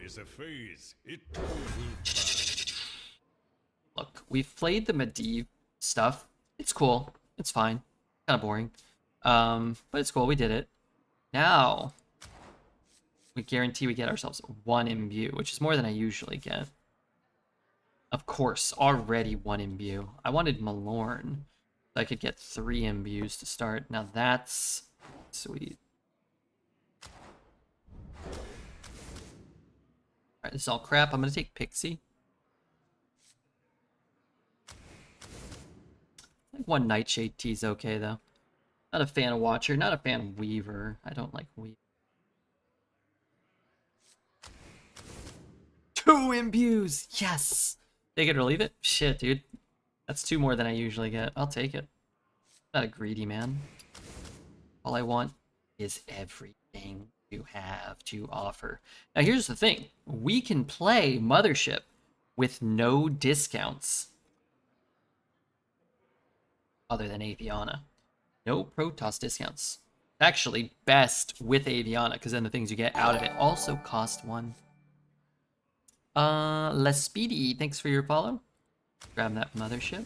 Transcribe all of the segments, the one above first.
is a phase. It too will pass. Look, we've played the Medivh stuff. It's cool. It's fine. Kind of boring. But it's cool. We did it. Now, we guarantee we get ourselves 1 imbue, which is more than I usually get. Of course, already 1 imbue. I wanted Malorn, so I could get 3 imbues to start. Now that's sweet. Alright, this is all crap. I'm gonna take Pixie. I think 1 Nightshade Tea is okay, though. Not a fan of Watcher, not a fan of Weaver. I don't like Weaver. 2 imbues! Yes! Take it or leave it? Shit, dude. That's 2 more than I usually get. I'll take it. Not a greedy man. All I want is everything you have to offer. Now here's the thing. We can play Mothership with no discounts. Other than Aviana. No Protoss discounts. Actually, best with Aviana, because then the things you get out of it also cost 1. Less Speedy, thanks for your follow. Grab that Mothership.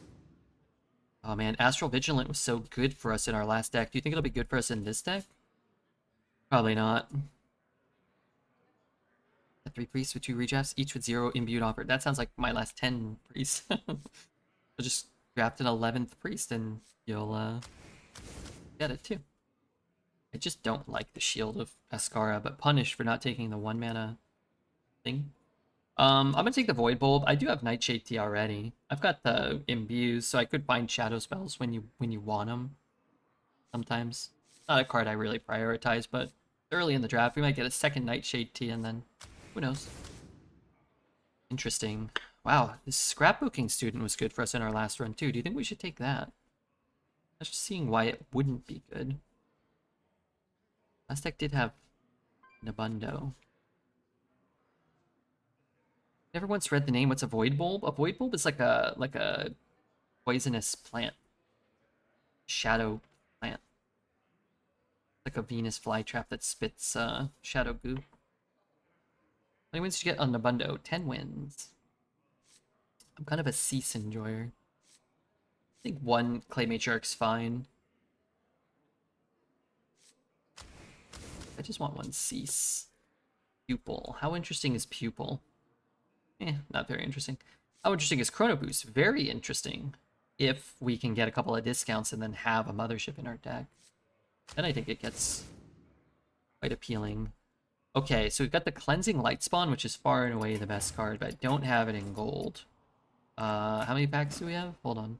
Oh man, Astral Vigilant was so good for us in our last deck. Do you think it'll be good for us in this deck? Probably not. 3 priests with 2 redrafts, each with 0 imbued offered. That sounds like my last 10 priests. So just draft an 11th priest and you'll get it too. I just don't like the Shield of Ascara, but punish for not taking the 1 mana thing. I'm gonna take the Void Bulb. I do have Nightshade Tea already. I've got the imbues, so I could find shadow spells when you want them. Sometimes. Not a card I really prioritize, but early in the draft we might get a second Nightshade Tea, and then who knows? Interesting. Wow, this scrapbooking student was good for us in our last run too. Do you think we should take that? I was just seeing why it wouldn't be good. Last deck did have Nabundo. Never once read the name. What's a Void Bulb? A Void Bulb is like a poisonous plant. Shadow plant. Like a Venus flytrap that spits shadow goo. How many wins did you get on Nabundo? 10 wins. I'm kind of a Cease enjoyer. I think 1 Clay Matriarch's fine. I just want 1 Cease. Pupil. How interesting is Pupil? Not very interesting. How interesting is Chrono Boost? Very interesting. If we can get a couple of discounts and then have a Mothership in our deck. Then I think it gets quite appealing. Okay, so we've got the Cleansing Lightspawn, which is far and away the best card, but I don't have it in gold. How many packs do we have? Hold on.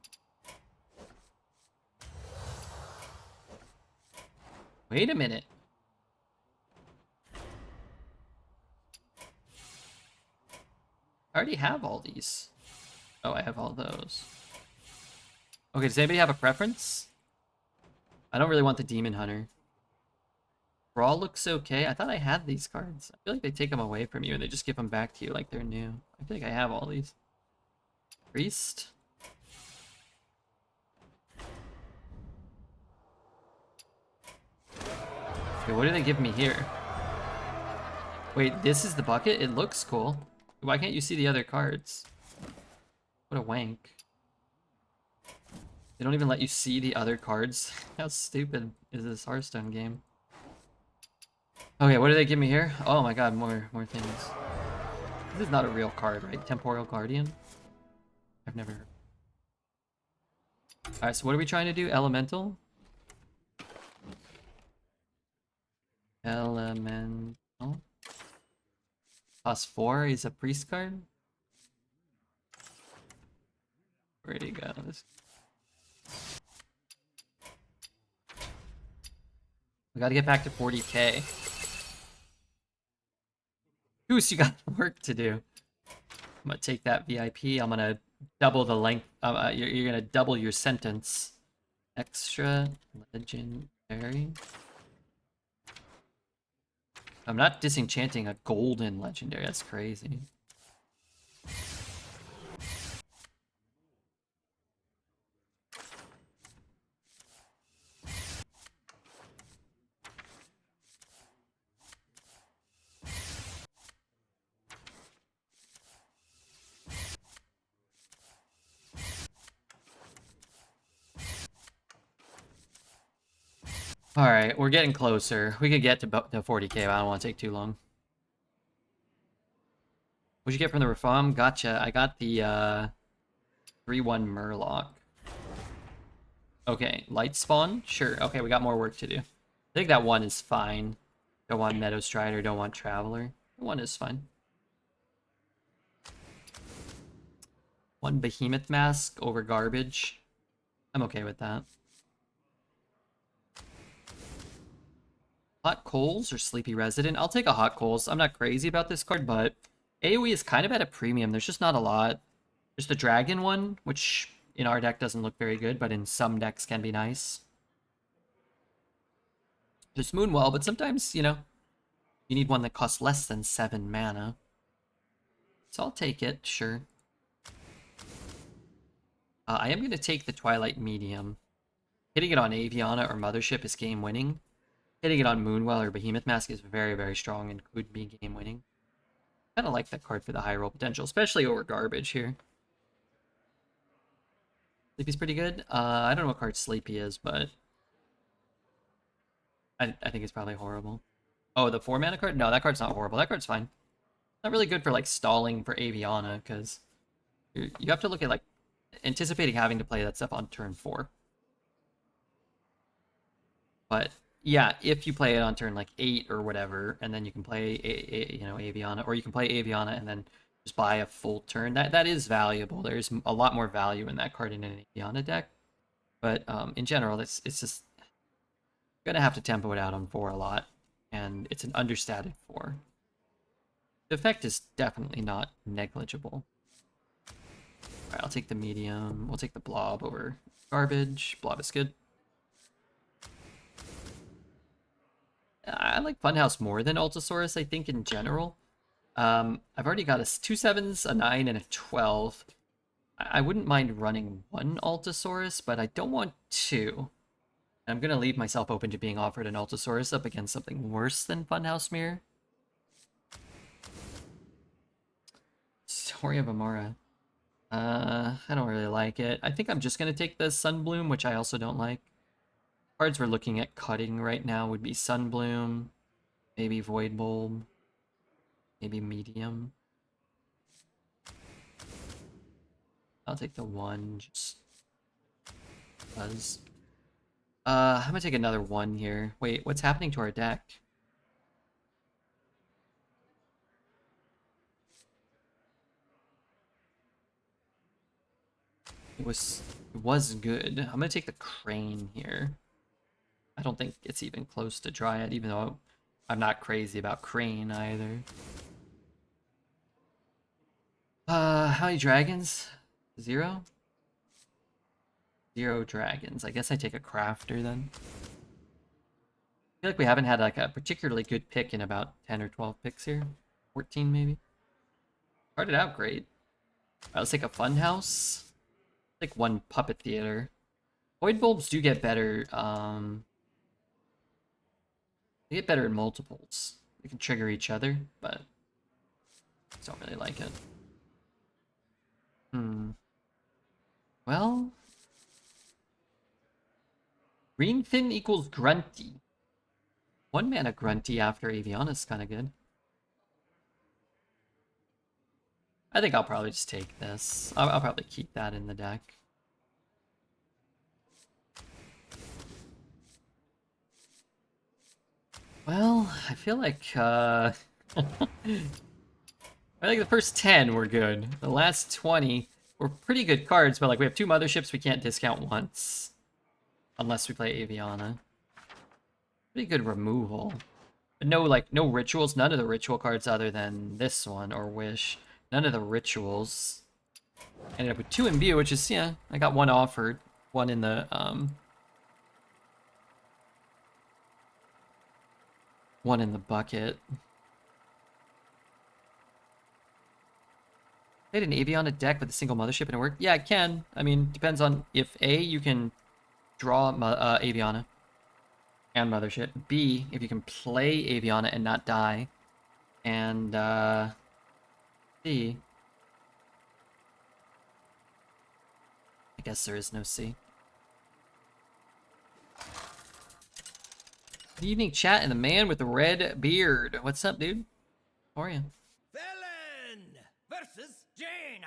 Wait a minute. I already have all these. Oh, I have all those. Okay, does anybody have a preference? I don't really want the Demon Hunter. Brawl looks okay. I thought I had these cards. I feel like they take them away from you and they just give them back to you like they're new. I feel like I have all these. Priest. Okay, what do they give me here? Wait, this is the bucket? It looks cool. Why can't you see the other cards? What a wank. They don't even let you see the other cards. How stupid is this Hearthstone game? Okay, what do they give me here? Oh my god, more things. This is not a real card, right? Temporal Guardian? I've never heard. Alright, so what are we trying to do? Elemental? Elemental? Plus 4 is a priest card? Where'd he go? We gotta get back to 40k. Goose, you got work to do. I'm gonna take that VIP. I'm gonna double the length. You're gonna double your sentence. Extra legendary. I'm not disenchanting a golden legendary. That's crazy. Alright, we're getting closer. We could get to 40k, but I don't want to take too long. What'd you get from the reform? Gotcha. I got the 3-1 Murloc. Okay, light spawn? Sure. Okay, we got more work to do. I think that one is fine. Don't want Meadow Strider, don't want Traveler. One is fine. One Behemoth Mask over Garbage. I'm okay with that. Hot Coals or Sleepy Resident? I'll take a Hot Coals. I'm not crazy about this card, but AoE is kind of at a premium. There's just not a lot. There's the Dragon one, which in our deck doesn't look very good, but in some decks can be nice. There's Moonwell, but sometimes, you know, you need one that costs less than 7 mana. So I'll take it, sure. I am going to take the Twilight Medium. Hitting it on Aviana or Mothership is game winning. Hitting it on Moonwell or Behemoth Mask is very, very strong and could be game winning. Kind of like that card for the high roll potential, especially over Garbage here. Sleepy's pretty good. I don't know what card Sleepy is, but I think it's probably horrible. Oh, the 4 mana card? No, that card's not horrible. That card's fine. Not really good for like stalling for Aviana, because you have to look at like anticipating having to play that stuff on turn 4. But yeah, if you play it on turn like 8 or whatever, and then you can play you know, Aviana, or you can play Aviana and then just buy a full turn. That is valuable. There's a lot more value in that card in an Aviana deck. But in general, it's just gonna have to tempo it out on 4 a lot, and it's an understated 4. The effect is definitely not negligible. Alright, I'll take the medium. We'll take the blob over Garbage. Blob is good. I like Funhouse more than Altosaurus, I think, in general. I've already got 2 7s, a 9, and a 12. I wouldn't mind running 1 Altosaurus, but I don't want 2. I'm going to leave myself open to being offered an Altosaurus up against something worse than Funhouse Mirror. Story of Amara. I don't really like it. I think I'm just going to take the Sunbloom, which I also don't like. Cards we're looking at cutting right now would be Sunbloom, maybe Void Bulb, maybe Medium. I'll take the 1, just because. I'm gonna take another 1 here. Wait, what's happening to our deck? It was good. I'm gonna take the Crane here. I don't think it's even close to Dryad, even though I'm not crazy about Crane either. How many dragons? 0? 0 dragons. I guess I take a Crafter then. I feel like we haven't had like a particularly good pick in about 10 or 12 picks here. 14 maybe. Started out great. Alright, let's take a Funhouse. Take 1 Puppet Theater. Void Bulbs do get better, they get better in multiples. They can trigger each other, but I don't really like it. Well, Greenfin equals Grunty. 1 mana Grunty after Aviana is kind of good. I think I'll probably just take this. I'll probably keep that in the deck. Well, I feel like I think the first 10 were good. The last 20 were pretty good cards, but like we have 2 Motherships we can't discount once. Unless we play Aviana. Pretty good removal. But no, like, no rituals. None of the ritual cards other than this one, or Wish. None of the rituals. Ended up with 2 Imbue, which is, yeah, I got 1 offered. 1 in the, 1 in the bucket. Played an Aviana deck with a single Mothership and it worked? Yeah, it can. I mean, depends on if A, you can draw Aviana and Mothership. B, if you can play Aviana and not die. And C, I guess there is no C. Good evening, chat, and the man with the red beard. What's up, dude? How are you? Villain versus Jaina.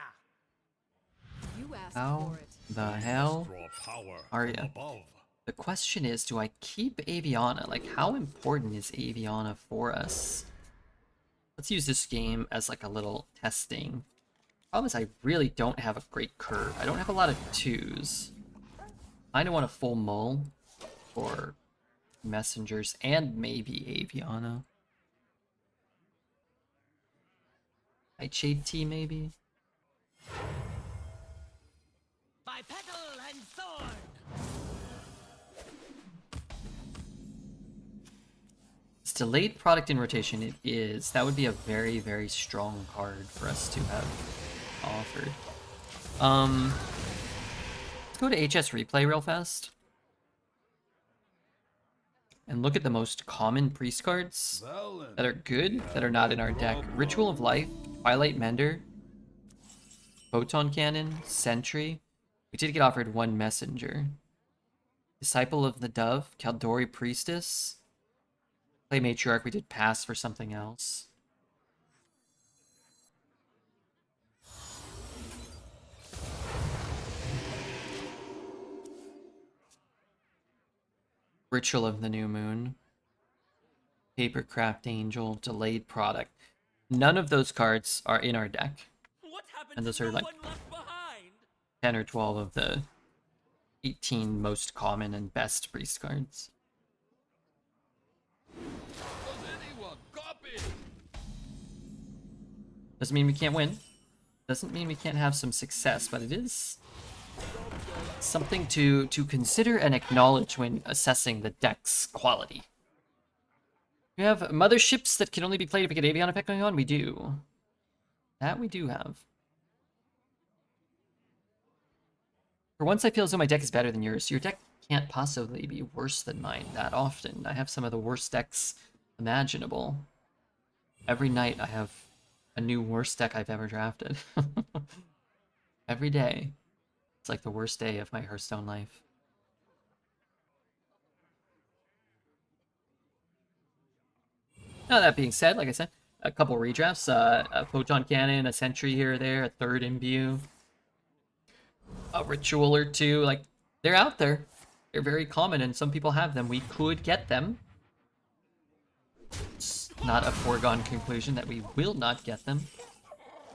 You asked How for it. the hell Draw power are from you? above. The question is, do I keep Aviana? Like, how important is Aviana for us? Let's use this game as like a little testing. Problem is I really don't have a great curve. I don't have a lot of twos. I don't want a full mull for messengers and maybe Aviana. Nightshade Tea maybe? By petal and sword. It's delayed product in rotation. It is. That would be a very, very strong card for us to have offered. Let's go to HS Replay real fast. And look at the most common priest cards that are good, that are not in our deck. Ritual of Life, Twilight Mender, Photon Cannon, Sentry. We did get offered one Messenger. Disciple of the Dove, Kaldori Priestess. Play Matriarch, we did pass for something else. Ritual of the New Moon. Papercraft Angel, Delayed Product. None of those cards are in our deck. What happened And those to are no like one left behind? 10 or 12 of the 18 most common and best priest cards. Doesn't mean we can't win. Doesn't mean we can't have some success, but it is something to consider and acknowledge when assessing the deck's quality. We have Motherships that can only be played if we get Avian effect going on. We do. That we do have. For once, I feel as though my deck is better than yours. Your deck can't possibly be worse than mine that often. I have some of the worst decks imaginable. Every night I have a new worst deck I've ever drafted. Every day. It's like the worst day of my Hearthstone life. Now that being said, like I said, a couple redrafts, a Photon Cannon, a Sentry here or there, a third Imbue, a Ritual or two, like, they're out there. They're very common and some people have them. We could get them. It's not a foregone conclusion that we will not get them.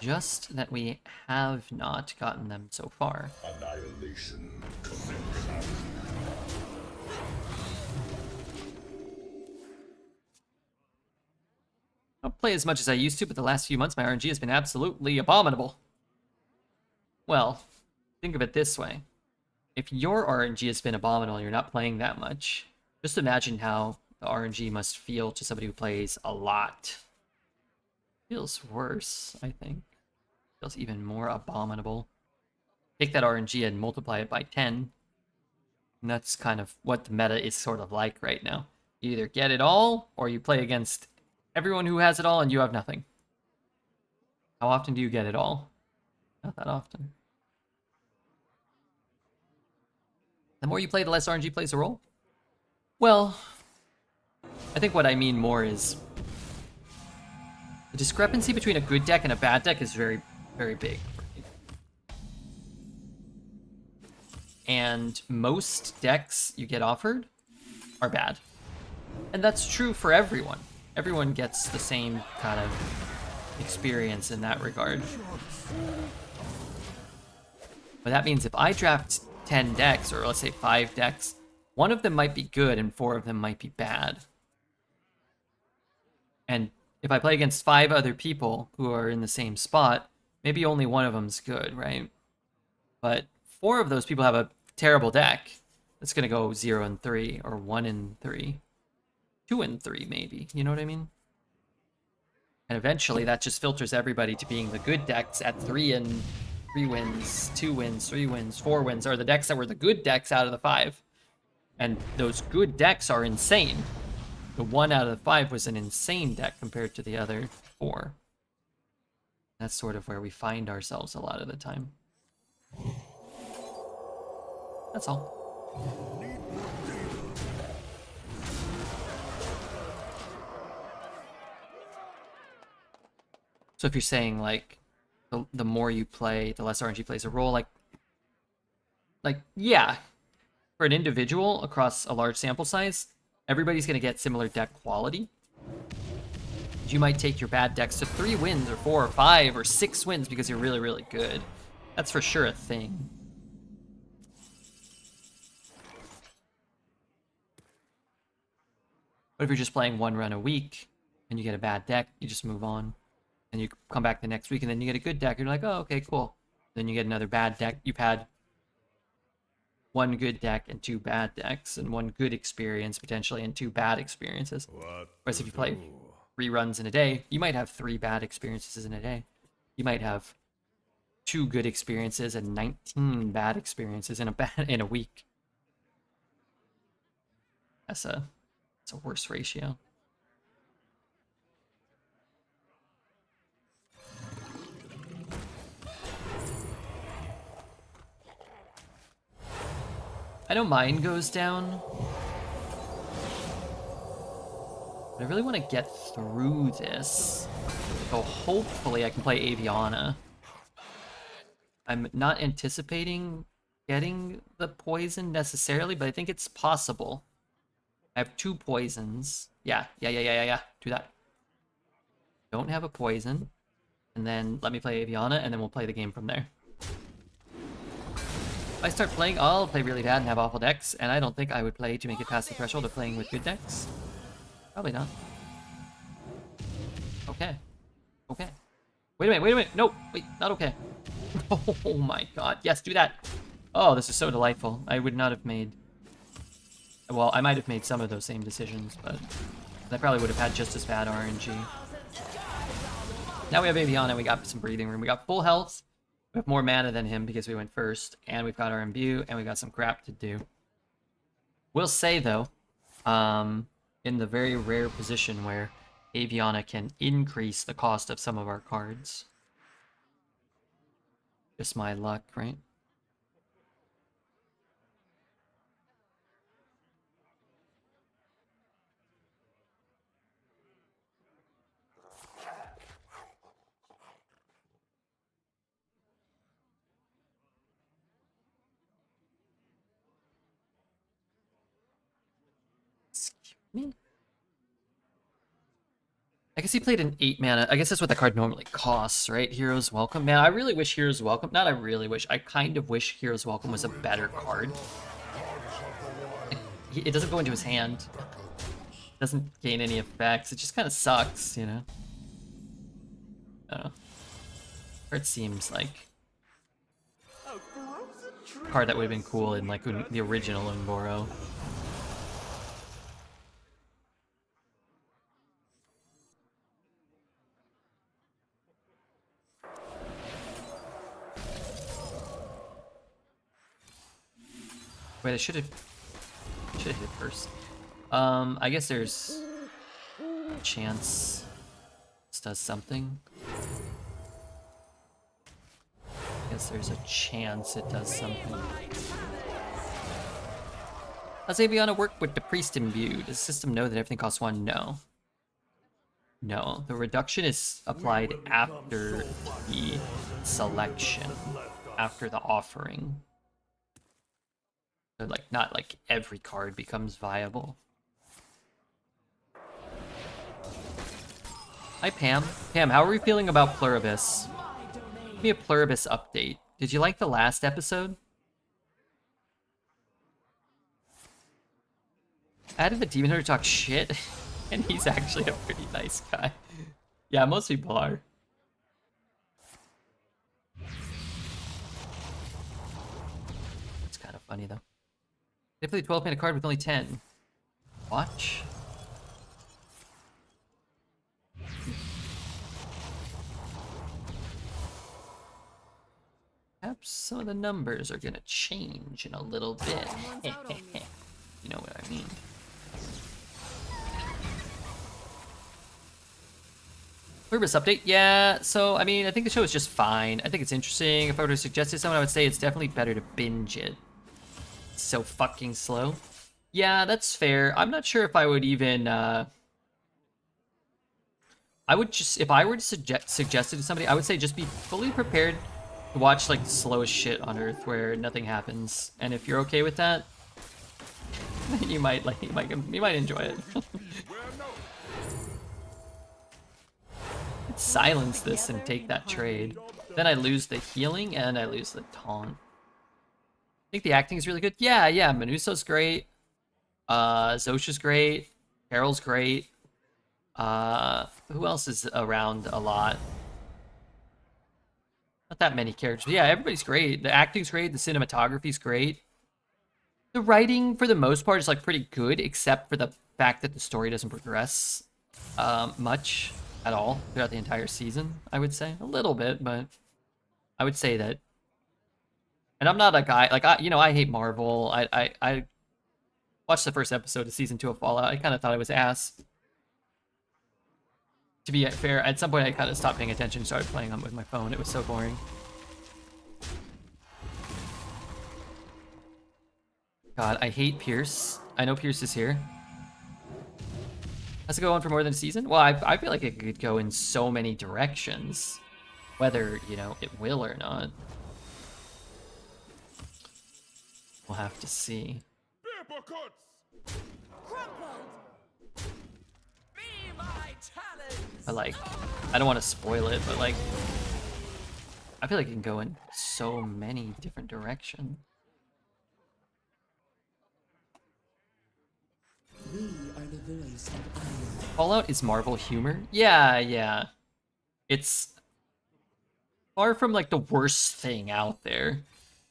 Just that we have not gotten them so far. Annihilation. I don't play as much as I used to, but the last few months my RNG has been absolutely abominable. Well, think of it this way. If your RNG has been abominable and you're not playing that much, just imagine how the RNG must feel to somebody who plays a lot. Feels worse, I think. Feels even more abominable. Take that RNG and multiply it by 10. And that's kind of what the meta is sort of like right now. You either get it all, or you play against everyone who has it all and you have nothing. How often do you get it all? Not that often. The more you play, the less RNG plays a role? Well, I think what I mean more is the discrepancy between a good deck and a bad deck is very, very big. And most decks you get offered are bad. And that's true for everyone. Everyone gets the same kind of experience in that regard. But that means if I draft 10 decks, or let's say 5 decks, one of them might be good and 4 of them might be bad. And if I play against 5 other people who are in the same spot, maybe only one of them's good, right? But 4 of those people have a terrible deck that's going to go 0 and 3, or 1 and 3. 2 and 3, maybe. You know what I mean? And eventually that just filters everybody to being the good decks at 3 wins, 2 wins, 3 wins, 4 wins, are the decks that were the good decks out of the 5. And those good decks are insane. The 1 out of the 5 was an insane deck compared to the other 4. That's sort of where we find ourselves a lot of the time. That's all. So if you're saying like the more you play, the less RNG plays a role, like yeah, for an individual across a large sample size, everybody's gonna get similar deck quality. You might take your bad decks to 3 wins or 4 or 5 or 6 wins because you're really, really good. That's for sure a thing. But if you're just playing 1 run a week and you get a bad deck, you just move on. And you come back the next week and then you get a good deck. You're like, oh, okay, cool. Then you get another bad deck. You've had 1 good deck and 2 bad decks, and 1 good experience potentially and 2 bad experiences. Whereas if you play 3 runs in a day, you might have 3 bad experiences in a day. You might have 2 good experiences and 19 bad experiences in a week. That's a worse ratio. I know mine goes down. But I really want to get through this. So hopefully I can play Aviana. I'm not anticipating getting the poison necessarily, but I think it's possible. I have 2 poisons. Yeah. Do that. Don't have a poison. And then let me play Aviana, and then we'll play the game from there. If I start playing, I'll play really bad and have awful decks, and I don't think I would play to make it past the threshold of playing with good decks. Probably not. Okay. Okay. Wait a minute. No, wait, not okay. Oh my god. Yes, do that. Oh, this is so delightful. I would not have made... Well, I might have made some of those same decisions, but I probably would have had just as bad RNG. Now we have Aviana, we got some breathing room. We got full health. We have more mana than him because we went first, and we've got our imbue, and we got some crap to do. We'll say, though, in the very rare position where Aviana can increase the cost of some of our cards. Just my luck, right? Excuse me? I guess he played an 8 mana. I guess that's what the card normally costs, right? Hero's Welcome. Man, I really wish Hero's Welcome... Not I really wish. I kind of wish Hero's Welcome was a better card. It doesn't go into his hand. It doesn't gain any effects. It just kind of sucks, you know? I don't know. It seems like a card that would have been cool in, like, the original Ungoro. Wait, I should have hit it first. I guess there's a chance this does something. I guess there's a chance it does something. Does Aviana work with the priest imbued? Does the system know that everything costs 1? No. No, the reduction is applied after the selection, after the offering. So, like, not like every card becomes viable. Hi, Pam. Pam, how are we feeling about Pluribus? Give me a Pluribus update. Did you like the last episode? I had the Demon Hunter talk shit, and he's actually a pretty nice guy. Yeah, most people are. It's kind of funny, though. They play 12 mana card with only 10. Watch. Perhaps some of the numbers are gonna change in a little bit. You know what I mean. Pluribus update? Yeah, so, I mean, I think the show is just fine. I think it's interesting. If I were to suggest it to someone, I would say it's definitely better to binge it. It's so fucking slow. Yeah, that's fair. I'm not sure if I would even, I would just, if I were to suggest it to somebody, I would say just be fully prepared to watch like the slowest shit on Earth where nothing happens. And if you're okay with that, you might enjoy it. Silence this and take that trade. Then I lose the healing and I lose the taunt. I think the acting is really good. Yeah, Menuso's great. Zosha's great. Carol's great. Who else is around a lot? Not that many characters. Yeah, everybody's great. The acting's great. The cinematography's great. The writing, for the most part, is like pretty good, except for the fact that the story doesn't progress much at all throughout the entire season. I would say a little bit, but I would say that. And I'm not a guy like I hate Marvel. I watched the first episode of season 2 of Fallout. I kind of thought it was ass. To be fair, at some point I kind of stopped paying attention and started playing on with my phone. It was so boring. God, I hate Pierce. I know Pierce is here. Has it go on for more than a season? Well, I feel like it could go in so many directions. Whether, it will or not. We'll have to see. I don't want to spoil it, but like, I feel like it can go in so many different directions. We are the voice of Iron. Fallout is Marvel humor? Yeah. It's far from like the worst thing out there.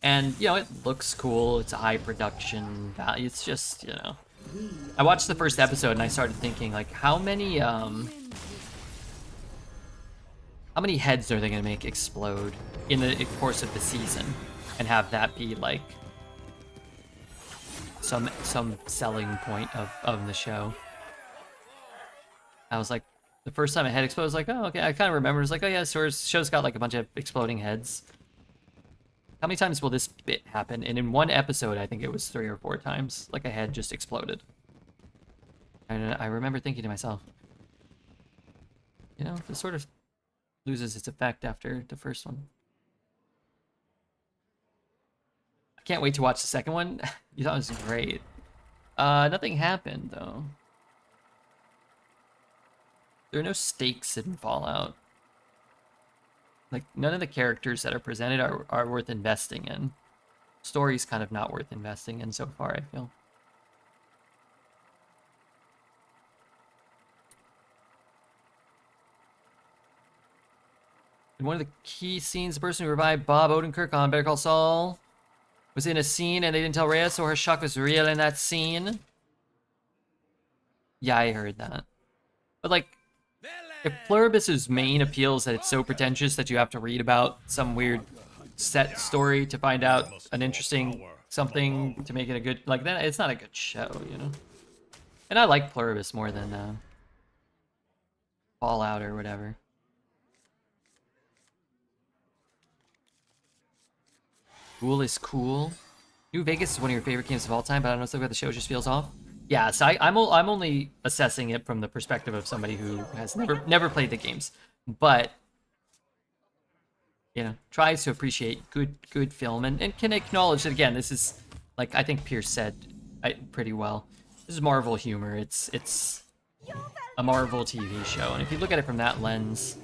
And, it looks cool. It's a high production value. It's just, I watched the first episode and I started thinking like, how many heads are they gonna make explode in the course of the season and have that be like some selling point of the show? I was like, the first time a head exploded, I was like, oh, okay. I kind of remember. It was like, oh yeah, show's got like a bunch of exploding heads. How many times will this bit happen? And in one episode, I think it was 3 or 4 times, like a head just exploded. And I remember thinking to myself, this sort of loses its effect after the first one. I can't wait to watch the second one. You thought it was great. Nothing happened, though. There are no stakes in Fallout. Like, none of the characters that are presented are worth investing in. Story's kind of not worth investing in so far, I feel. In one of the key scenes, the person who revived Bob Odenkirk on Better Call Saul was in a scene and they didn't tell Rhea, so her shock was real in that scene. Yeah, I heard that. But like, if Pluribus's main appeal is that it's so pretentious that you have to read about some weird set story to find out an interesting something to make it a good, like, then it's not a good show, And I like Pluribus more than Fallout or whatever. Cool is cool. New Vegas is one of your favorite games of all time, but I don't know, something about the show just feels off. Yeah, so I'm only assessing it from the perspective of somebody who has never played the games, but tries to appreciate good film and can acknowledge that, again, this is, like I think Pierce said pretty well, this is Marvel humor. It's a Marvel TV show, and if you look at it from that lens,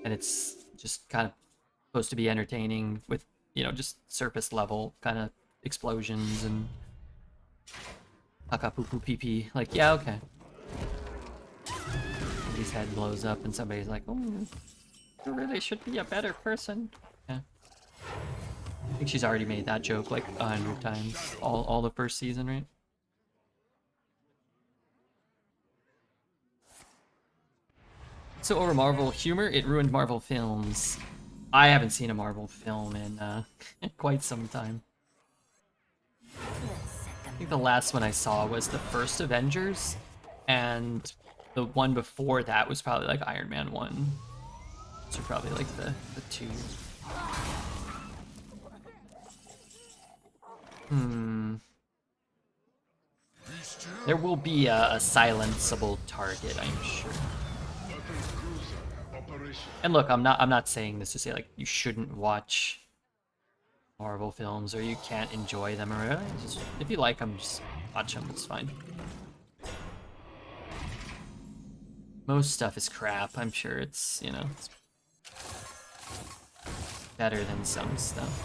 and it's just kind of supposed to be entertaining with just surface level kind of explosions and paka poo poo pee pee. Like, yeah, okay. Somebody's head blows up and somebody's like, oh, you really should be a better person. Yeah. I think she's already made that joke like 100 times. All the first season, right? So over Marvel humor, it ruined Marvel films. I haven't seen a Marvel film in quite some time. I think the last one I saw was the first Avengers, and the one before that was probably like Iron Man 1. So probably like the 2. There will be a silenceable target, I'm sure. And look, I'm not saying this to say like you shouldn't watch Marvel films or you can't enjoy them or just if you like them, just watch them. It's fine. Most stuff is crap. I'm sure it's, you know, it's better than some stuff.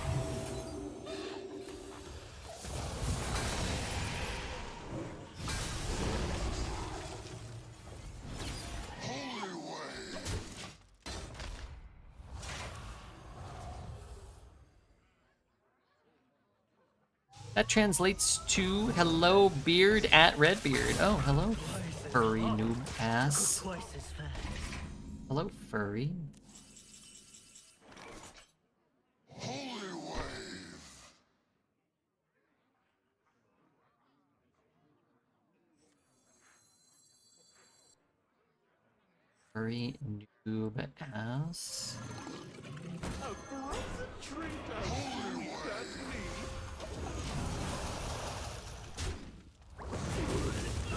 That translates to hello beard at Redbeard. Oh, hello, furry noob ass. Hello, furry. Furry noob ass.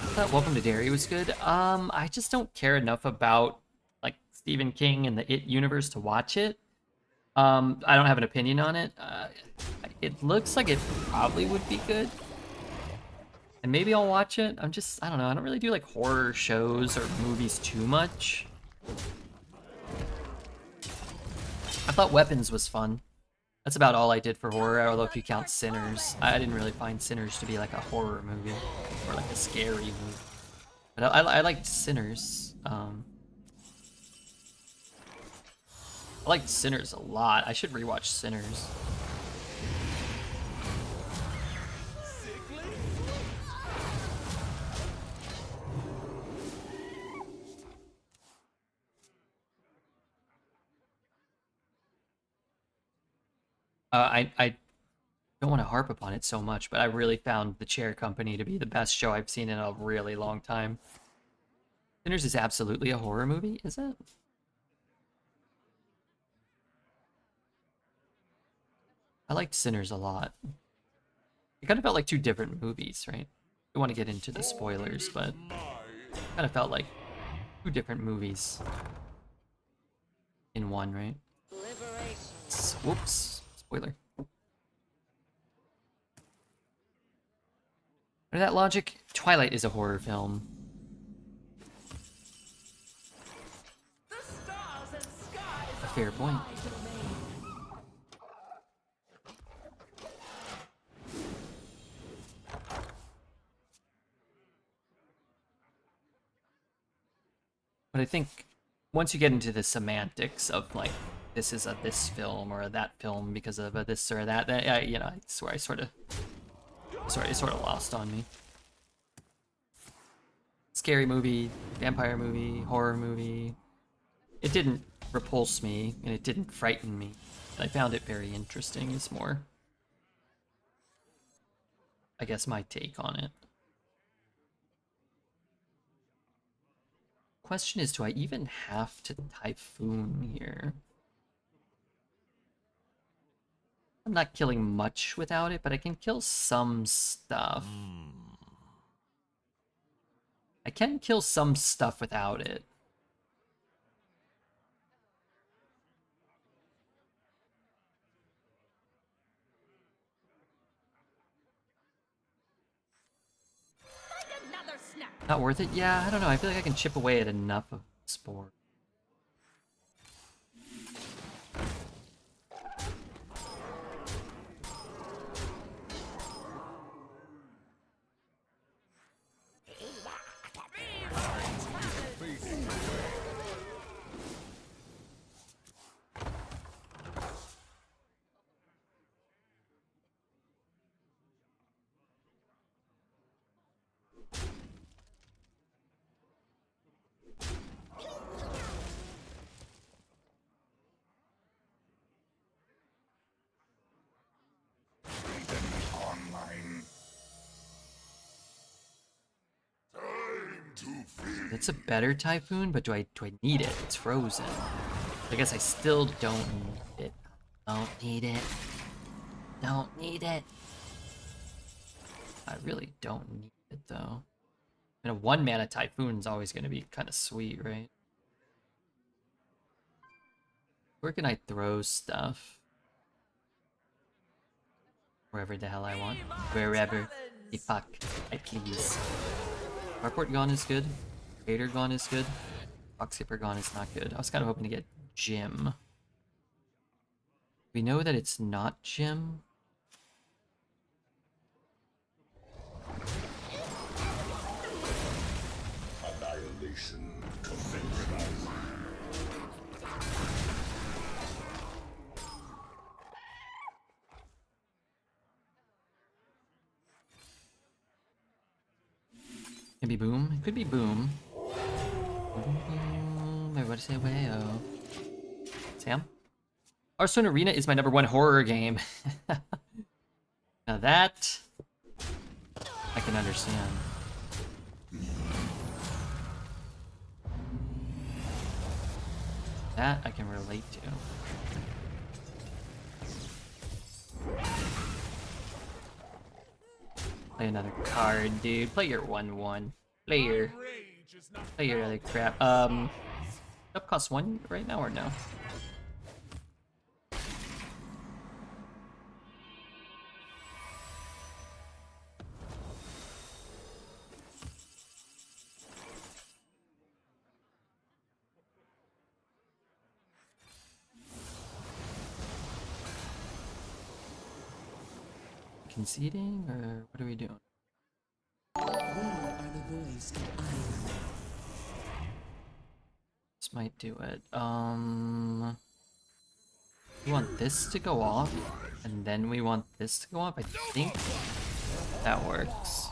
I thought Welcome to Derry was good. I just don't care enough about like Stephen King and the It universe to watch it. I don't have an opinion on it. It looks like it probably would be good. And maybe I'll watch it. I don't know. I don't really do like horror shows or movies too much. I thought Weapons was fun. That's about all I did for horror, although if you count Sinners. I didn't really find Sinners to be like a horror movie or like a scary movie. But I liked Sinners. I liked Sinners a lot. I should rewatch Sinners. I don't want to harp upon it so much, but I really found The Chair Company to be the best show I've seen in a really long time. Sinners is absolutely a horror movie, is it? I liked Sinners a lot. It kind of felt like two different movies, right? I don't want to get into the spoilers, but it kind of felt like two different movies in one, right? Whoops. Spoiler. Under that logic, Twilight is a horror film. A fair point. But I think once you get into the semantics of like this is a this film or a that film because of a this or that, you know, I swear it sort of lost on me. Scary movie, vampire movie, horror movie. It didn't repulse me and it didn't frighten me. I found it very interesting. Is more, I guess, my take on it. Question is, do I even have to Typhoon here? I'm not killing much without it, but I can kill some stuff. I can kill some stuff without it. Not worth it? Yeah, I don't know. I feel like I can chip away at enough of Spore. It's a better Typhoon, but do I need it? It's frozen. I guess I still don't need it. Don't need it. Don't need it. I really don't need it though. And a 1 mana Typhoon's always gonna be kind of sweet, right? Where can I throw stuff? Wherever the hell I want. Wherever the fuck I please. Carport Gone is good. Vader Gone is good. Fox Skipper Gone is not good. I was kind of hoping to get Jim. We know that it's not Jim. Annihilation. Synchronizing. Maybe Boom. It could be Boom. Boom. Everybody say way oh. Sam? Hearthstone Arena is my #1 horror game. Now that I can understand. That I can relate to. Play another card, dude. Play your 1/1. Play your other crap. Up costs 1 right now or no? Conceding, or what are we doing? We are the voice of Iron. This might do it. We want this to go off, and then we want this to go off. I think that works.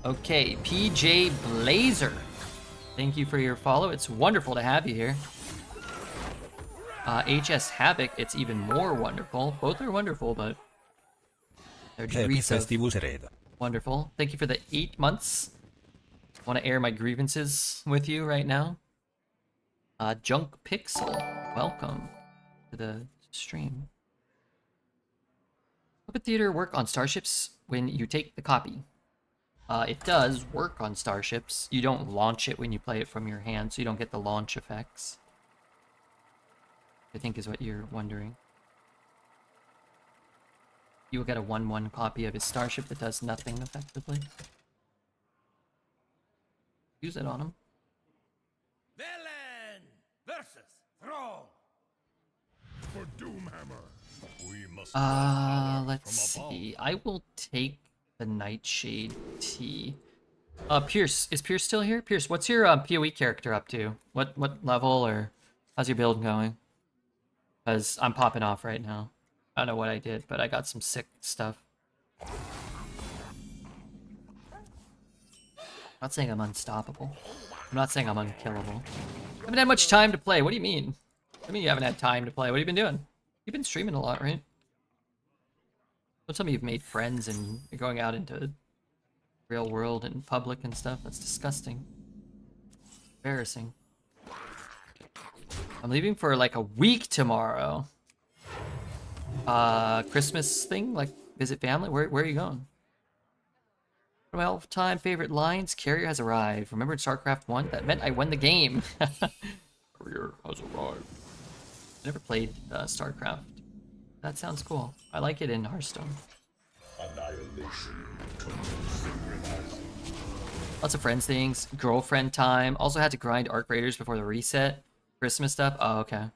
Okay, PJ Blazer. Thank you for your follow. It's wonderful to have you here. HS Havoc, it's even more wonderful. Both are wonderful, but their degrees of wonderful. Thank you for the 8 months. I want to air my grievances with you right now. Junk Pixel, welcome to the stream. Puppet Theater work on starships when you take the copy. It does work on starships. You don't launch it when you play it from your hand, so you don't get the launch effects. I think is what you're wondering. You will get a 1/1 copy of his starship that does nothing effectively. Use it on him. Villain versus Throne. For Doomhammer, we must. Let's see. I will take the Nightshade Tea. Pierce, is Pierce still here? Pierce, what's your PoE character up to? What level, or how's your build going? Because I'm popping off right now. I don't know what I did, but I got some sick stuff. I'm not saying I'm unstoppable. I'm not saying I'm unkillable. I haven't had much time to play. What do you mean? I mean you haven't had time to play. What have you been doing? You've been streaming a lot, right? Don't tell me you've made friends and you're going out into real world and public and stuff. That's disgusting. Embarrassing. I'm leaving for like a week tomorrow. Christmas thing, like visit family. Where are you going? One of my all-time favorite lines: "Carrier has arrived." Remember in StarCraft 1? That meant I won the game. Carrier has arrived. I never played StarCraft. That sounds cool. I like it in Hearthstone. Annihilation. Synchronizing. Lots of friends things. Girlfriend time. Also had to grind Arc Raiders before the reset. Christmas stuff. Oh, okay.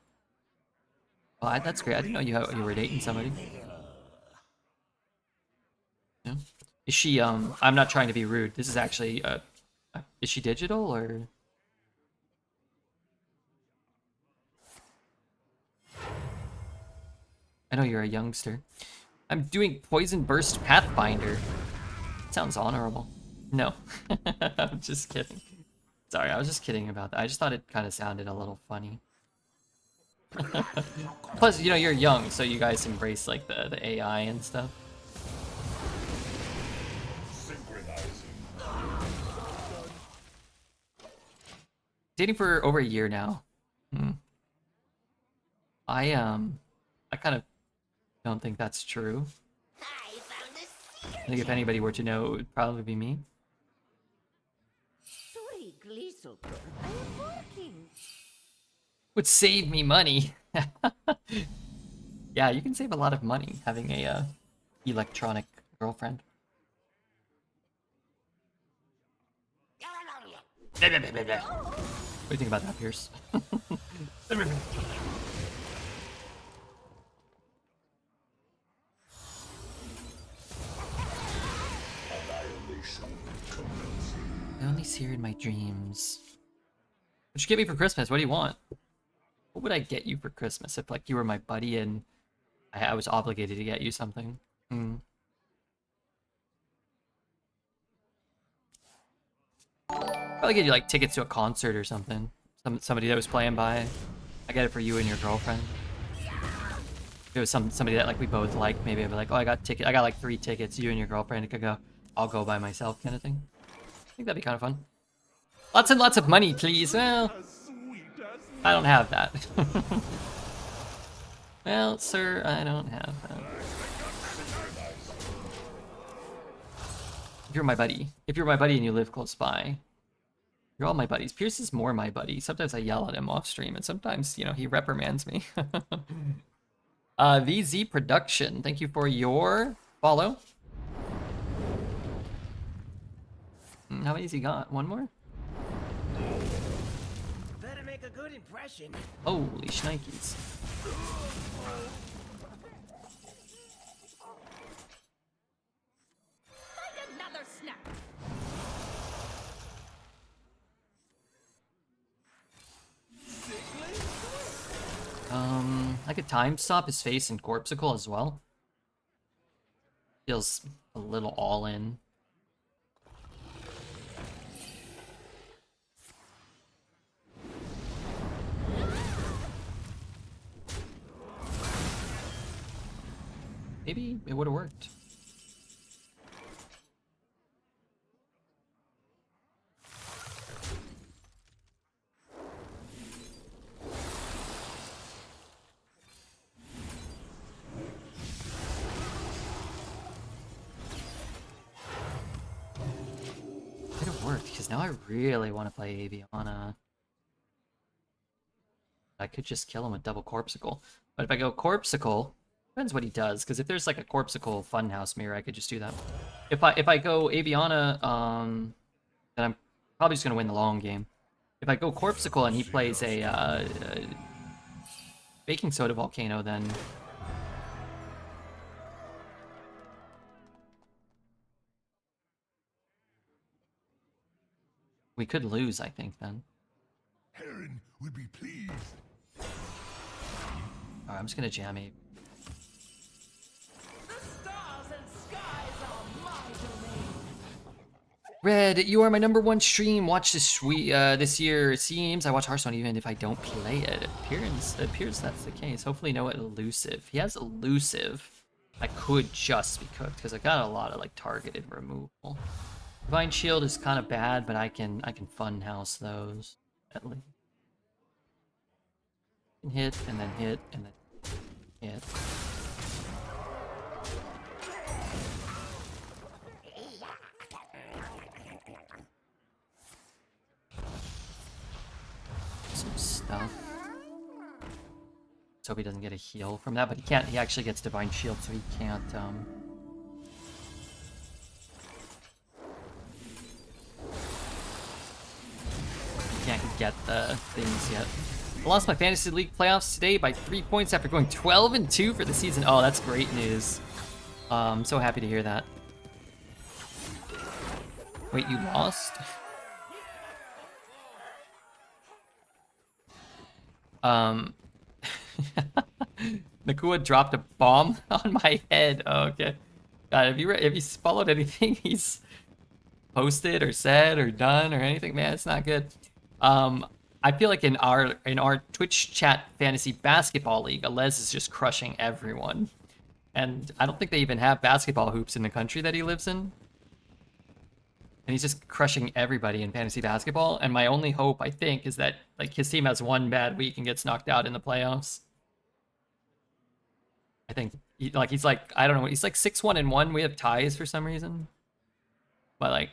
Well, that's great. I didn't know you were dating somebody. Yeah. Is she, I'm not trying to be rude. This is actually, is she digital, or? I know you're a youngster. I'm doing Poison Burst Pathfinder. Sounds honorable. No. I'm just kidding. Sorry, I was just kidding about that. I just thought it kind of sounded a little funny. Plus, you know, you're young, so you guys embrace, like, the AI and stuff. Dating for over a year now. I kind of don't think that's true. I think if anybody were to know, it would probably be me. Sorry, Gleesucker. I am working. Would save me money. Yeah, you can save a lot of money having a electronic girlfriend. What do you think about that, Pierce? Annihilation commencing. I only see her in my dreams. What'd you get me for Christmas? What do you want? What would I get you for Christmas if, like, you were my buddy and I was obligated to get you something? Hmm. Probably get you, like, tickets to a concert or something. Somebody that was playing by. I get it for you and your girlfriend. If it was somebody that, like, we both like, maybe I'd be like, oh, I got like 3 tickets. You and your girlfriend could go. I'll go by myself, kind of thing. I think that'd be kind of fun. Lots and lots of money, please. Well, I don't have that. Well, sir, I don't have that. If you're my buddy and you live close by, you're all my buddies. Pierce is more my buddy. Sometimes I yell at him off stream, and sometimes, you know, he reprimands me. VZ Production, thank you for your follow. How many's he got? One more? Better make a good impression. Holy shnikes. Another snap. I could time stop his face and Corpsicle as well. Feels a little all in. Maybe it would have worked. Could have worked, because now I really want to play Aviana. I could just kill him with double Corpsicle. But if I go Corpsicle, depends what he does, because if there's like a Corpsicle Funhouse mirror, I could just do that. If I go Aviana, then I'm probably just gonna win the long game. If I go Corpsicle and he plays a Baking Soda Volcano, then we could lose, I think, then. Heron would be pleased. Alright, I'm just gonna jam Abe. The stars and skies are my domain. Red, you are my #1 stream. Watch this year. It seems I watch Hearthstone even if I don't play it. It appears that's the case. Hopefully no elusive. He has elusive. I could just be cooked because I got a lot of like targeted removal. Divine Shield is kind of bad, but I can funhouse those at least. Hit and then hit and then hit. Some stuff. Let's hope he doesn't get a heal from that, but he can't. He actually gets Divine Shield, so he can't. He can't get the things yet. I lost my Fantasy League playoffs today by 3 points after going 12-2 for the season. Oh, that's great news. I'm so happy to hear that. Wait, you lost? Nakua dropped a bomb on my head. Oh, okay. God, have you followed anything he's posted or said or done or anything? Man, it's not good. I feel like in our Twitch chat fantasy basketball league, Alez is just crushing everyone. And I don't think they even have basketball hoops in the country that he lives in. And he's just crushing everybody in fantasy basketball. And my only hope, I think, is that like his team has one bad week and gets knocked out in the playoffs. I think he's like, I don't know, he's like 6-1-1. We have ties for some reason. But like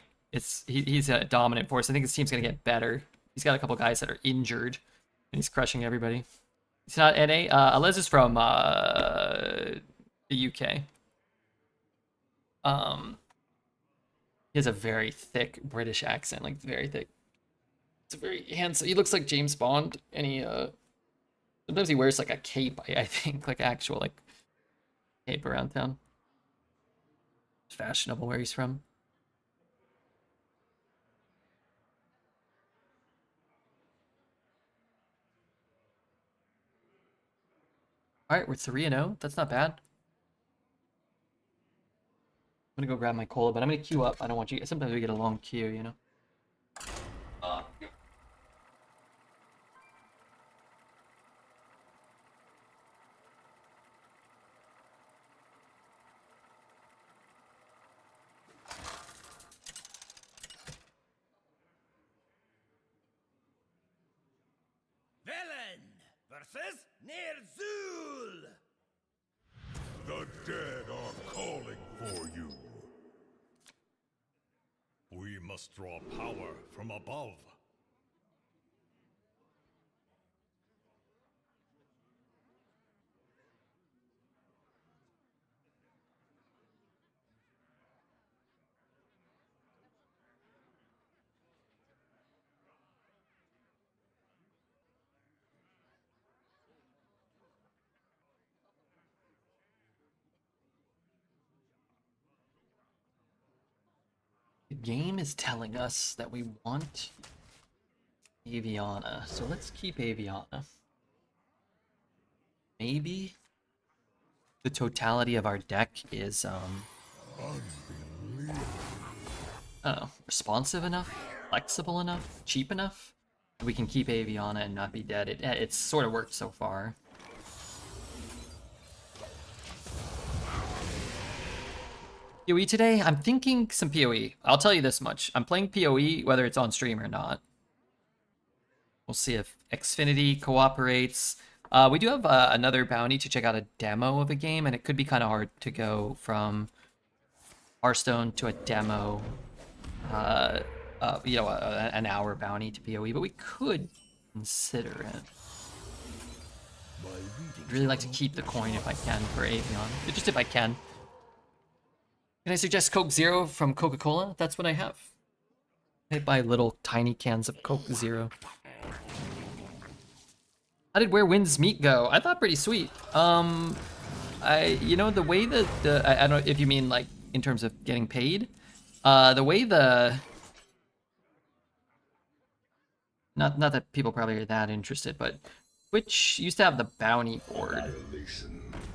he's a dominant force. I think his team's gonna get better. He's got a couple guys that are injured. He's crushing everybody. He's not NA. Alez is from the UK. He has a very thick British accent, like very thick. It's a very handsome. He looks like James Bond, and he sometimes he wears like a cape. I think like actual like cape around town. It's fashionable where he's from. All right, we're 3-0. That's not bad. I'm gonna go grab my cola, but I'm gonna queue up. I don't want you. Sometimes we get a long queue, you know. Villain versus Nerzul. The dead are calling for you. We must draw power from above. The game is telling us that we want Aviana, so let's keep Aviana. Maybe the totality of our deck is I don't know, responsive enough, flexible enough, cheap enough. We can keep Aviana and not be dead. It's sort of worked so far. PoE today? I'm thinking some PoE. I'll tell you this much. I'm playing PoE whether it's on stream or not. We'll see if Xfinity cooperates. We do have another bounty to check out a demo of a game, and it could be kind of hard to go from Hearthstone to a demo, you know, an hour bounty to PoE, but we could consider it. I'd really like to keep the coin if I can for Avion. Just if I can. Can I suggest Coke Zero from Coca-Cola? That's what I have. I buy little tiny cans of Coke Zero. How did Where Winds Meet go? I thought pretty sweet. You know, the way that I don't know if you mean like in terms of getting paid. The way not that people probably are that interested, but Twitch used to have the bounty board.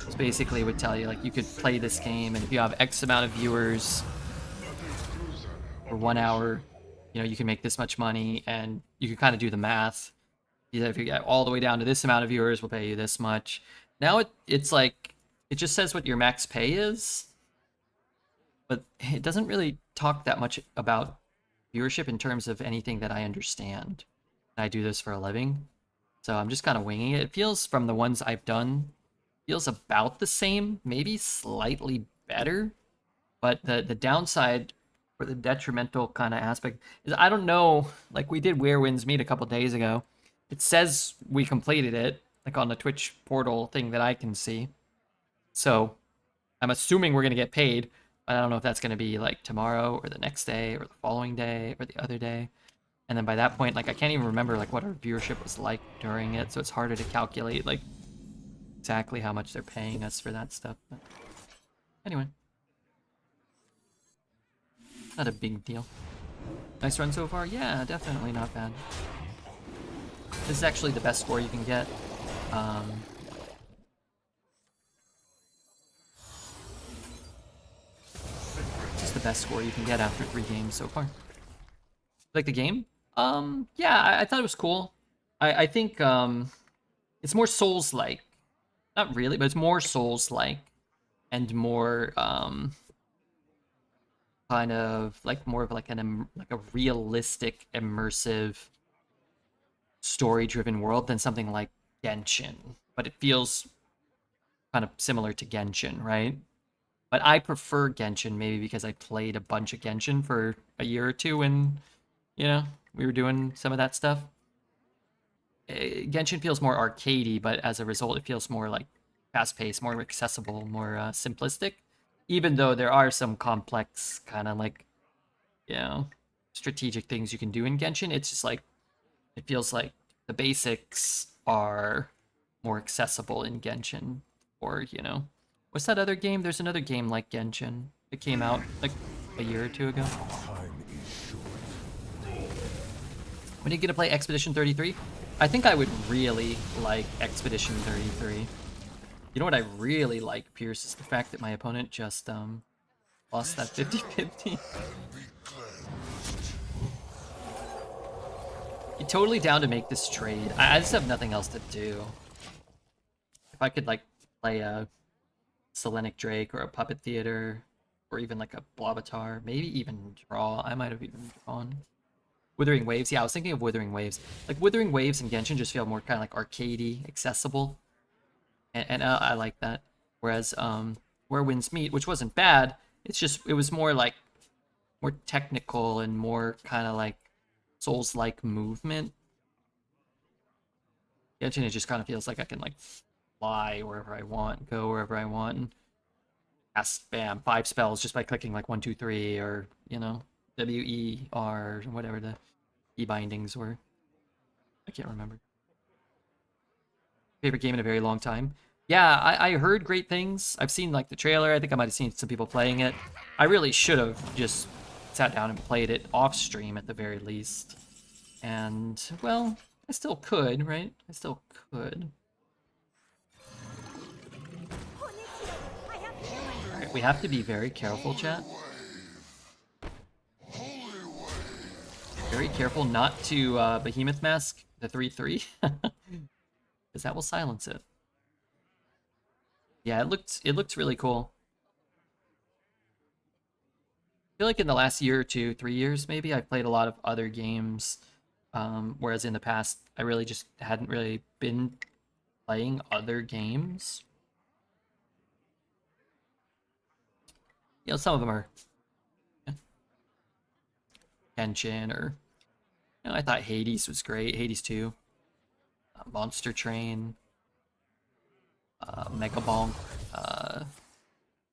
Which basically would tell you like you could play this game, and if you have X amount of viewers for 1 hour, you know, you can make this much money, and you can kind of do the math. Either if you get all the way down to this amount of viewers, we'll pay you this much. Now it's like it just says what your max pay is, but it doesn't really talk that much about viewership in terms of anything that I understand. I do this for a living, so I'm just kind of winging it. It feels, from the ones I've done, feels about the same, maybe slightly better, but the downside or the detrimental kind of aspect is I don't know. Like, we did Where Winds Meet a couple days ago. It says we completed it, like on the Twitch portal thing that I can see. So I'm assuming we're gonna get paid. I don't know if that's gonna be like tomorrow or the next day or the following day or the other day. And then by that point, like, I can't even remember like what our viewership was like during it, so it's harder to calculate like exactly how much they're paying us for that stuff. But anyway, not a big deal. Nice run so far? Yeah, definitely not bad. This is actually the best score you can get. This is the best score you can get after 3 games so far. Like the game? Yeah, I thought it was cool. I think it's more Souls-like. Not really, but it's more Souls-like and more kind of like more of like like a realistic, immersive, story-driven world than something like Genshin. But it feels kind of similar to Genshin, right? But I prefer Genshin maybe because I played a bunch of Genshin for a year or two when, you know, we were doing some of that stuff. Genshin feels more arcadey, but as a result, it feels more like fast-paced, more accessible, more simplistic. Even though there are some complex kind of like, you know, strategic things you can do in Genshin, it's just like it feels like the basics are more accessible in Genshin. Or what's that other game? There's another game like Genshin. It came out like a year or two ago. Time is short. When are you gonna play Expedition 33? I think I would really like Expedition 33. You know what I really like, Pierce, is the fact that my opponent just lost that 50-50. You're totally down to make this trade. I just have nothing else to do. If I could like play a Selenic Drake or a Puppet Theater, or even like a Blobatar, maybe even draw. I might have even drawn. Withering Waves, yeah, I was thinking of Withering Waves. Like Withering Waves and Genshin just feel more kind of like arcadey, accessible, and I like that. Whereas Where Winds Meet, which wasn't bad, it was more like more technical and more kind of like Souls-like movement. Genshin, it just kind of feels like I can like fly wherever I want, go wherever I want, and cast bam 5 spells just by clicking like 1, 2, 3, or WER, whatever the E bindings were. I can't remember. Favorite game in a very long time. Yeah, I heard great things. I've seen like the trailer. I think I might have seen some people playing it. I really should have just sat down and played it off stream at the very least. And well, I still could, right? I still could. Alright, we have to be very careful, chat. Very careful not to Behemoth Mask the 3/3. Because that will silence it. Yeah, it looked really cool. I feel like in the last year or 2, 3 years maybe, I've played a lot of other games. Whereas in the past, I really just hadn't really been playing other games. Some of them are Genshin, or I thought Hades was great. Hades 2, Monster Train, Mega Bonk.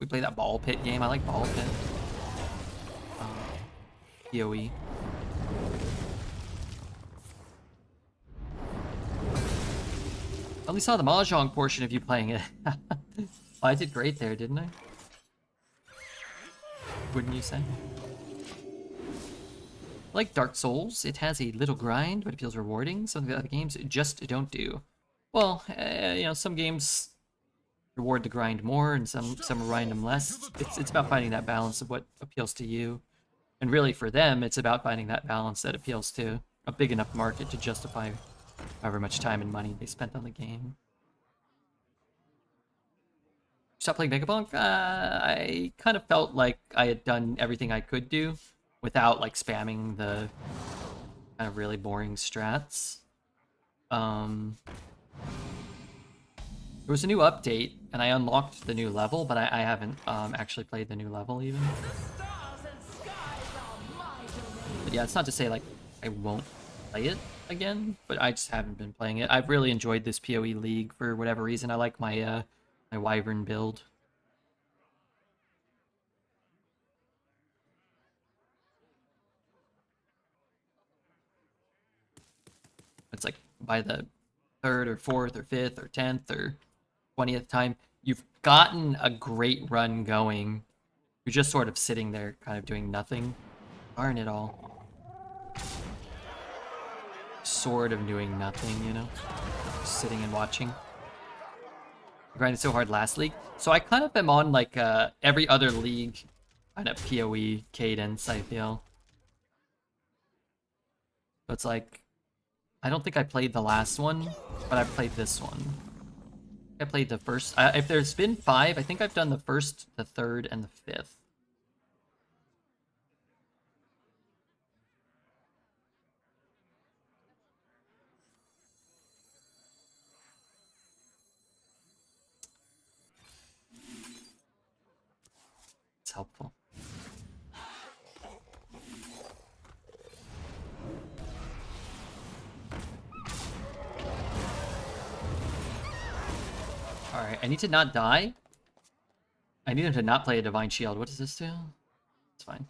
We played that Ball Pit game. I like Ball Pit. PoE. I only saw the Mahjong portion of you playing it. Well, I did great there, didn't I? Wouldn't you say? Like Dark Souls, it has a little grind, but it feels rewarding. Some of the other games just don't do. Well, some games reward the grind more, and some grind them less. It's about finding that balance of what appeals to you. And really, for them, it's about finding that balance that appeals to a big enough market to justify however much time and money they spent on the game. Stop playing Megabonk? I kind of felt like I had done everything I could do without like spamming the kind of really boring strats. There was a new update, and I unlocked the new level, but I haven't actually played the new level even. But yeah, it's not to say like I won't play it again, but I just haven't been playing it. I've really enjoyed this PoE League for whatever reason. I like my my Wyvern build. It's like by the 3rd or 4th or 5th or 10th or 20th time, you've gotten a great run going. You're just sort of sitting there kind of doing nothing. Darn it all. Sort of doing nothing, just sitting and watching. I grinded so hard last league. So I kind of am on like every other league kind of PoE cadence, I feel. So it's like, I don't think I played the last one, but I played this one. I played the first. If there's been 5, I think I've done the 1st, the 3rd, and the 5th. It's helpful. Alright, I need to not die. I need him to not play a Divine Shield. What does this do? It's fine.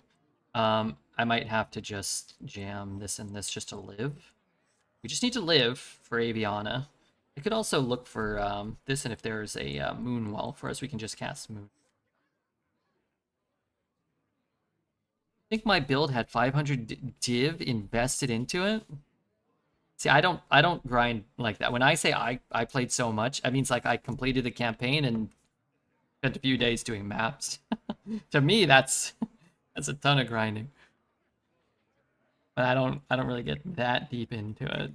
I might have to just jam this and this just to live. We just need to live for Aviana. I could also look for this, and if there's a Moon Well for us, we can just cast Moon. I think my build had 500 div invested into it. See, I don't grind like that. When I say I played so much, that means like I completed the campaign and spent a few days doing maps. To me, that's a ton of grinding. But I don't really get that deep into it.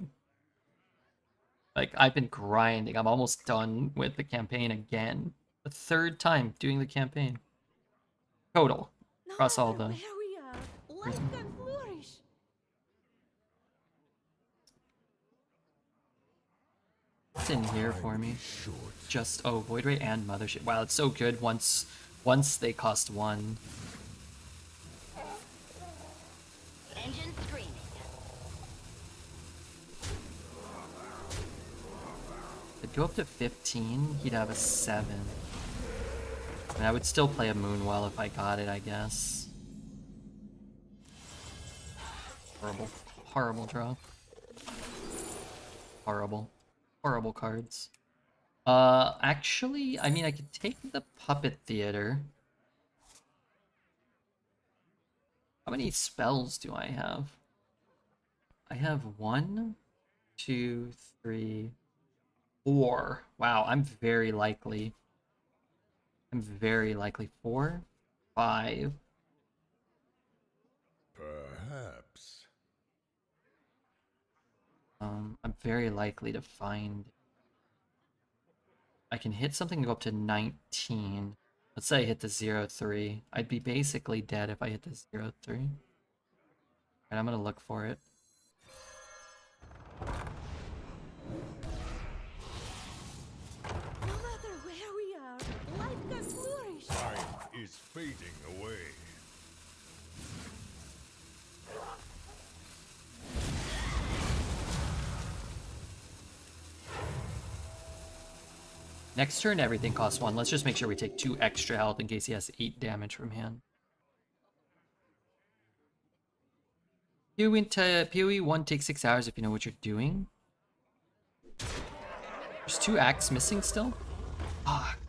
Like, I've been grinding. I'm almost done with the campaign again. The third time doing the campaign. Total. No Across all matter the... where we are, life can flourish. What's in here for me? Just, oh, Void Ray and Mothership. Wow, it's so good once they cost 1. Engine screaming. It'd go up to 15, he'd have a 7. And I would still play a Moonwell if I got it, I guess. Horrible. Horrible draw. Horrible. Horrible cards. Actually, I mean, I could take the Puppet Theater. How many spells do I have? I have 1, 2, 3, 4. Wow, I'm very likely. 4, 5. Perhaps. I'm very likely to find... I can hit something and go up to 19. Let's say I hit the 0-3. I'd be basically dead if I hit the 0-3. Alright, I'm gonna look for it. No matter where we are, life can flourish. Time is fading away. Next turn, everything costs 1. Let's just make sure we take 2 extra health in case he has 8 damage from hand. PoE 1 takes 6 hours if you know what you're doing. There's 2 acts missing still? Fuck.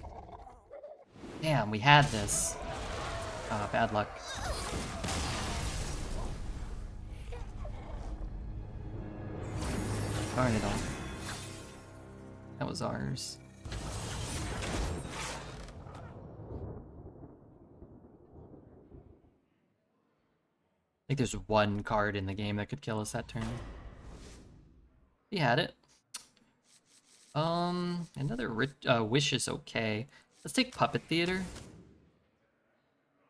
Damn, we had this. Bad luck. Darn it all. That was ours. I think there's 1 card in the game that could kill us that turn. He had it. Another Wish is okay. Let's take Puppet Theater.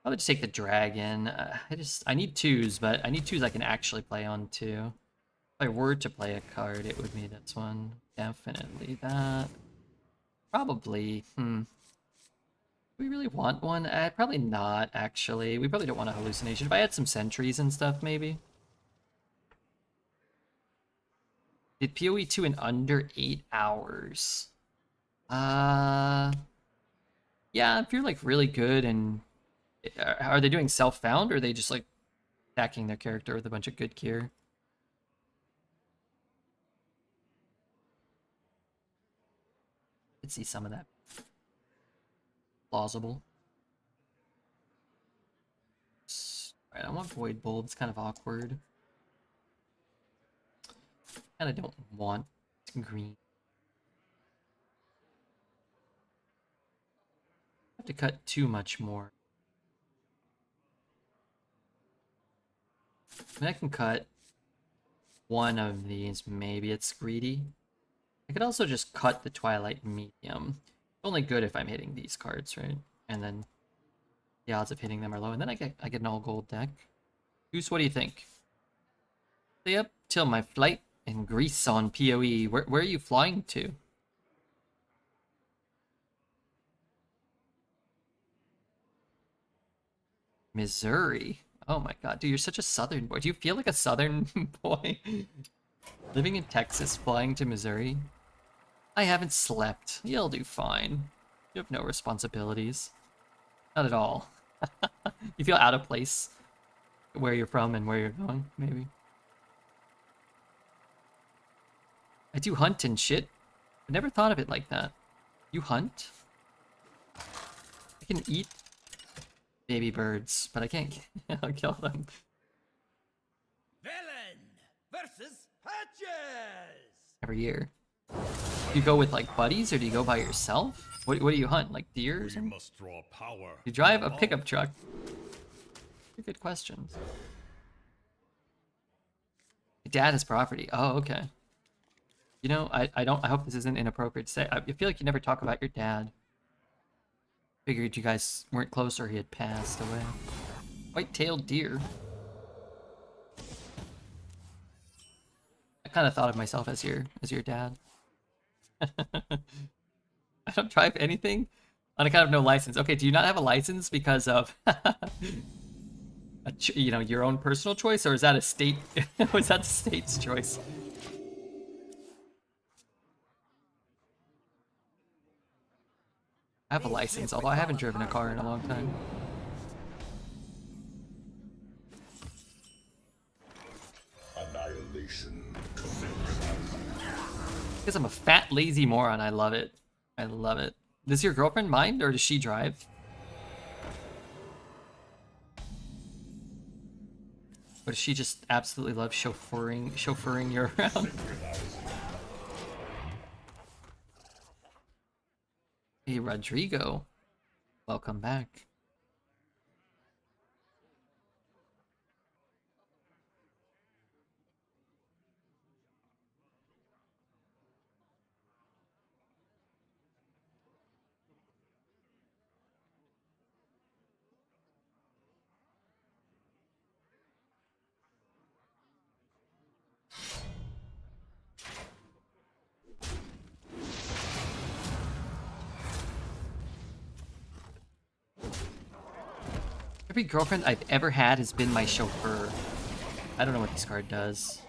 I would just take the Dragon. I need 2s, but I need 2s I can actually play on too. If I were to play a card, it would be this one. Definitely that. Probably, Do we really want one? Probably not, actually. We probably don't want a hallucination. If I had some sentries and stuff, maybe. Did PoE 2 in under 8 hours? Yeah, if you're, like, really good and... Are they doing self-found, or are they just, like, attacking their character with a bunch of good gear? Could see some of that. Plausible. Alright, I want Void Bulb. It's kind of awkward. Kind of don't want green. I have to cut too much more. I mean, I can cut one of these. Maybe it's greedy. I could also just cut the Twilight Medium. It's only good if I'm hitting these cards, right? And then the odds of hitting them are low. And then I get an all gold deck. Goose, what do you think? Stay up till my flight in Greece on PoE. Where are you flying to? Missouri. Oh my god, dude, you're such a southern boy. Do you feel like a southern boy? Living in Texas, flying to Missouri? I haven't slept. You'll do fine. You have no responsibilities. Not at all. You feel out of place where you're from and where you're going, maybe. I do hunt and shit. I never thought of it like that. You hunt? I can eat baby birds, but I can't kill them. Villain versus Hatches! Every year. Do you go with like buddies or do you go by yourself? What do you hunt? Like deer or We something? must draw power. You drive a from pickup above. truck. Good questions. Your dad has property. Oh, okay. You know, I hope this isn't inappropriate to say. I feel like you never talk about your dad. Figured you guys weren't close or he had passed away. White-tailed deer. I kind of thought of myself as your dad. I don't drive anything on account of no license. Okay, do you not have a license because of you know, your own personal choice, or is that a state? Was that the state's choice? I have a license, although I haven't driven a car in a long time. Annihilation. Because I'm a fat, lazy moron. I love it. I love it. Does your girlfriend mind, or does she drive? Or does she just absolutely love chauffeuring you around? Hey, Rodrigo. Welcome back. Every girlfriend I've ever had has been my chauffeur. I don't know what this card does.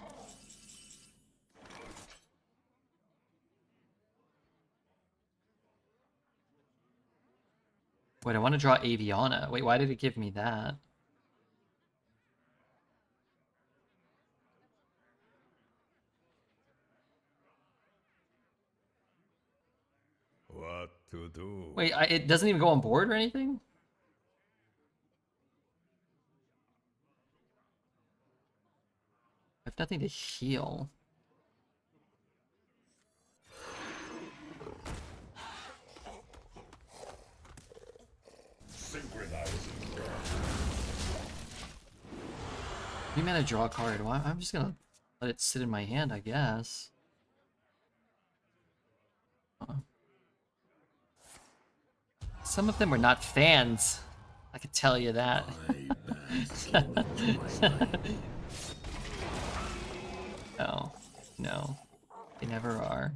Wait, I want to draw Aviana. Wait, why did it give me that? What to do? Wait, it doesn't even go on board or anything? I have nothing to heal. You meant to draw a card. Well, I'm just gonna let it sit in my hand, I guess. Some of them were not fans. I can tell you that. No, no, they never are.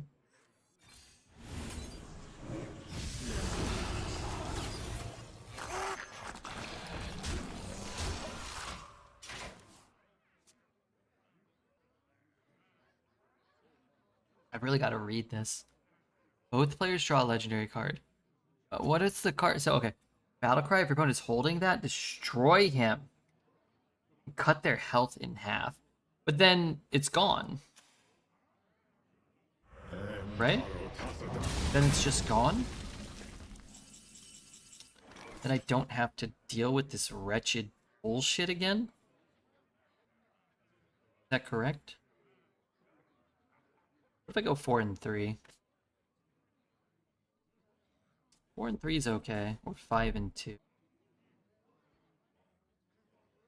I've really got to read this. Both players draw a legendary card. What is the card? So, okay. Battle cry, if your opponent is holding that, destroy him. Cut their health in half. But then it's gone. Right? Then it's just gone? Then I don't have to deal with this wretched bullshit again? Is that correct? What if I go 4 and 3? 4 and 3 is okay. Or 5 and 2.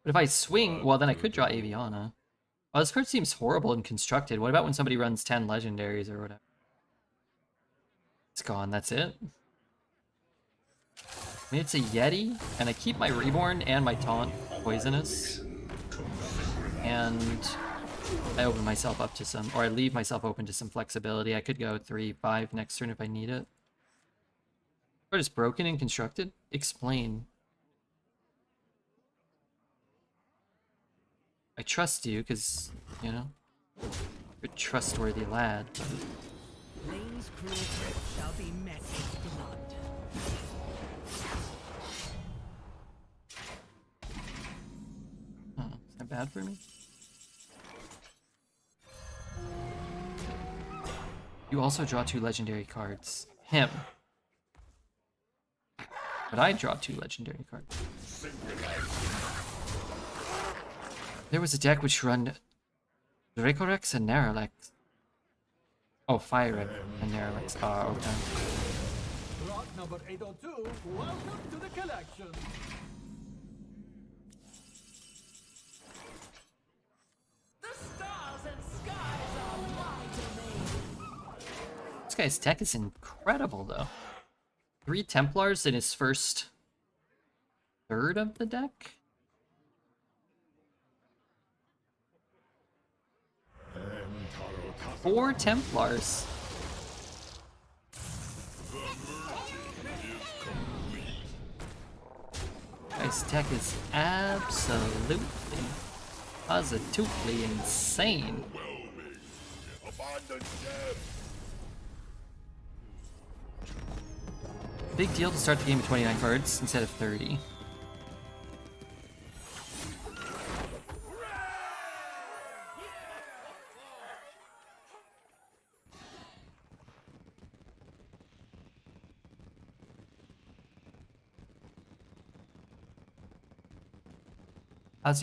But if I swing, well, then I could draw Aviana. Oh, this card seems horrible and constructed. What about when somebody runs 10 legendaries or whatever? It's gone, that's it? I mean, it's a Yeti, and I keep my Reborn and my Taunt poisonous. And I open myself up to some, or I leave myself open to some flexibility. I could go 3-5 next turn if I need it. Card is broken and constructed? Explain. I trust you, because, you know, you're a trustworthy lad. Lane Orion's cruel grip shall be met with blood. Oh, is that bad for me? You also draw 2 legendary cards. Him. But I draw 2 legendary cards. There was a deck which run Dracorex and Naralex. Oh, Fire Red and Naralex. Oh, okay. Block number 802, welcome to the collection. The stars and skies are my domain. This guy's deck is incredible, though. 3 Templars in his first third of the deck? Four Templars. Guy's deck is absolutely, positively insane. Big deal to start the game with 29 cards instead of 30.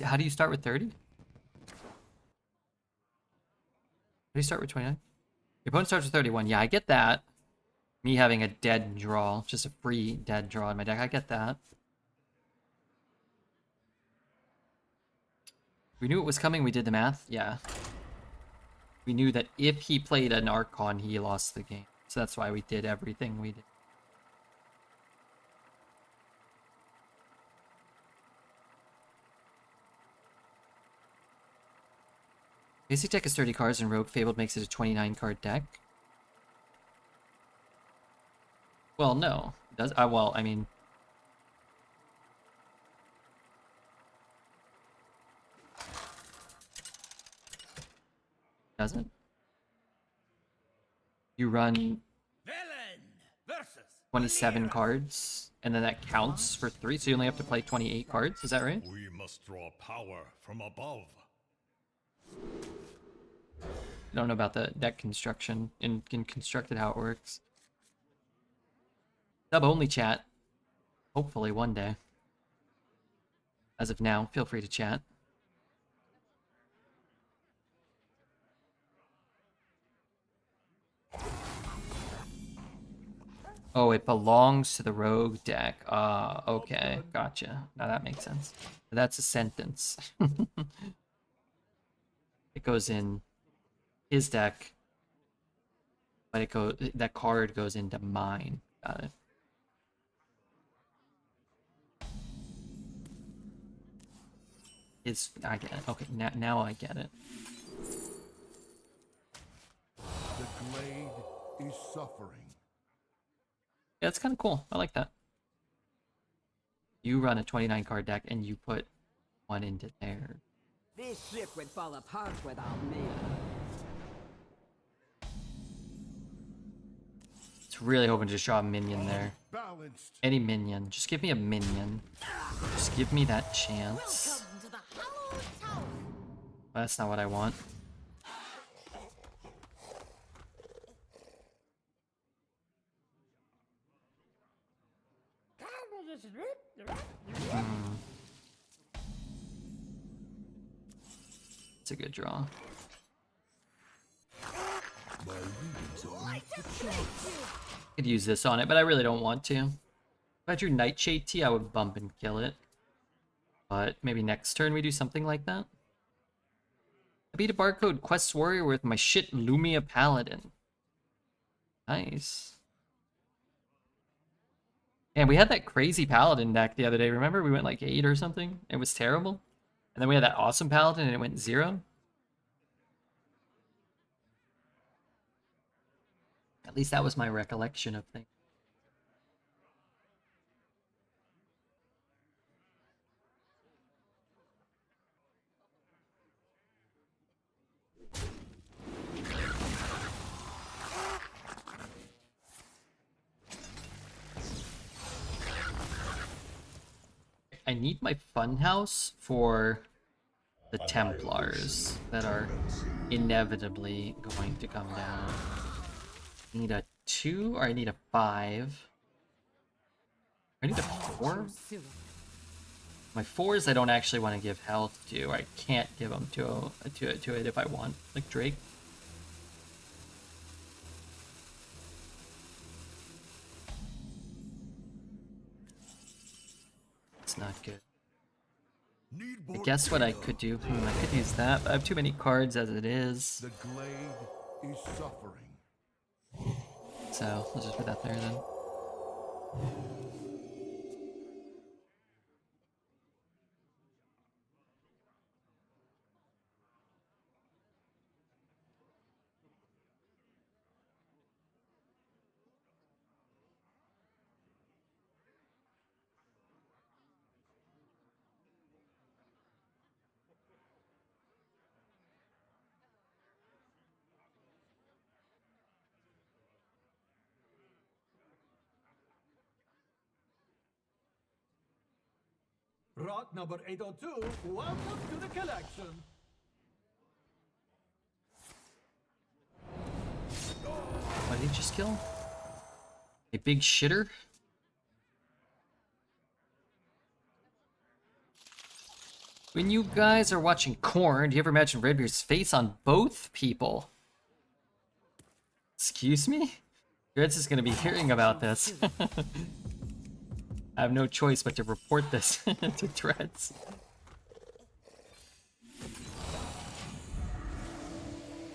How do you start with 30? How do you start with 29? Your opponent starts with 31. Yeah, I get that. Me having a dead draw, just a free dead draw in my deck. I get that. We knew it was coming. We did the math. Yeah. We knew that if he played an Archon, he lost the game. So that's why we did everything we did. Basic deck is 30 cards, and Rogue Fabled makes it a 29 card deck. Well, no. It does well, I mean, doesn't. You run Villain versus 27 cards, and then that counts for 3, so you only have to play 28 cards. Is that right? We must draw power from above. I don't know about the deck construction in Constructed how it works. Sub only chat. Hopefully one day. As of now, feel free to chat. Oh, it belongs to the rogue deck. Ah, okay. Gotcha. Now that makes sense. That's a sentence. It goes in his deck, but that card goes into mine. Got it. I get it. Okay, now I get it. The glade is suffering. Yeah, it's kind of cool. I like that. You run a 29 card deck and you put one into there. This ship would fall apart without me. It's really hoping to just draw a minion there. Balanced. Any minion. Just give me a minion. Just give me that chance. Welcome to the Hallowed Tower. That's not what I want. It's a good draw. Could use this on it, but I really don't want to. If I drew Nightshade Tea, I would bump and kill it. But maybe next turn we do something like that. I beat a barcode Quest Warrior with my shit Lumia Paladin. Nice. And we had that crazy Paladin deck the other day. Remember? We went like 8 or something. It was terrible. And then we had that awesome Paladin and it went 0. At least that was my recollection of things. I need my funhouse for the Templars that are inevitably going to come down. I need a 2 or I need a 5. I need a 4? My 4s I don't actually want to give health to. I can't give them to it if I want, like Drake. It's not good. I guess what I could do, I could use that, but I have too many cards as it is. The glade is suffering. So, let's just put that there then. Rock number 802, welcome to the collection. What did he just kill? A big shitter? When you guys are watching Korn, do you ever imagine Redbeard's face on both people? Excuse me? Dreads is gonna be hearing about this. I have no choice but to report this to Dreads.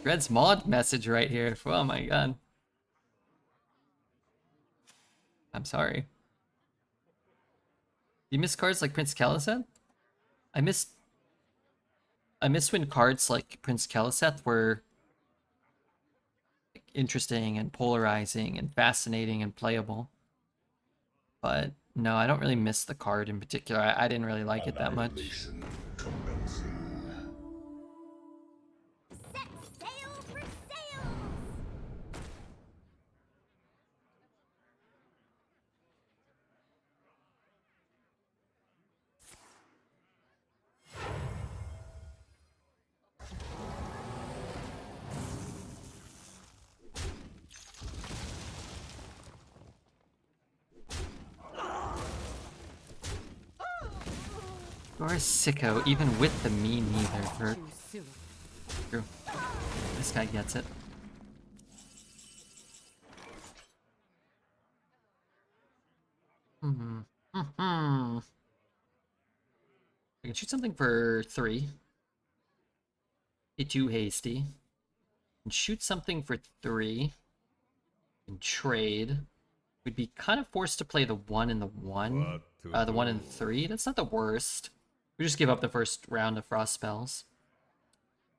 Dreads mod message right here. Oh my god. I'm sorry. You miss cards like Prince Kaliseth? I miss when cards like Prince Kaliseth were interesting and polarizing and fascinating and playable. But no, I don't really miss the card in particular. I didn't really like it that much. Annihilation commencing. Set sail for sails! You are a sicko, even with the me neither, Vert. True. This guy gets it. I can shoot something for 3. Be too hasty. And shoot something for 3. And trade. We'd be kind of forced to play the 1 and the 1. The 1 and 3. That's not the worst. We just give up the first round of frost spells.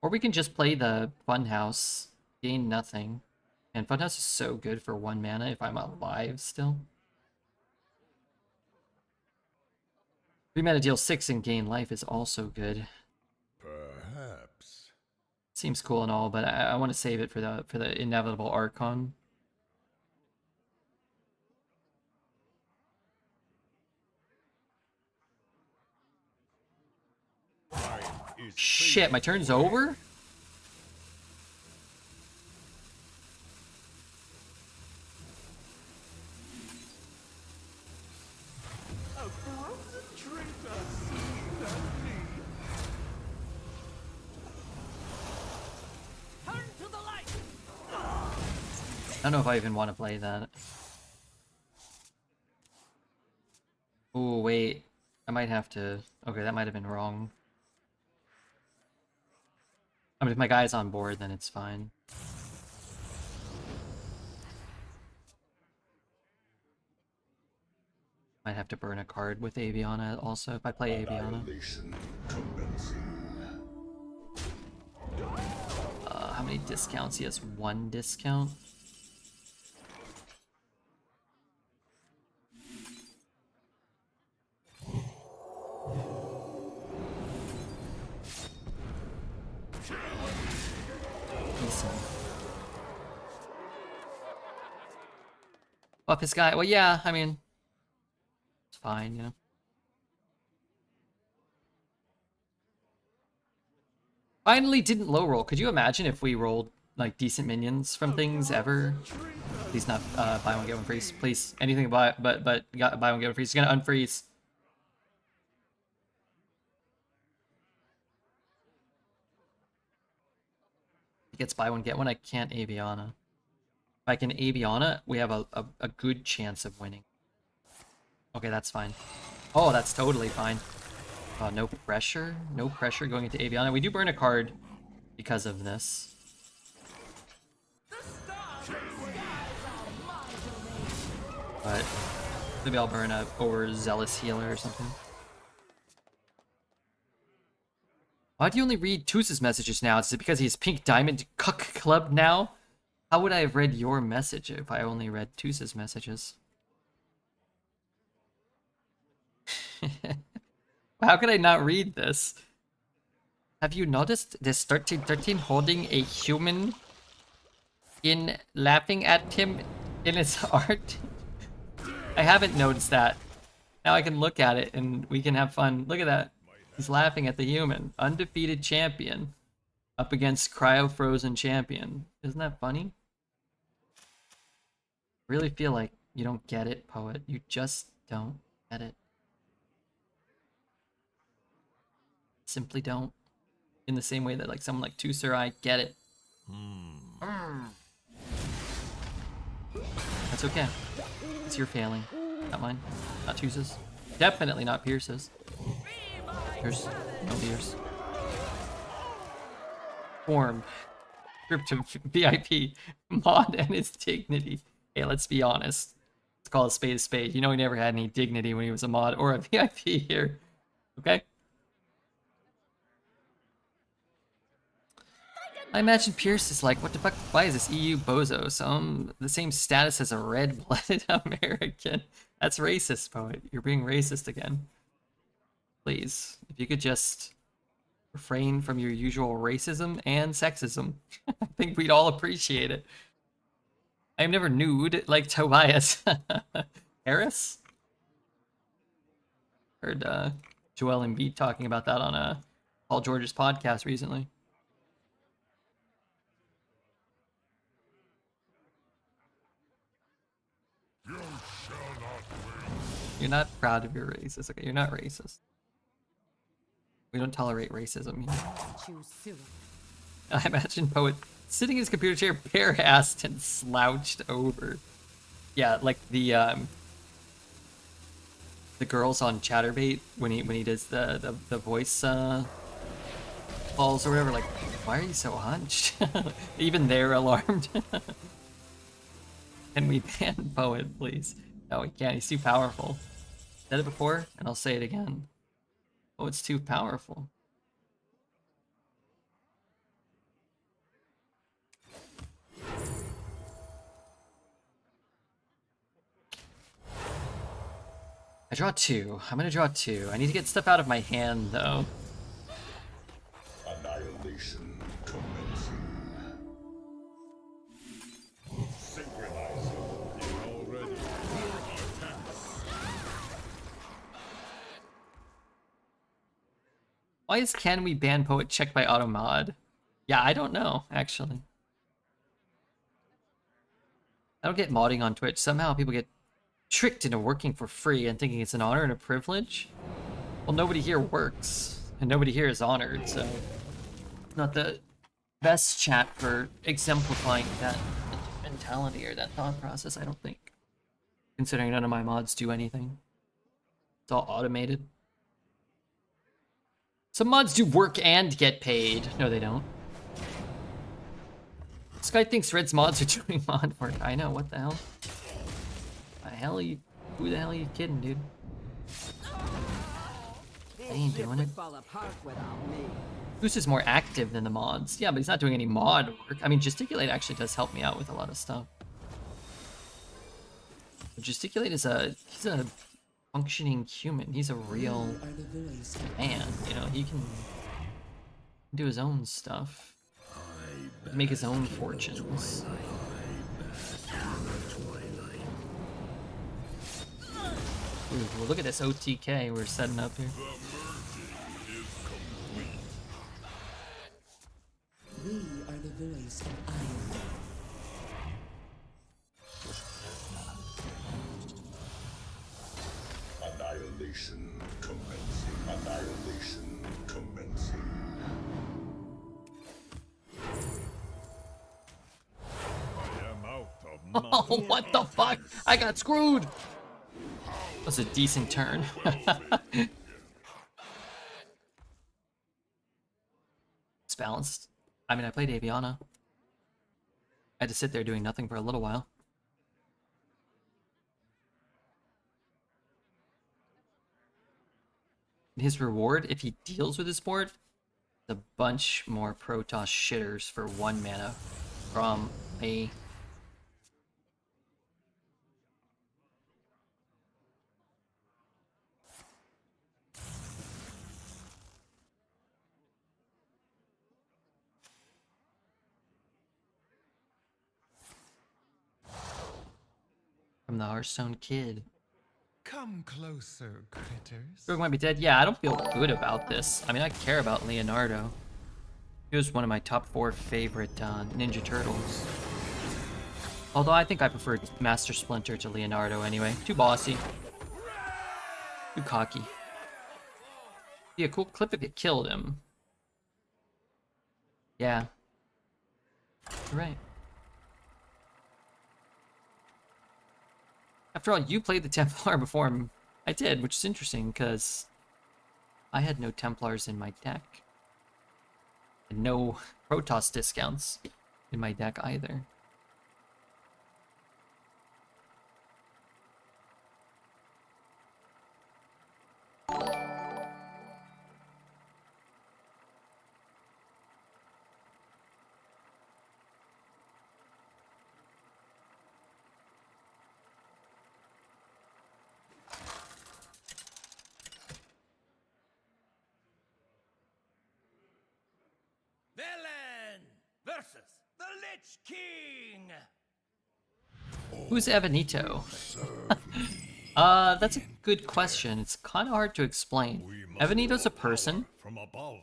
Or we can just play the Funhouse. Gain nothing. And Funhouse is so good for 1 mana if I'm alive still. 3 mana deal 6 and gain life is also good. Perhaps. Seems cool and all, but I want to save it for the inevitable Archon. Shit, my turn's over? A frozen traitor sees at me. Turn to the light! I don't know if I even want to play that. Oh, wait. I might have to... Okay, that might have been wrong. I mean, if my guy's on board, then it's fine. Might have to burn a card with Aviana also, if I play Aviana. Annihilation commencing. How many discounts? He has 1 discount. Decent. Buff his guy. Well, yeah, I mean, it's fine, you know. Finally didn't low roll. Could you imagine if we rolled like decent minions from things ever? Please not buy one get one freeze. Please anything buy but buy one get one freeze. He's gonna unfreeze. He gets buy one get one. I can't Aviana. If I can Aviana, we have a good chance of winning. Okay, that's fine. Oh, that's totally fine. No pressure. No pressure going into Aviana. We do burn a card because of this. But maybe I'll burn a overzealous healer or something. Why do you only read Toose's messages now? Is it because he's Pink Diamond Cuck Club now? How would I have read your message if I only read Toose's messages? How could I not read this? Have you noticed this 1313 holding a human in laughing at him in his art? I haven't noticed that. Now I can look at it and we can have fun. Look at that. He's laughing at the human. Undefeated champion up against cryo-frozen champion. Isn't that funny? I really feel like you don't get it, Poet. You just don't get it. Simply don't. In the same way that like someone like Toose or I get it. That's okay. It's your failing. Not mine. Not Toose's. Definitely not Pierce's. There's no beers. Form. Script of VIP. Mod and his dignity. Hey, let's be honest. Let's call a spade a spade. You know he never had any dignity when he was a mod or a VIP here. Okay? I imagine Pierce is like, what the fuck? Why is this EU bozo? So I'm the same status as a red-blooded American. That's racist, Poet. You're being racist again. Please, if you could just refrain from your usual racism and sexism, I think we'd all appreciate it. I'm never nude like Tobias. Harris? Heard Joel Embiid talking about that on Paul George's podcast recently. You're not proud of your race. Okay, you're not racist. We don't tolerate racism here. I imagine Poet sitting in his computer chair bare-assed and slouched over. Yeah, like the girls on Chatterbait when he does the voice calls or whatever. Like, why are you so hunched? Even they're alarmed. Can we ban Poet, please? No, we can't. He's too powerful. Said it before, and I'll say it again. Oh, it's too powerful. I draw two. I'm gonna draw two. I need to get stuff out of my hand, though. Annihilation commencing. Synchronizing. You're already Why is Can We Ban Poet checked by auto mod? Yeah, I don't know, actually. I don't get modding on Twitch. Somehow people get tricked into working for free and thinking it's an honor and a privilege. Well, nobody here works, and nobody here is honored, so not the best chat for exemplifying that mentality or that thought process, I don't think. Considering none of my mods do anything. It's all automated. Some mods do work and get paid. No, they don't. This guy thinks Red's mods are doing mod work. I know, what the hell? Who the hell are you kidding, dude? I ain't doing it. Goose is more active than the mods. Yeah, but he's not doing any mod work. I mean, Gesticulate actually does help me out with a lot of stuff. But Gesticulate is he's a functioning human. He's a real man, you know, he can do his own stuff. Make his own fortunes. Ooh, well, look at this OTK we're setting up here. voice of iron. Annihilation commencing. Annihilation commencing. I am out of Oh, what the fuck? I got screwed. That was a decent turn. It's balanced. I mean, I played Aviana. I had to sit there doing nothing for a little while. His reward, if he deals with his board, is a bunch more Protoss shitters for 1 mana from a... from the Hearthstone kid. Come closer, critters. Grog might be dead. Yeah, I don't feel good about this. I mean, I care about Leonardo. He was one of my top 4 favorite Ninja Turtles. Although I think I preferred Master Splinter to Leonardo anyway. Too bossy. Too cocky. Be a cool clip if it killed him. Yeah. You're right. After all, you played the Templar before him. I did, which is interesting, because I had no Templars in my deck. And no Protoss discounts in my deck either. Villain versus the Lich King. Who's Evanito? That's a good question. It's kind of hard to explain. Evanito's a person. From above.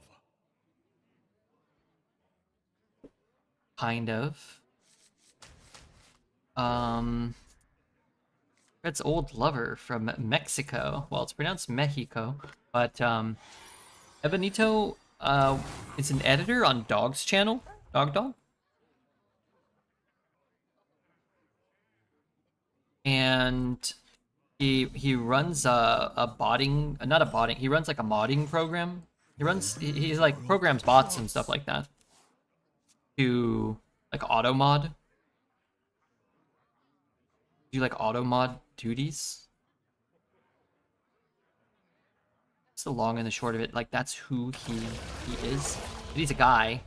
Kind of. Fred's old lover from Mexico. Well, it's pronounced Mexico, but Evanito is an editor on Dog's channel, Dog. And he runs a botting, not a botting, he runs like a modding program. He's like programs bots and stuff like that to like auto mod. Do like auto mod duties. It's the long and the short of it. Like that's who he is. But he's a guy.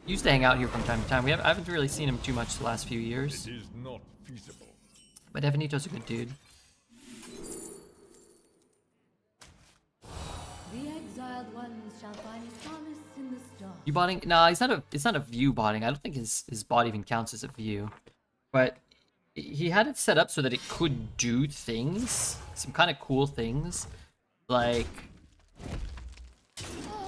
He used to hang out here from time to time. I haven't really seen him too much the last few years. It is not feasible. But Evanito's a good dude. The exiled ones shall find solace in the stars. View botting? No, it's not a view botting. I don't think his bot even counts as a view. But he had it set up so that it could do things. Some kind of cool things. Like,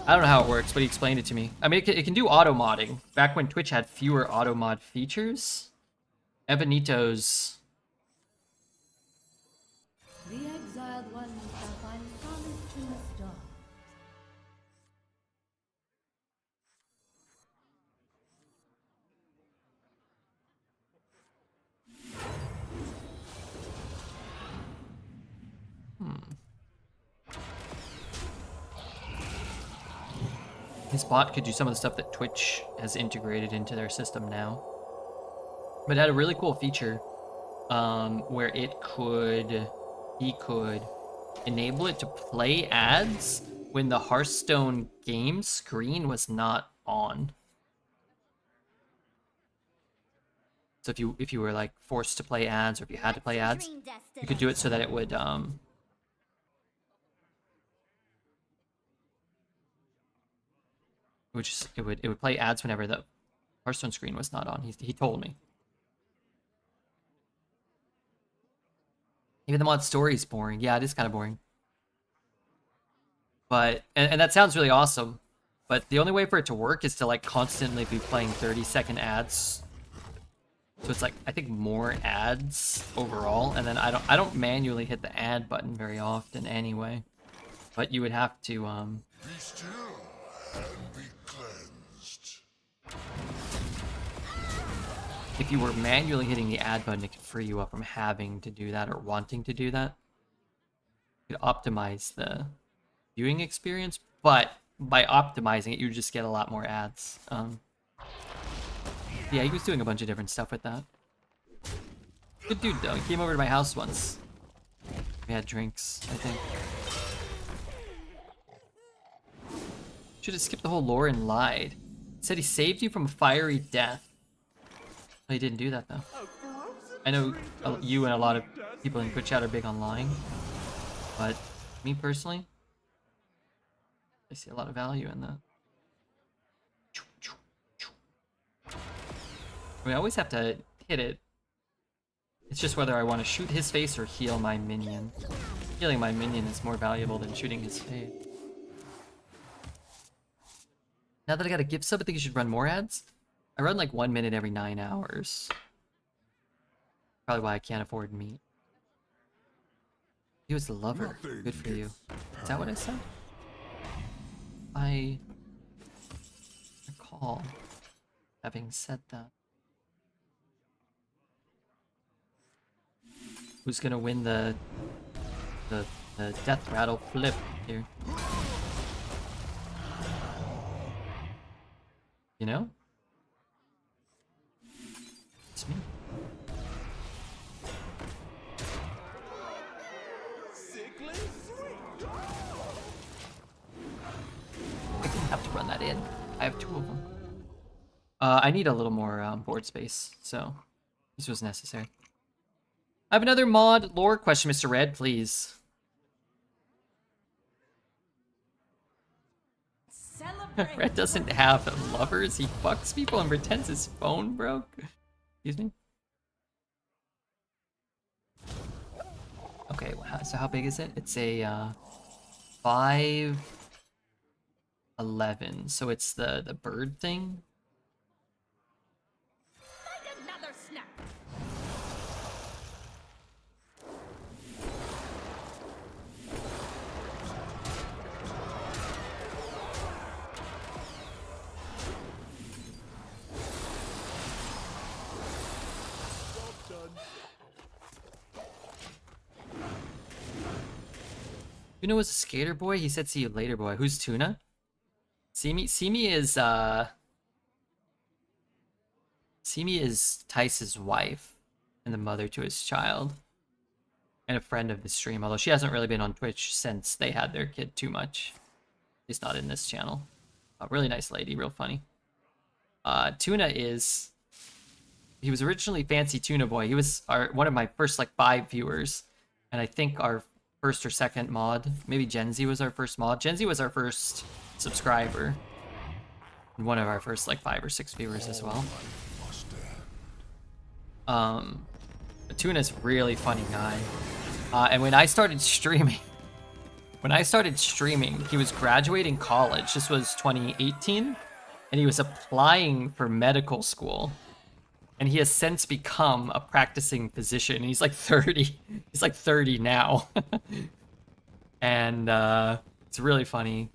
I don't know how it works, but he explained it to me. I mean, it can do auto modding. Back when Twitch had fewer auto mod features, Evanito's... The exiled ones shall find solace in the stars. His bot could do some of the stuff that Twitch has integrated into their system now. But it had a really cool feature where he could enable it to play ads when the Hearthstone game screen was not on. So if you were like forced to play ads, or if you had to play ads, you could do it so that it would it would play ads whenever the Hearthstone screen was not on. He told me. Even the mod story is boring. Yeah, it is kind of boring. But and that sounds really awesome. But the only way for it to work is to like constantly be playing 30-second ads. So it's like, I think more ads overall, and then I don't manually hit the ad button very often anyway. But you would have to Be still and be cleansed. if you were manually hitting the ad button, it could free you up from having to do that or wanting to do that. You could optimize the viewing experience, but by optimizing it, you just get a lot more ads. Yeah, he was doing a bunch of different stuff with that. Good dude, though. He came over to my house once. We had drinks, I think. Should have skipped the whole lore and lied. Said he saved you from a fiery death. Oh, he didn't do that, though. I know you and a lot of people in Twitch chat are big on lying. But me personally, I see a lot of value in that. We always have to hit it. It's just whether I want to shoot his face or heal my minion. Healing my minion is more valuable than shooting his face. Now that I got a gift sub, I think you should run more ads. I run like 1 minute every 9 hours. Probably why I can't afford meat. He was the lover. Nothing Good for you. gets Is that what I said? I recall having said that. Who's gonna win the death rattle flip here? You know? It's me. I didn't have to run that in. I have 2 of them. I need a little more board space, so this was necessary. I have another mod lore question, Mr. Red, please. Celebrate. Red doesn't have lovers. He fucks people and pretends his phone broke. Excuse me? Okay, so how big is it? It's a 5'11", so it's the bird thing. Find another snack. Tuna was a skater boy? He said see you later boy. Who's Tuna? Simi is Tice's wife and the mother to his child. And a friend of the stream, although she hasn't really been on Twitch since they had their kid too much. She's not in this channel. A really nice lady, real funny. Tuna is... He was originally Fancy Tuna Boy. He was one of my first like 5 viewers. And I think our first or second mod. Maybe Genzi was our first mod. Genzi was our first subscriber. And one of our first like 5 or 6 viewers as well. Tuna's a really funny guy. And when I started streaming, he was graduating college. This was 2018, and he was applying for medical school. And he has since become a practicing physician. He's like 30. He's like 30 now. And it's really funny.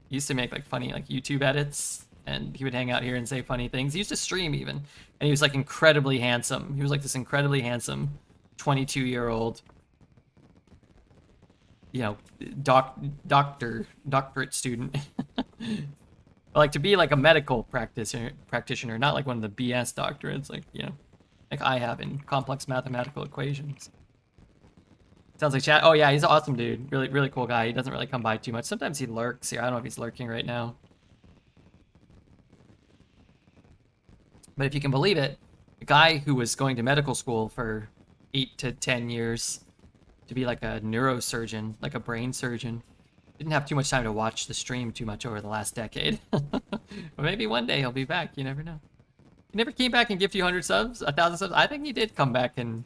He used to make like funny like YouTube edits, and he would hang out here and say funny things. He used to stream even. And he was like incredibly handsome. He was like this incredibly handsome 22-year-old, you know, doctorate student. Like to be like a medical practitioner, not like one of the BS doctorates, like, you know, like I have in complex mathematical equations. Sounds like chat. Oh yeah, he's an awesome dude. Really, really cool guy. He doesn't really come by too much. Sometimes he lurks here. I don't know if he's lurking right now. But if you can believe it, a guy who was going to medical school for 8 to 10 years to be like a neurosurgeon, like a brain surgeon, didn't have too much time to watch the stream too much over the last decade. But maybe one day he'll be back. You never know. He never came back and gifted you 100 subs, 1,000 subs. I think he did come back, and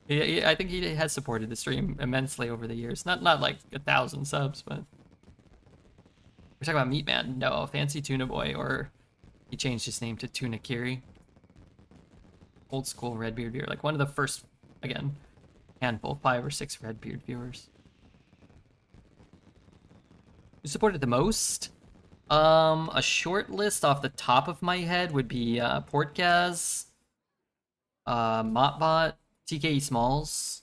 I think he has supported the stream immensely over the years. Not like 1,000 subs, but We're talking about Meat Man. No, Fancy Tuna Boy, or he changed his name to Tuna Kiri. Old school Redbeard viewer, like one of the first, again, handful, 5 or 6 Redbeard viewers. Who supported the most? A short list off the top of my head would be Portgaz, Motbot, TKE Smalls,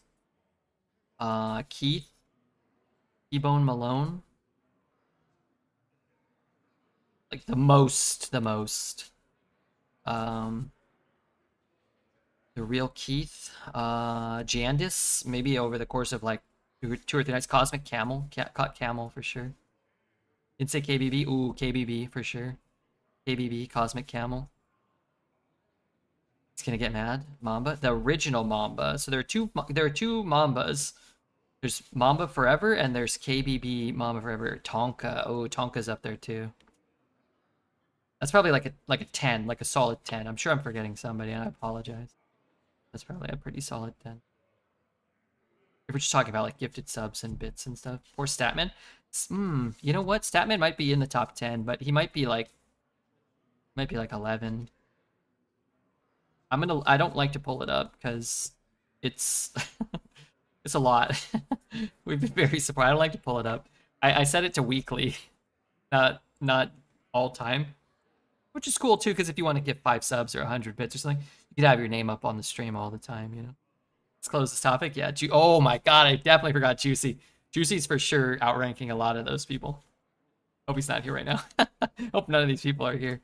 Keith, T-Bone Malone. Like the most. The real Keith, Jandis, maybe over the course of like 2 or 3 nights. Cosmic Camel, caught Camel for sure. Didn't say KBB. Ooh, KBB for sure. KBB, Cosmic Camel. It's gonna get mad. Mamba, the original Mamba. So there are two Mambas. There's Mamba Forever and there's KBB Mamba Forever. Tonka. Oh, Tonka's up there too. That's probably like a 10, like a solid 10. I'm sure I'm forgetting somebody, and I apologize. That's probably a pretty solid 10. If we're just talking about like gifted subs and bits and stuff. Or Statman. You know what? Statman might be in the top 10, but he might be like 11. I don't like to pull it up because it's it's a lot. We've been very surprised. I don't like to pull it up. I set it to weekly, not all time, which is cool too. Because if you want to give 5 subs or 100 bits or something, you could have your name up on the stream all the time. You know. Let's close this topic. Yeah. Oh my god, I definitely forgot Juicy. Juicy's for sure outranking a lot of those people. Hope he's not here right now. Hope none of these people are here.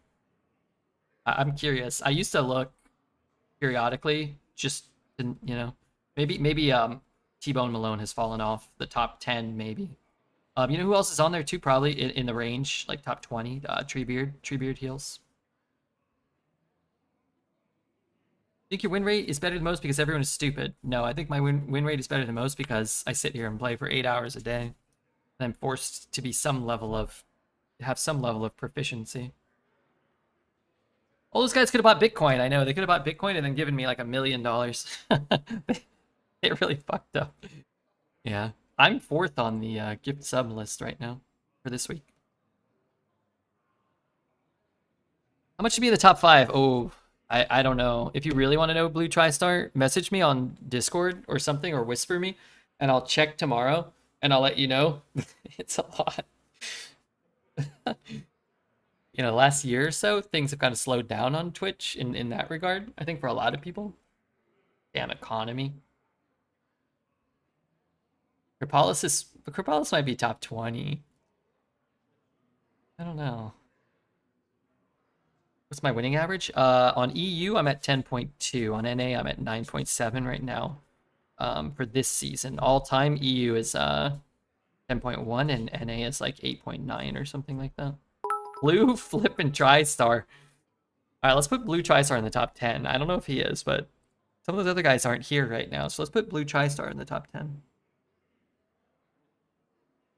I'm curious. I used to look periodically, just you know, maybe T-Bone Malone has fallen off the top 10, maybe. You know who else is on there too? Probably in the range, like top 20. Treebeard heals. Think your win rate is better than most because everyone is stupid? No, I think my win rate is better than most because I sit here and play for 8 hours a day. And I'm forced to be have some level of proficiency. All those guys could have bought Bitcoin. I know they could have bought Bitcoin and then given me like $1 million. They really fucked up. Yeah, I'm 4th on the gift sub list right now for this week. How much should be in the top 5? Oh, I don't know. If you really want to know, Blue TriStar, message me on Discord or something, or whisper me, and I'll check tomorrow and I'll let you know. It's a lot. You know, last year or so, things have kind of slowed down on Twitch in that regard, I think, for a lot of people. Damn economy. Cripolis might be top 20. I don't know. What's my winning average? On EU, I'm at 10.2. On NA, I'm at 9.7 right now. For this season. All-time EU is 10.1, and NA is like 8.9 or something like that. Blue, Flip, and TriStar. Alright, let's put Blue TriStar in the top 10. I don't know if he is, but some of those other guys aren't here right now. So let's put Blue TriStar in the top 10.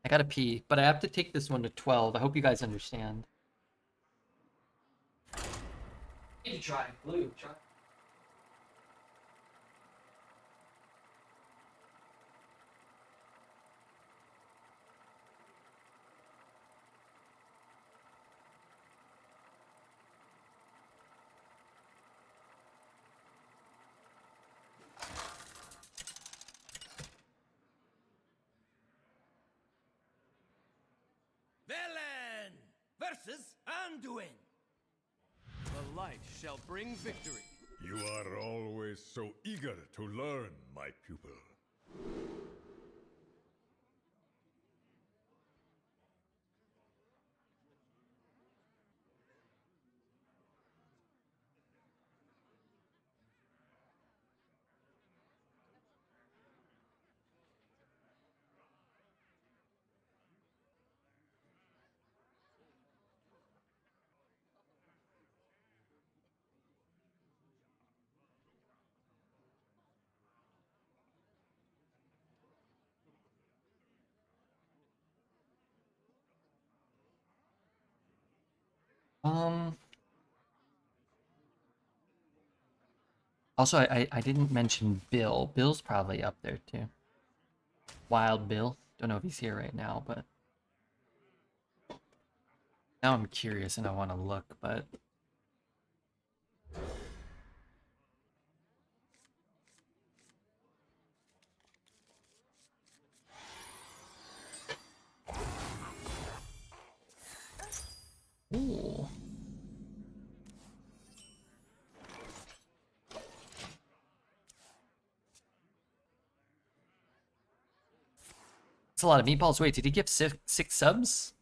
I gotta pee, but I have to take this one to 12. I hope you guys understand. You try, Blue, try. Villain versus Anduin. The light shall bring victory. You are always so eager to learn, my pupil. Also, I didn't mention Bill. Bill's probably up there too. Wild Bill. Don't know if he's here right now, but Now I'm curious and I want to look, but ooh. That's a lot of meatballs. Wait, did he give six subs?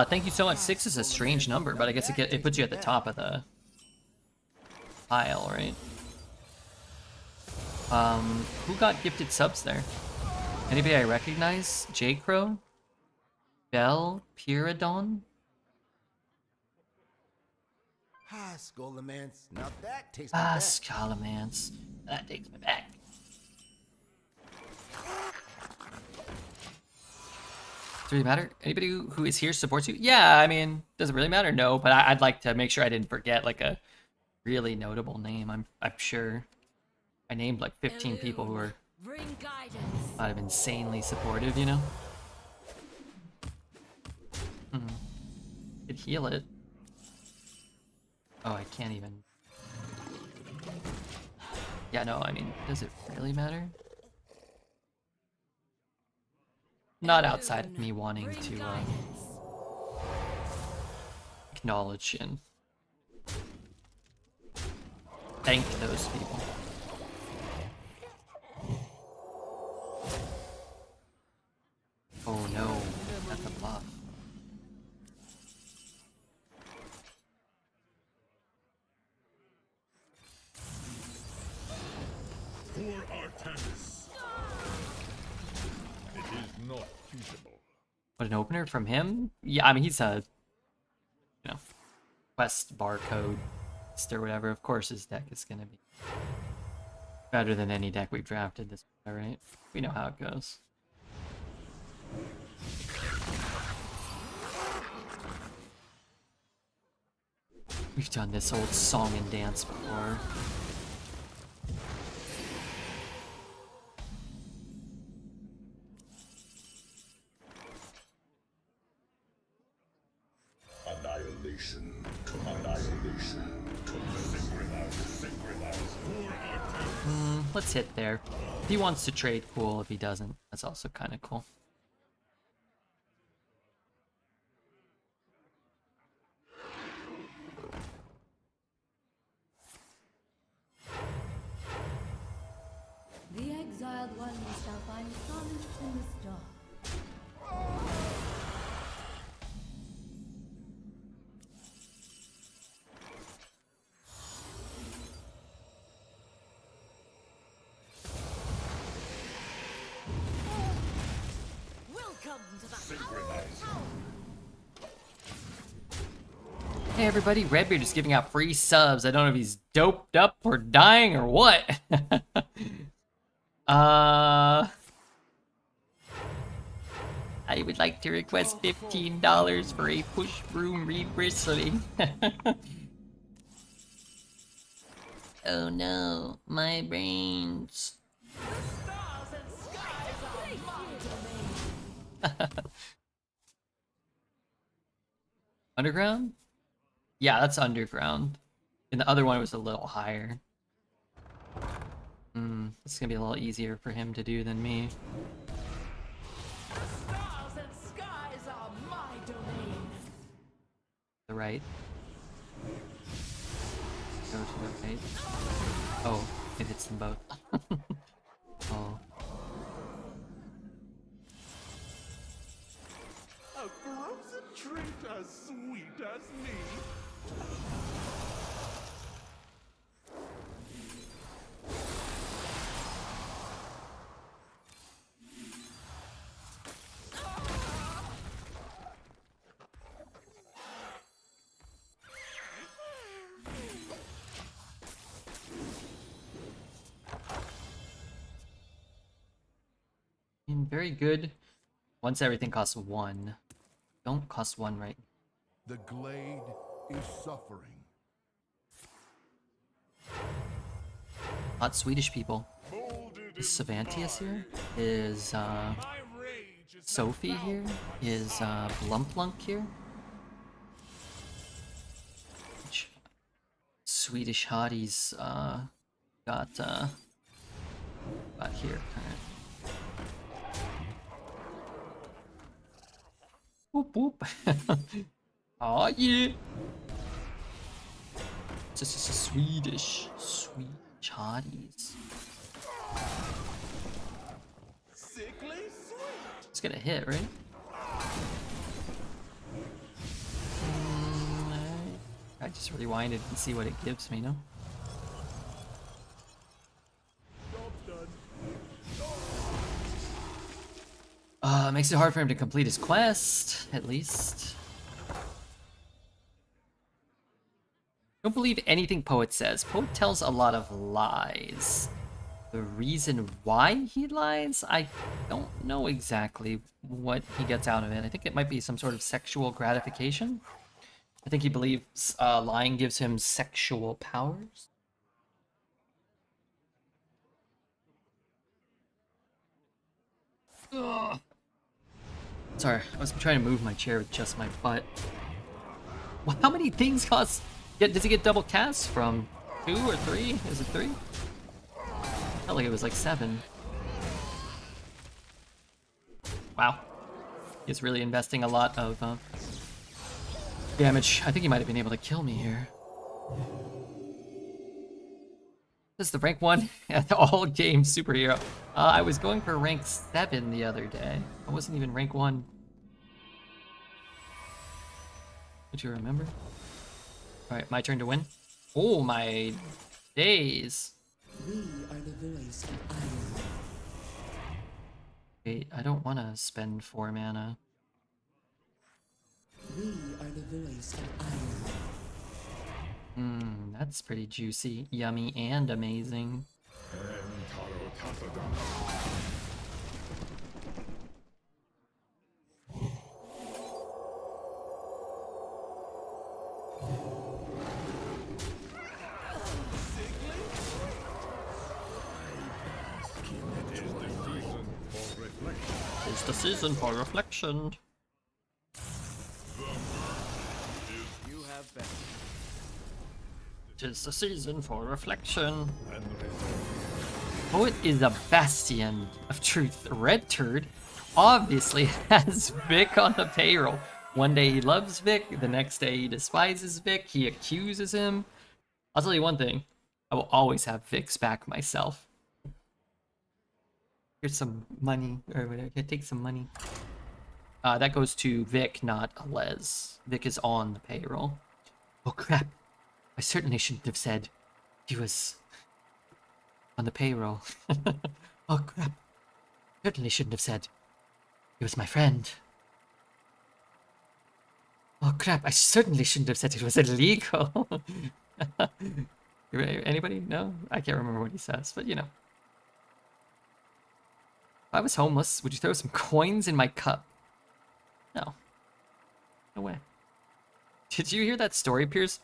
Thank you so much. 6 is a strange number, but I guess it puts you at the top of the pile, right? Who got gifted subs there? Anybody I recognize? J Crow? Bell? Pyridon? Ah, Scolamance. Now that takes me back. Scolamance. That takes me back. Does it really matter? Anybody who is here supports you? Yeah, I mean, does it really matter? No, but I'd like to make sure I didn't forget like a really notable name. I'm sure I named like 15 people who are Bring guidance. kind of insanely supportive, you know? Could heal it. Oh, I can't even. Yeah, no, I mean, does it really matter? Not outside of me wanting to acknowledge and thank those people. Oh no, that's a bluff. For Artemis. It is not feasible. What, an opener from him? Yeah, I mean, he's a, you know, quest barcode or whatever. Of course his deck is going to be better than any deck we've drafted this way, right? We know how it goes. We've done this old song and dance before. Annihilation to annihilation to synchronize for Artemis. Let's hit there. If he wants to trade, cool. If he doesn't, that's also kind of cool. The exiled one shall find solace in the star. Welcome to the Synchronize. Hey everybody, Redbeard is giving out free subs. I don't know if he's doped up or dying or what. I would like to request $15 for a push broom rebristling. Oh no, my brains. stars and skies are my domain. Underground? Yeah, that's underground. And the other one was a little higher. It's gonna be a little easier for him to do than me. Stars and skies are my domain. The right. Go to the right. Oh, it hits them both. Oh. A frozen treat as sweet as me. Very good. Once everything costs 1. Don't cost 1 right. The glade is suffering. Hot Swedish people. Is Savantius here? Is My rage is Sophie here? Is Blumplunk here? Swedish hotties got here. Alright. Boop boop. Oh yeah. This is Swedish hotties. It's gonna hit, right? I just rewind it and see what it gives me, no? Makes it hard for him to complete his quest, at least. Don't believe anything Poet says. Poet tells a lot of lies. The reason why he lies, I don't know exactly what he gets out of it. I think it might be some sort of sexual gratification. I think he believes lying gives him sexual powers. Ugh. Sorry, I was trying to move my chair with just my butt. Well, how many things cost? Does he get double casts from? 2 or 3? Is it 3? Felt like it was like 7. Wow. He's really investing a lot of damage. I think he might have been able to kill me here. This is the rank 1 at the all game superhero. I was going for rank 7 the other day. I wasn't even rank 1. Don't you remember? Alright, my turn to win. Oh my days. We are the voice of Iron. Wait, I don't want to spend 4 mana. We are the voice of Iron. That's pretty juicy, yummy, and amazing. It's the season for reflection. Tis the season for reflection. Poet is a bastion of truth. Red Turd obviously has Vic on the payroll. One day he loves Vic, the next day he despises Vic, he accuses him. I'll tell you one thing, I will always have Vic's back myself. Here's some money, or whatever, take some money. That goes to Vic, not Les. Vic is on the payroll. Oh crap. I certainly shouldn't have said he was on the payroll. Oh crap. Certainly shouldn't have said he was my friend. Oh crap, I certainly shouldn't have said it was illegal. Anybody? No? I can't remember what he says, but you know. If I was homeless, would you throw some coins in my cup? No. No way. Did you hear that story, Piers?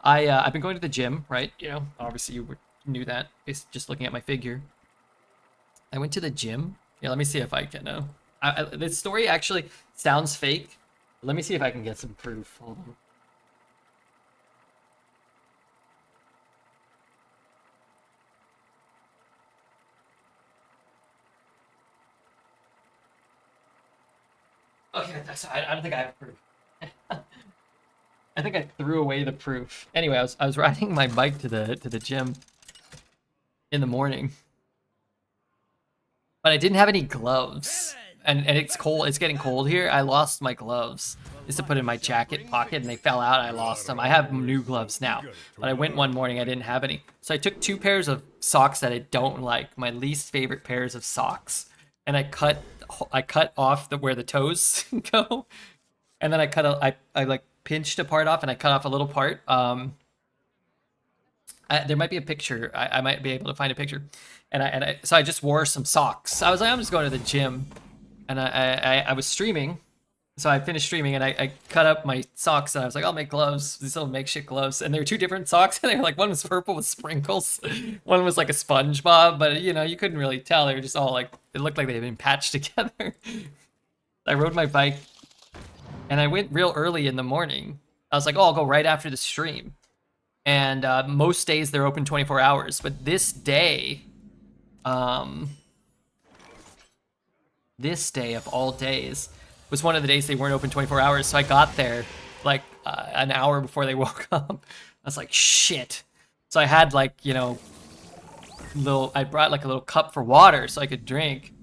I've been going to the gym, right? You know, obviously you knew that, just looking at my figure. I went to the gym. Yeah, let me see if I can. This story actually sounds fake. Let me see if I can get some proof. Hold on. Okay, I don't think I have proof. I think I threw away the proof. Anyway, I was riding my bike to the gym in the morning, but I didn't have any gloves, and it's cold. It's getting cold here. I lost my gloves. Just to put in my jacket pocket, and they fell out. I lost them. I have new gloves now, but I went one morning. I didn't have any, so I took 2 pairs of socks that I don't like, my least favorite pairs of socks, and I cut off where the toes go, and then I like pinched a part off and I cut off a little part. There might be a picture. I might be able to find a picture. So I just wore some socks. I was like, I'm just going to the gym, and I was streaming. So I finished streaming and I cut up my socks and I was like, I'll make gloves, these little makeshift gloves. And there were 2 different socks, and they were like, one was purple with sprinkles, one was like a SpongeBob, but you know, you couldn't really tell. They were just all like, it looked like they had been patched together. I rode my bike and I went real early in the morning. I was like, oh, I'll go right after the stream. And most days they're open 24 hours. But this day of all days was one of the days they weren't open 24 hours. So I got there like an hour before they woke up. I was like, shit. So I had like, you know, I brought like a little cup for water so I could drink.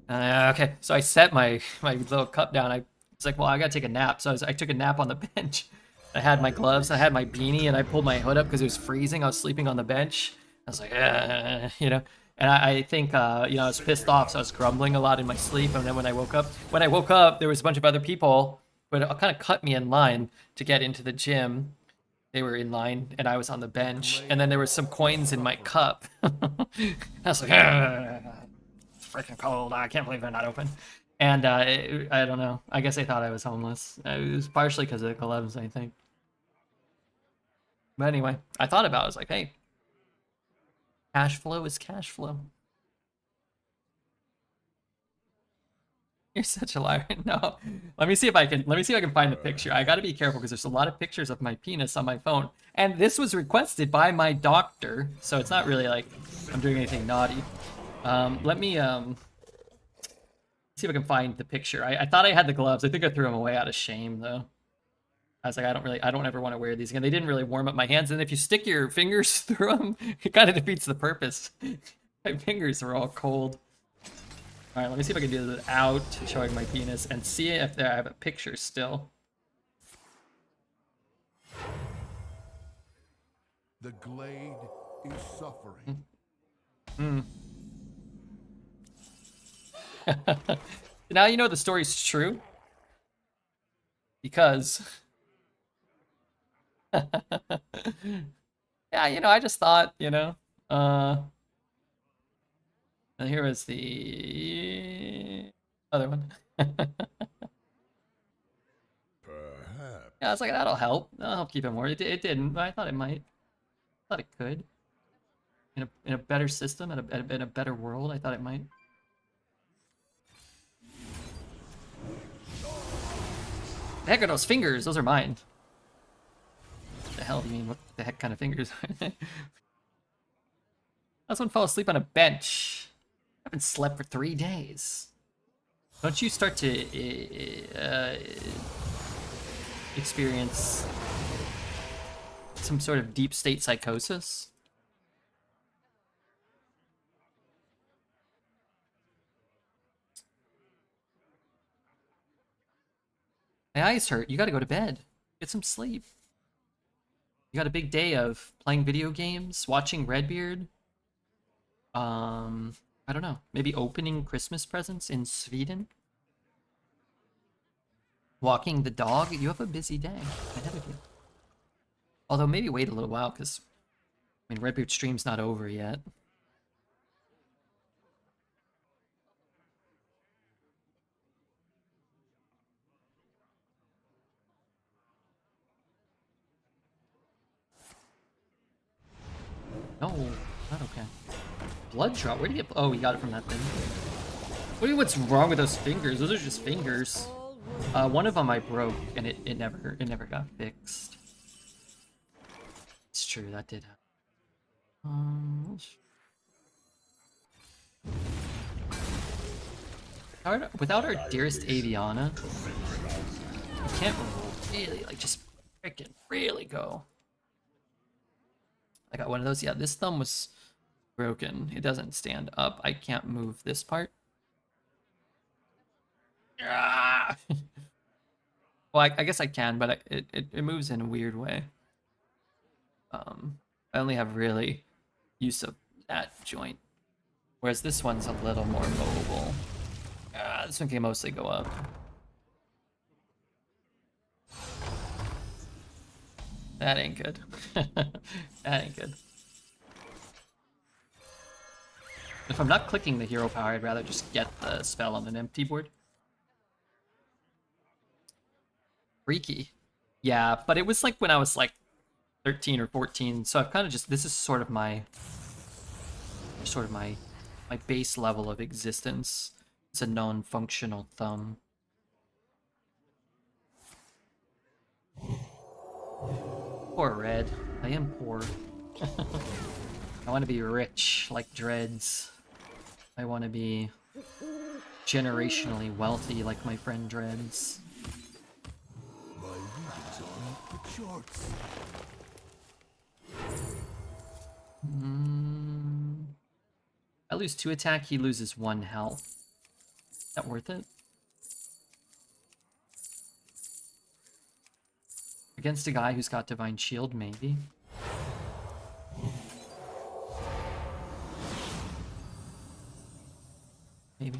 Okay, so I set my little cup down. I was like, well, I gotta take a nap. So I took a nap on the bench. I had my gloves, I had my beanie, and I pulled my hood up because it was freezing. I was sleeping on the bench. I was like, you know. And I think, you know, I was pissed off, so I was grumbling a lot in my sleep. And then when I woke up, there was a bunch of other people who had kind of cut me in line to get into the gym. They were in line, and I was on the bench. And then there were some coins in my cup. I was like, it's freaking cold. I can't believe they're not open. And I don't know. I guess they thought I was homeless. It was partially because of the gloves, I think. But anyway, I thought about it. I was like, hey, cash flow is cash flow. You're such a liar. No. Let me see if I can find the picture. I gotta be careful because there's a lot of pictures of my penis on my phone. And this was requested by my doctor, so it's not really like I'm doing anything naughty. Let me see if I can find the picture. I thought I had the gloves. I think I threw them away out of shame though. I was like, I don't ever want to wear these again. They didn't really warm up my hands, and if you stick your fingers through them, it kind of defeats the purpose. My fingers are all cold. All right, let me see if I can do this without showing my penis and see if I have a picture still. The glade is suffering. Now you know the story's true. Because... yeah, you know, I just thought, you know, and here is the other one. Perhaps. Yeah, I was like, that'll help. That'll help keep it more. It didn't, but I thought it might. I thought it could. In a better system, in a better world, I thought it might. The heck are those fingers? Those are mine. What the hell do you mean? What the heck kind of fingers are they? Someone fell asleep on a bench. I haven't slept for 3 days. Don't you start to experience some sort of deep state psychosis? My eyes hurt. You gotta go to bed. Get some sleep. You got a big day of playing video games, watching Redbeard. I don't know. Maybe opening Christmas presents in Sweden. Walking the dog. You have a busy day ahead of you. Although maybe wait a little while, because I mean Redbeard stream's not over yet. No, not okay. Blood drop. Where did you get? Oh, you got it from that thing. What do you? What's wrong with those fingers? Those are just fingers. One of them I broke, and it never got fixed. It's true, that did happen. Without our dearest Aviana, we can't really like just freaking really go. I got one of those. Yeah, this thumb was broken. It doesn't stand up. I can't move this part. Ah! Well, I guess I can, but it moves in a weird way. I only have really use of that joint, whereas this one's a little more mobile. This one can mostly go up. That ain't good. That ain't good. If I'm not clicking the hero power, I'd rather just get the spell on an empty board. Freaky. Yeah, but it was like when I was like 13 or 14, so I've kind of just, this is sort of my base level of existence. It's a non-functional thumb. Poor Red. I am poor. I want to be rich like Dreads. I want to be generationally wealthy like my friend Dreads. My readings are off the charts. I lose 2 attack, he loses 1 health. Is that worth it? Against a guy who's got Divine Shield, maybe. Maybe.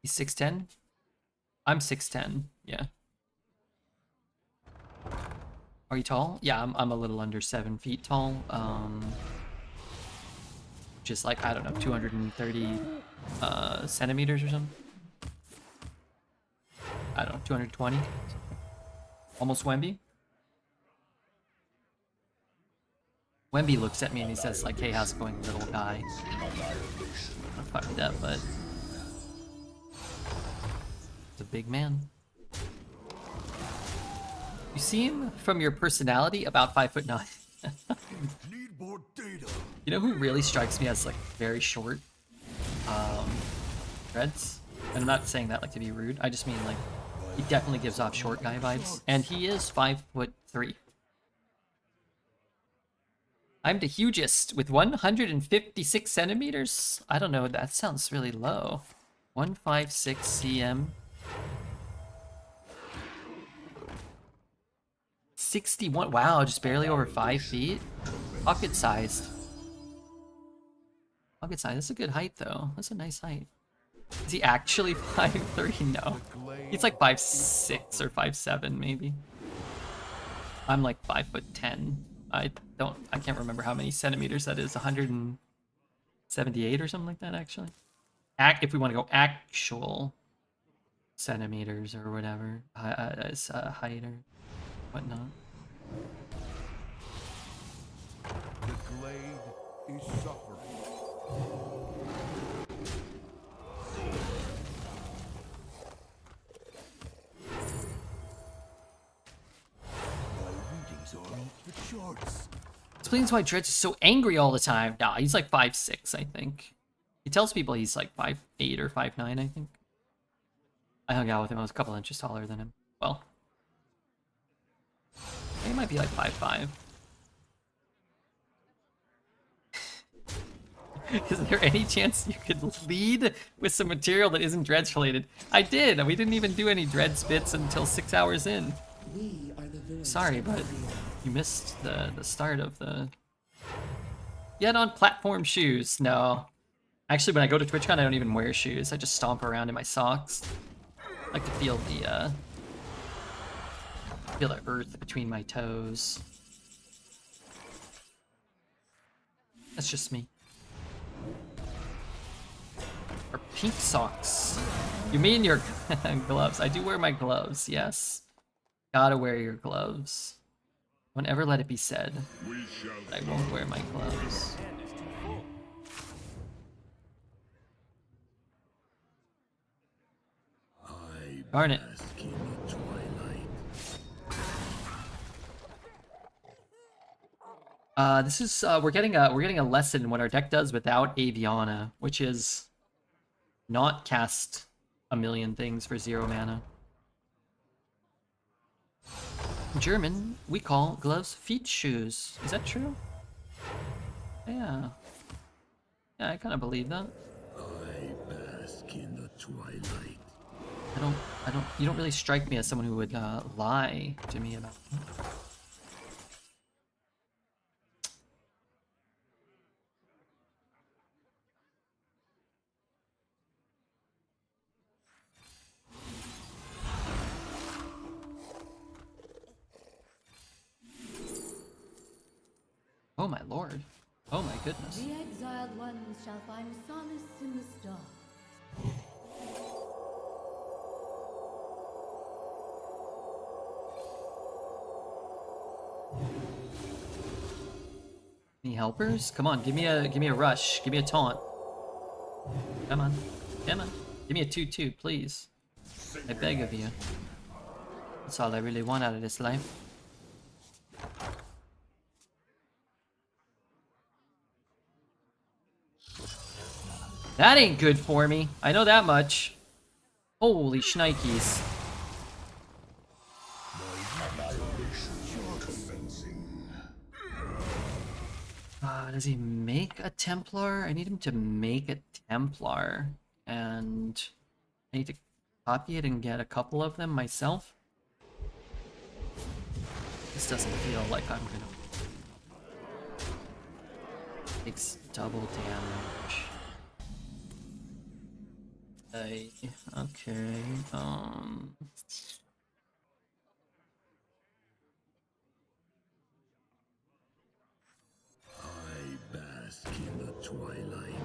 He's 6'10"? I'm 6'10", yeah. Are you tall? Yeah, I'm a little under 7 feet tall. Just like, I don't know, 230 centimeters or something. I don't know, 220. Almost Wemby. Wemby looks at me and he says like, hey, how's it going, little guy? I fucked up, but it's a big man. You seem, from your personality, about 5'9". Need more data. You know who really strikes me as like very short? Dreads. And I'm not saying that like to be rude. I just mean like he definitely gives off short guy vibes, and he is 5'3". I'm the hugest with 156 centimeters. I don't know. That sounds really low. 156 cm. 61. Wow, just barely over 5 feet. Pocket sized. Pocket size. That's a good height, though. That's a nice height. Is he actually 5'3"? No. He's like 5'6" or 5'7", maybe. I'm like 5'10". I can't remember how many centimeters that is. 178 or something like that, actually. If we want to go actual centimeters or whatever, as height or whatnot. The glade is suffering. My readings are off the charts. Explains why Dredge is so angry all the time. Nah, he's like 5'6", I think. He tells people he's like 5'8" or 5'9", I think. I hung out with him. I was a couple inches taller than him. Well, he might be like 5'5". Is there any chance you could lead with some material that isn't Dredge related? I did, and we didn't even do any Dredge bits until 6 hours in. We are the voice. Sorry, but you missed the start of the... Yet on platform shoes. No. Actually, when I go to TwitchCon, I don't even wear shoes. I just stomp around in my socks. I like to feel the earth between my toes. That's just me. Or pink socks. You mean your gloves? I do wear my gloves, yes. Gotta wear your gloves. Don't ever let it be said that I won't wear my gloves. Darn it. This is we're getting a lesson in what our deck does without Aviana, which is not cast a million things for 0 mana. In German, we call gloves feet shoes. Is that true? Yeah. Yeah, I kind of believe that. I bask in the twilight. You don't really strike me as someone who would lie to me about that. Oh my lord. Oh my goodness. The exiled ones shall find solace in the stars. Any helpers? Come on, give me a rush. Give me a taunt. Come on. Come on. Give me a 2/2, please. I beg of you. That's all I really want out of this life. That ain't good for me. I know that much. Holy shnikes. Does he make a Templar? I need him to make a Templar. And I need to copy it and get a couple of them myself. This doesn't feel like I'm gonna... Takes double damage. Okay, I bask in the twilight.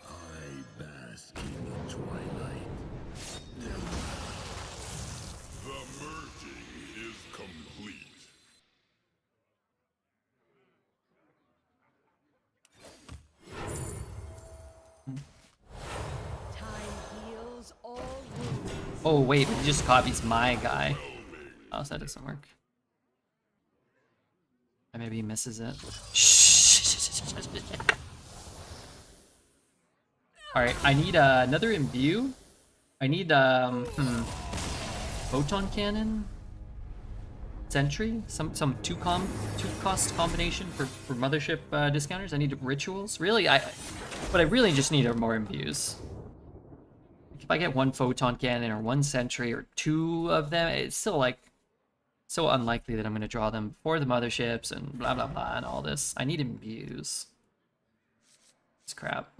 I bask in the twilight. The merging is complete. Time heals all wounds. oh wait, he just copies my guy. Oh, so that doesn't work. Or maybe he misses it. Alright, I need another imbue. I need photon cannon, sentry, some two cost combination for mothership discounters. I need rituals. Really, what I really just need are more imbues. If I get one photon cannon or one sentry or two of them, it's still like so unlikely that I'm gonna draw them before the motherships and blah blah blah and all this. I need imbues. It's crap.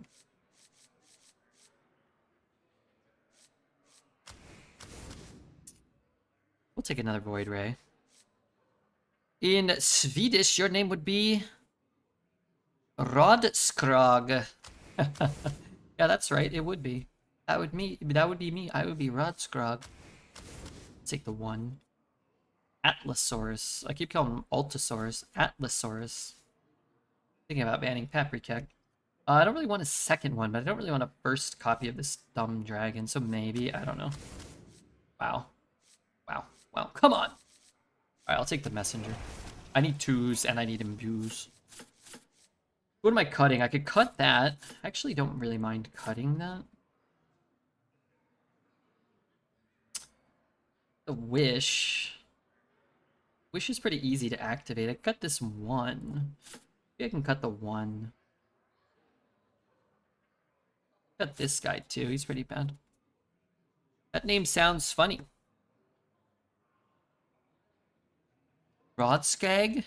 We'll take another Void Ray. In Swedish, your name would be Rodskrog. Yeah, that's right. It would be. That would be me. I would be Rodskrog. Take the one. Atlasaurus. I keep calling him Altosaurus. Atlasaurus. Thinking about banning Paprika. I don't really want a second one, but I don't really want a first copy of this dumb dragon. So maybe, I don't know. Wow. Wow. Wow. Come on. Alright, I'll take the messenger. I need twos and I need imbues. What am I cutting? I could cut that. I actually don't really mind cutting that. The wish. Wish is pretty easy to activate. I cut this one. Maybe I can cut the one. Cut this guy too. He's pretty bad. That name sounds funny. Rodskag?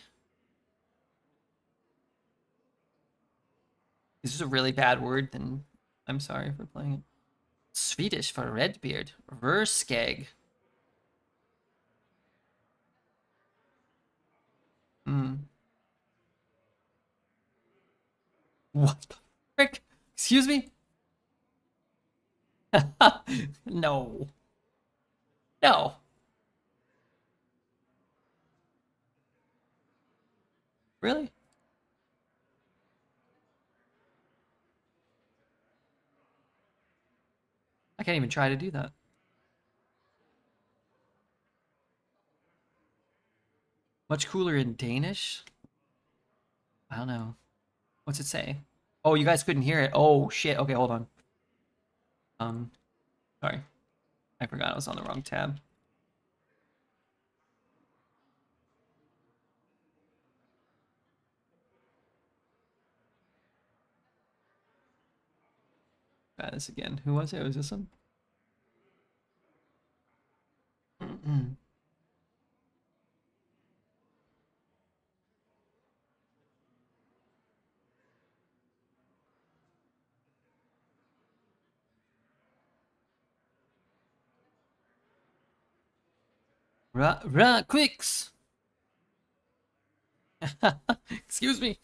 This is a really bad word, then I'm sorry for playing it. Swedish for Redbeard. Verskag. What the frick? Excuse me? No. No. Really? I can't even try to do that. Much cooler in Danish? I don't know. What's it say? Oh, you guys couldn't hear it. Oh, shit. Okay, hold on. Sorry. I forgot I was on the wrong tab. Try this again. Who was it? Was this one? Quicks! Excuse me.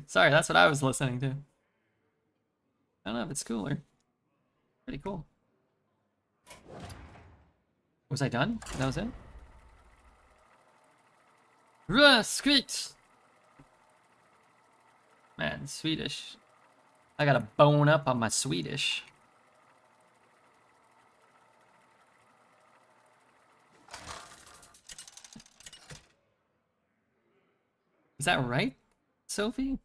Sorry, that's what I was listening to. I don't know if it's cooler. Pretty cool. Was I done? That was it? Squeaks! Man, Swedish. I gotta bone up on my Swedish. Is that right, Sophie?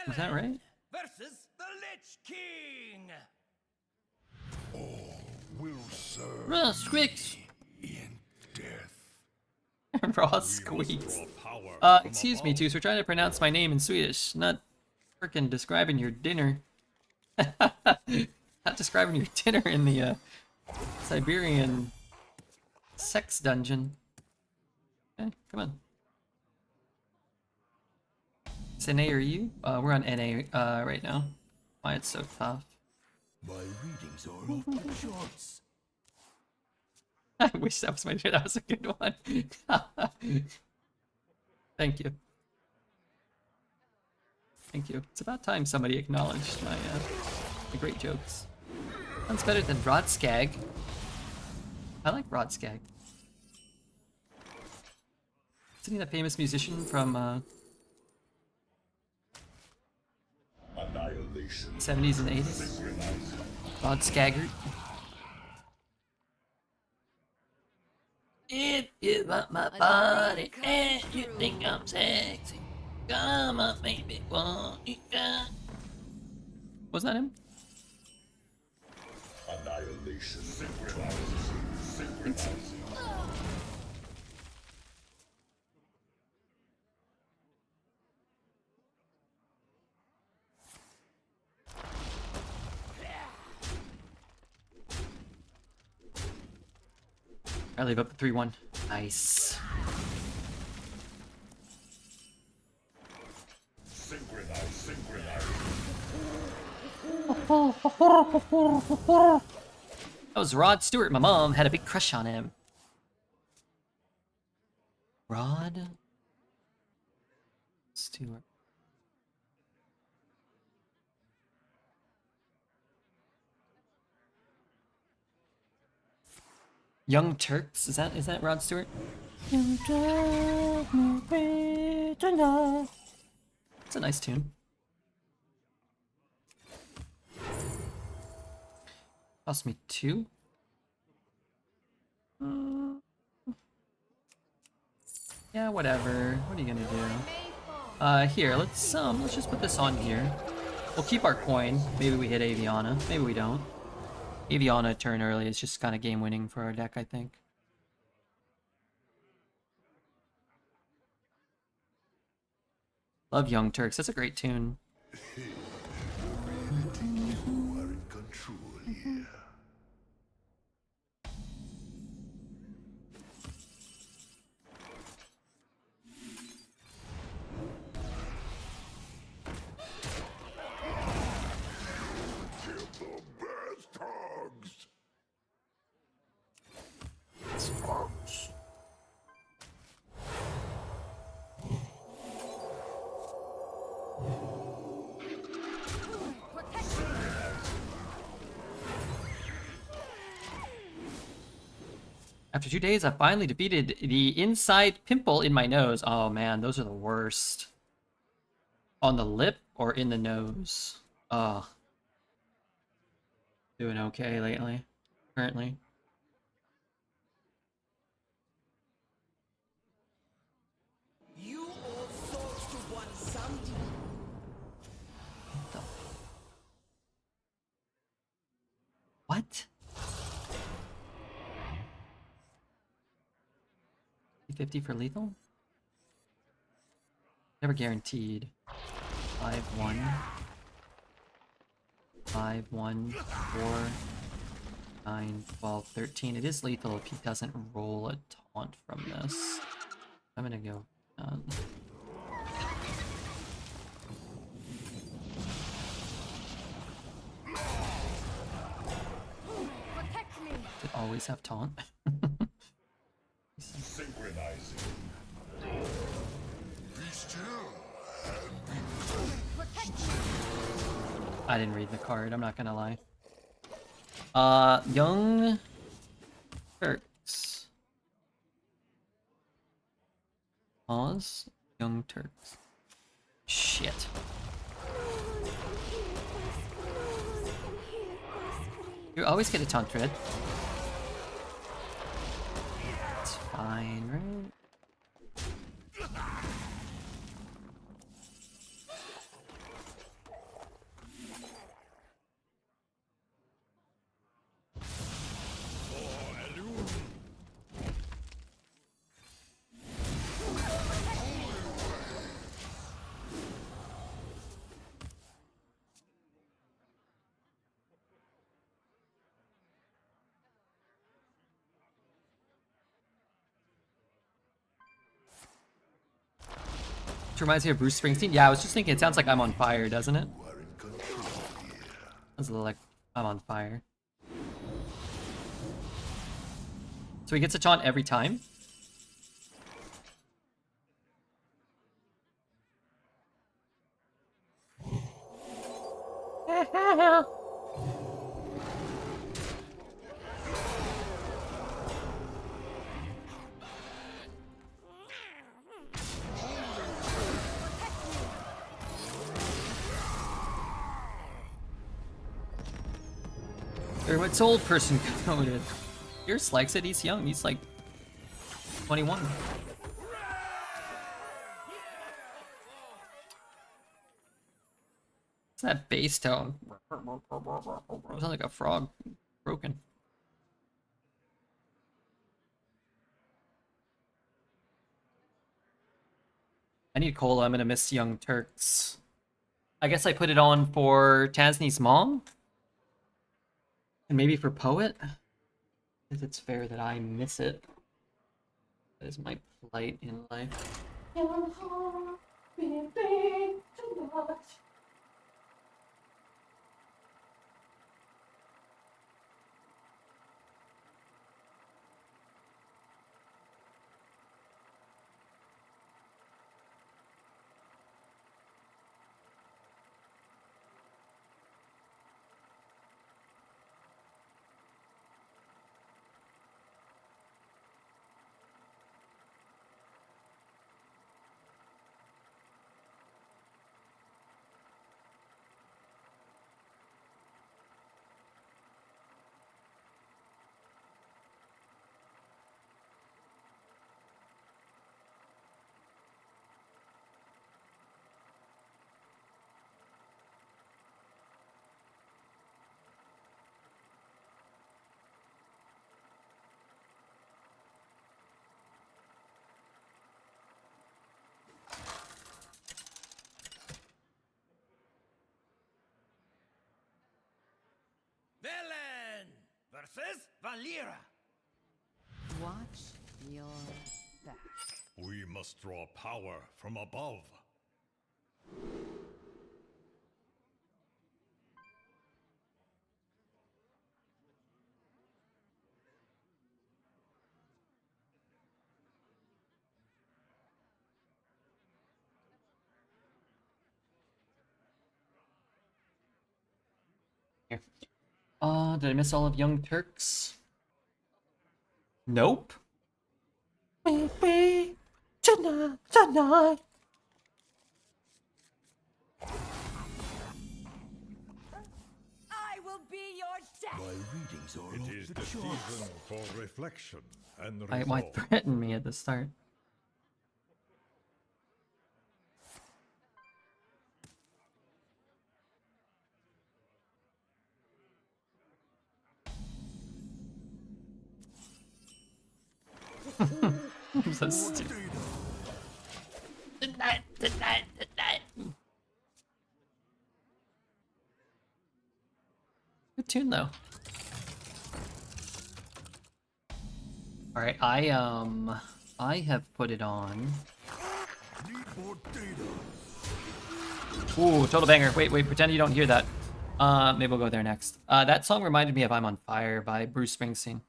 Is that right? Versus the Lich King. Will serve Raw squeaks. in death. Raw squeaks. Power Excuse me, Toos. We're trying to pronounce my name in Swedish, not frickin' describing your dinner. Not describing your dinner in the Siberian sex dungeon. Okay, come on. It's NA or you? We're on NA right now. Why it's so tough. My readings are off the charts. I wish that was that was a good one. Thank you. Thank you. It's about time somebody acknowledged my great jokes. Sounds better than Rodskag. I like Rodskag. Isn't he that famous musician from annihilation. 70s and 80s? Rod Skaggart. If you want my body and you think I'm sexy, come on, baby, won't you come? Wasn't that him? Annihilation. Synchronizing. I leave up the 3-1. Nice. Synchronize. That was Rod Stewart. My mom had a big crush on him. Rod Stewart. Young Turks, is that Rod Stewart? It's a nice tune. Cost me 2. Yeah, whatever. What are you gonna do? Here, let's just put this on here. We'll keep our coin. Maybe we hit Aviana. Maybe we don't. Aviana turn early is just kind of game winning for our deck, I think. Love Young Turks. That's a great tune. You are in control here. Kill the best hogs. Hogs. After 2 days, I finally defeated the inside pimple in my nose. Oh man, those are the worst. On the lip or in the nose? Ugh. Doing okay lately. Currently. You all souls to one something. What? 50 for lethal? Never guaranteed. 5-1. 5-1. 4. 9, 12, 13. It is lethal if he doesn't roll a taunt from this. I'm gonna go. Protect me. Did always have taunt. Synchronizing. Be still Protect me. I didn't read the card, I'm not gonna lie. Young Turks. Pause. Young Turks. Shit. You always get a taunt tread. It's fine, right? Which reminds me of Bruce Springsteen. Yeah, I was just thinking, it sounds like I'm on fire, doesn't it? You are in control here. Sounds a little like I'm on fire. So he gets a taunt every time? Or what's old person coded? Pierce likes it, he's young, he's like 21. What's that bass tone? Sounds like a frog broken. I need cola, I'm gonna miss Young Turks. I guess I put it on for Tasney's mom? And maybe for Poet? If it's fair that I miss it. That is my plight in life. Villain versus Valera. Watch your back. We must draw power from above. Here. Did I miss all of Young Turks? Nope. Maybe tonight. I will be your death. My readings are It is the season for reflection and Why resolve. threaten me at the start? I'm so stupid. Tonight. Good tune though. All right, I have put it on. Need more data. Ooh, total banger. Wait, pretend you don't hear that. Maybe we'll go there next. That song reminded me of "I'm on Fire" by Bruce Springsteen.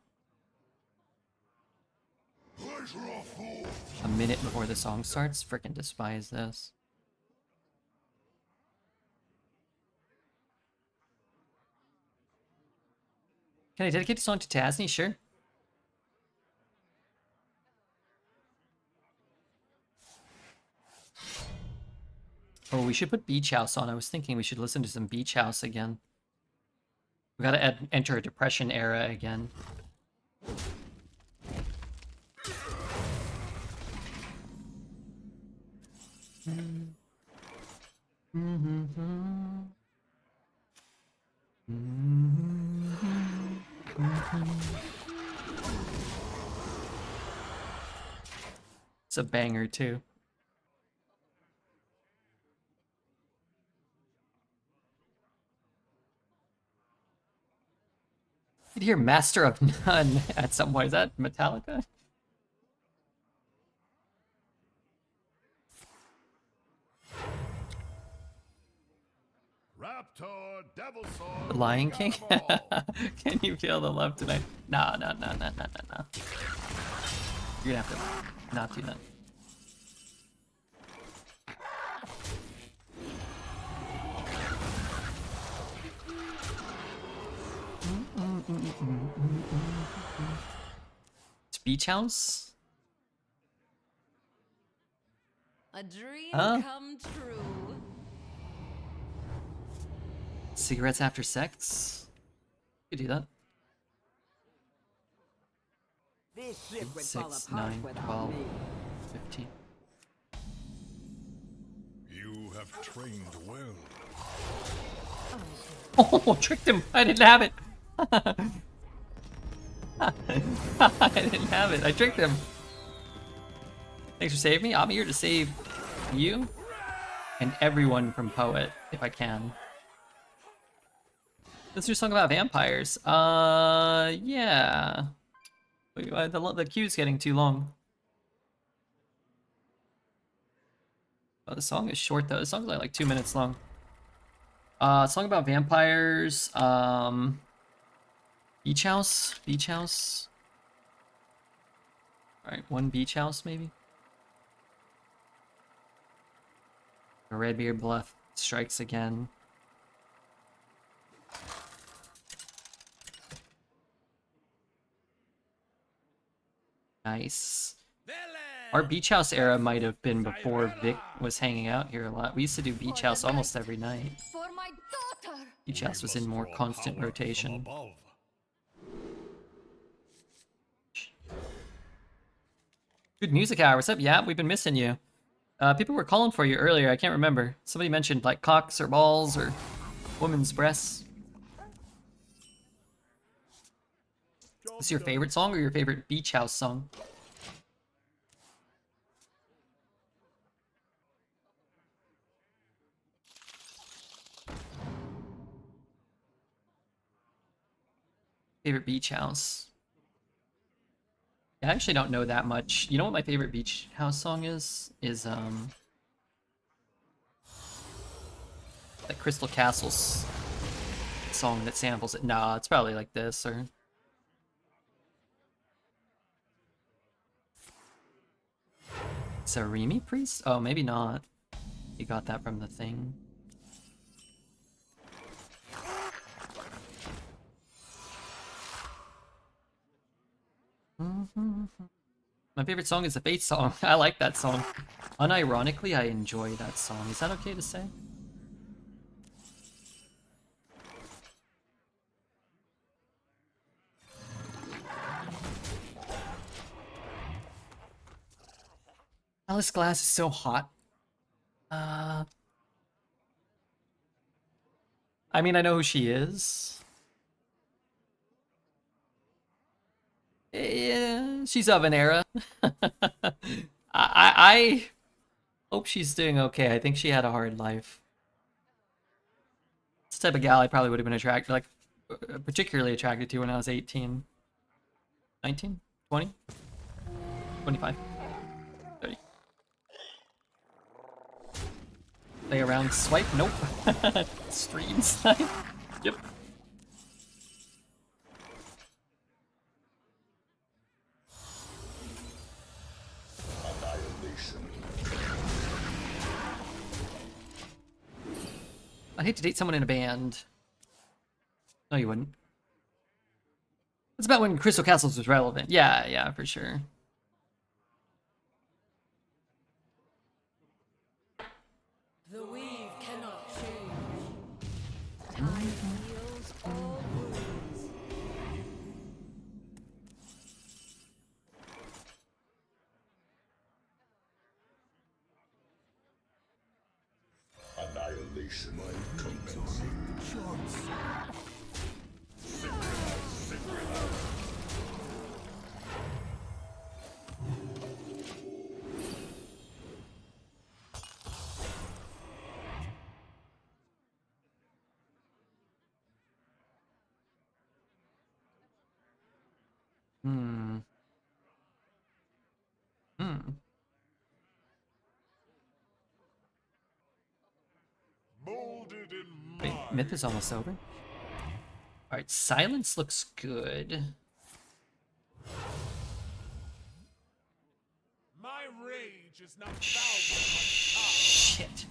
A minute before the song starts. Frickin' despise this. Can I dedicate the song to Tasney? Sure. Oh, we should put Beach House on. I was thinking we should listen to some Beach House again. We gotta enter a depression era again. It's a banger too. You could hear Master of None at some point. Is that Metallica? Raptor, Devil The Sword, Lion we got King? 'em all. Can you feel the love tonight? No. You're gonna have to not do that. It's Beach House? A dream Huh? come true. Cigarettes after sex? You could do that. This ship would 6, 9, 12, 15. You have trained well. Oh, tricked him! I didn't have it! I didn't have it. I tricked him. Thanks for saving me. I'm here to save you and everyone from Poet, if I can. Let's do a song about vampires. Yeah. Wait, the queue's getting too long. Oh, the song is short though. The song's like 2 minutes long. Song about vampires. Beach house. Beach house. All right, one beach house maybe. The Redbeard Bluff strikes again. Nice. Our beach house era might have been before Vic was hanging out here a lot. We used to do beach house almost every night. For my daughter! Beach house was in more constant rotation. Good music hour. What's up? Yeah, we've been missing you. People were calling for you earlier. I can't remember. Somebody mentioned like cocks or balls or women's breasts. Is this your favorite song or your favorite beach house song? Favorite beach house. I actually don't know that much. You know what my favorite beach house song is? Like Crystal Castle's song that samples it. Nah, it's probably like this or Sarimi Priest? Oh, maybe not. You got that from the thing. My favorite song is the Fate song. I like that song. Unironically, I enjoy that song. Is that okay to say? Alice Glass is so hot. I mean, I know who she is. Yeah, she's of an era. I hope she's doing okay. I think she had a hard life. It's the type of gal I probably would have been attracted, like, particularly attracted to when I was 18. 19? 20? 25? 30. Play around swipe? Nope. Stream snipe? Yep. I'd hate to date someone in a band. No, you wouldn't. It's about when Crystal Castles was relevant. Yeah, for sure. The weave cannot change. Time heals all wounds. annihilation commencing. Hmm. Hmm. Molded in Wait, mine. myth is almost over. Alright, silence looks good. My rage is not Shit.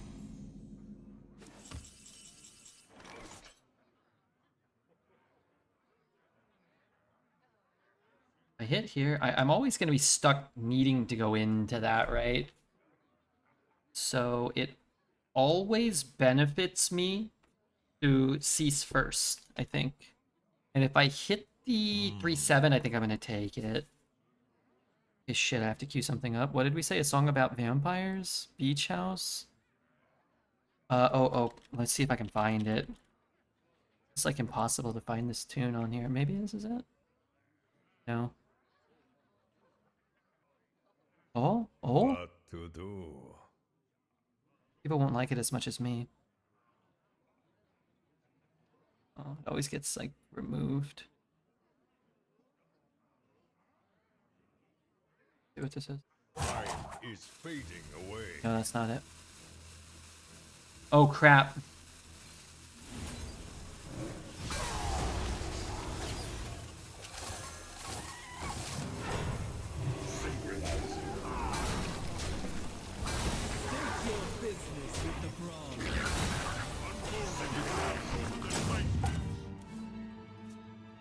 I hit here. I'm always going to be stuck needing to go into that, right? So it always benefits me to cease first, I think. And if I hit the 3-7, I think I'm going to take it. Okay, shit, I have to queue something up. What did we say? A song about vampires? Beach house? Oh, let's see if I can find it. It's like impossible to find this tune on here. Maybe this is it? No. Oh? what to do. People won't like it as much as me. Oh, it always gets, like, removed. See what this is? Light is fading away. No, that's not it. Oh, crap.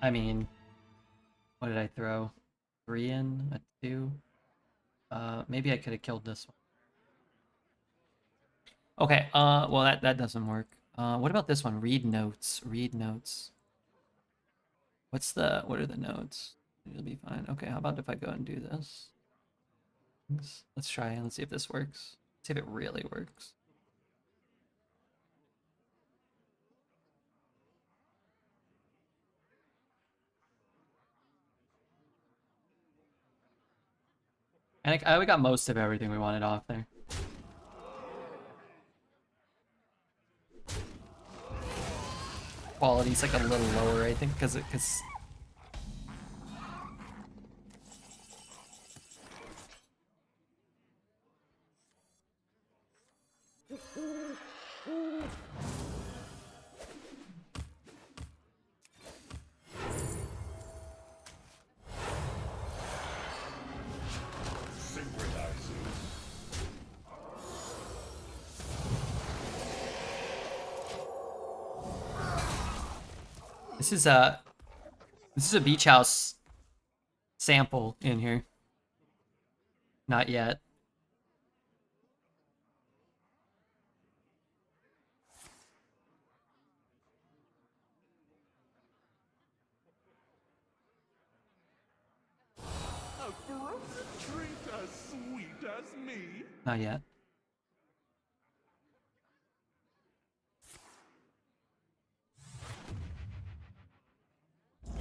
I mean, what did I throw? 3 in? A 2? Maybe I could have killed this one. Okay, well that doesn't work. What about this one? Read notes. Read notes. What are the notes? It'll be fine. Okay, how about if I go and do this? Let's try and let's see if this works. See if it really works. And we got most of everything we wanted off there. Quality's like a little lower, I think, because this is a beach house sample in here. Not yet. A frozen treat as sweet as me. Not yet.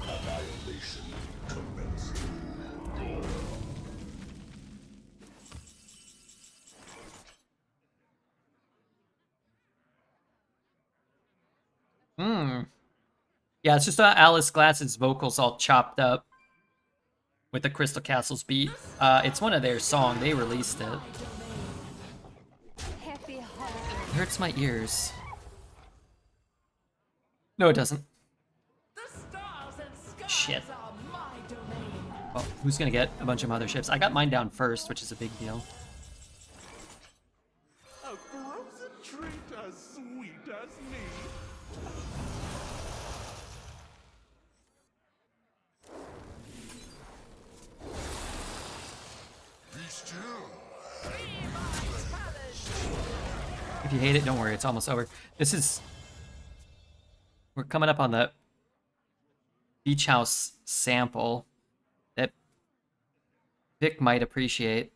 Annihilation commencing. Hmm. Yeah, it's just Alice Glass's vocals all chopped up with the Crystal Castles beat. It's one of their songs. They released it. Happy It holidays. hurts my ears. No, it doesn't. The stars and skies Shit. are my domain. Well, who's gonna get a bunch of motherships? I got mine down first, which is a big deal. A frozen treat as sweet as me. Be still. If you hate it, don't worry, it's almost over. We're coming up on the beach house sample that Vic might appreciate.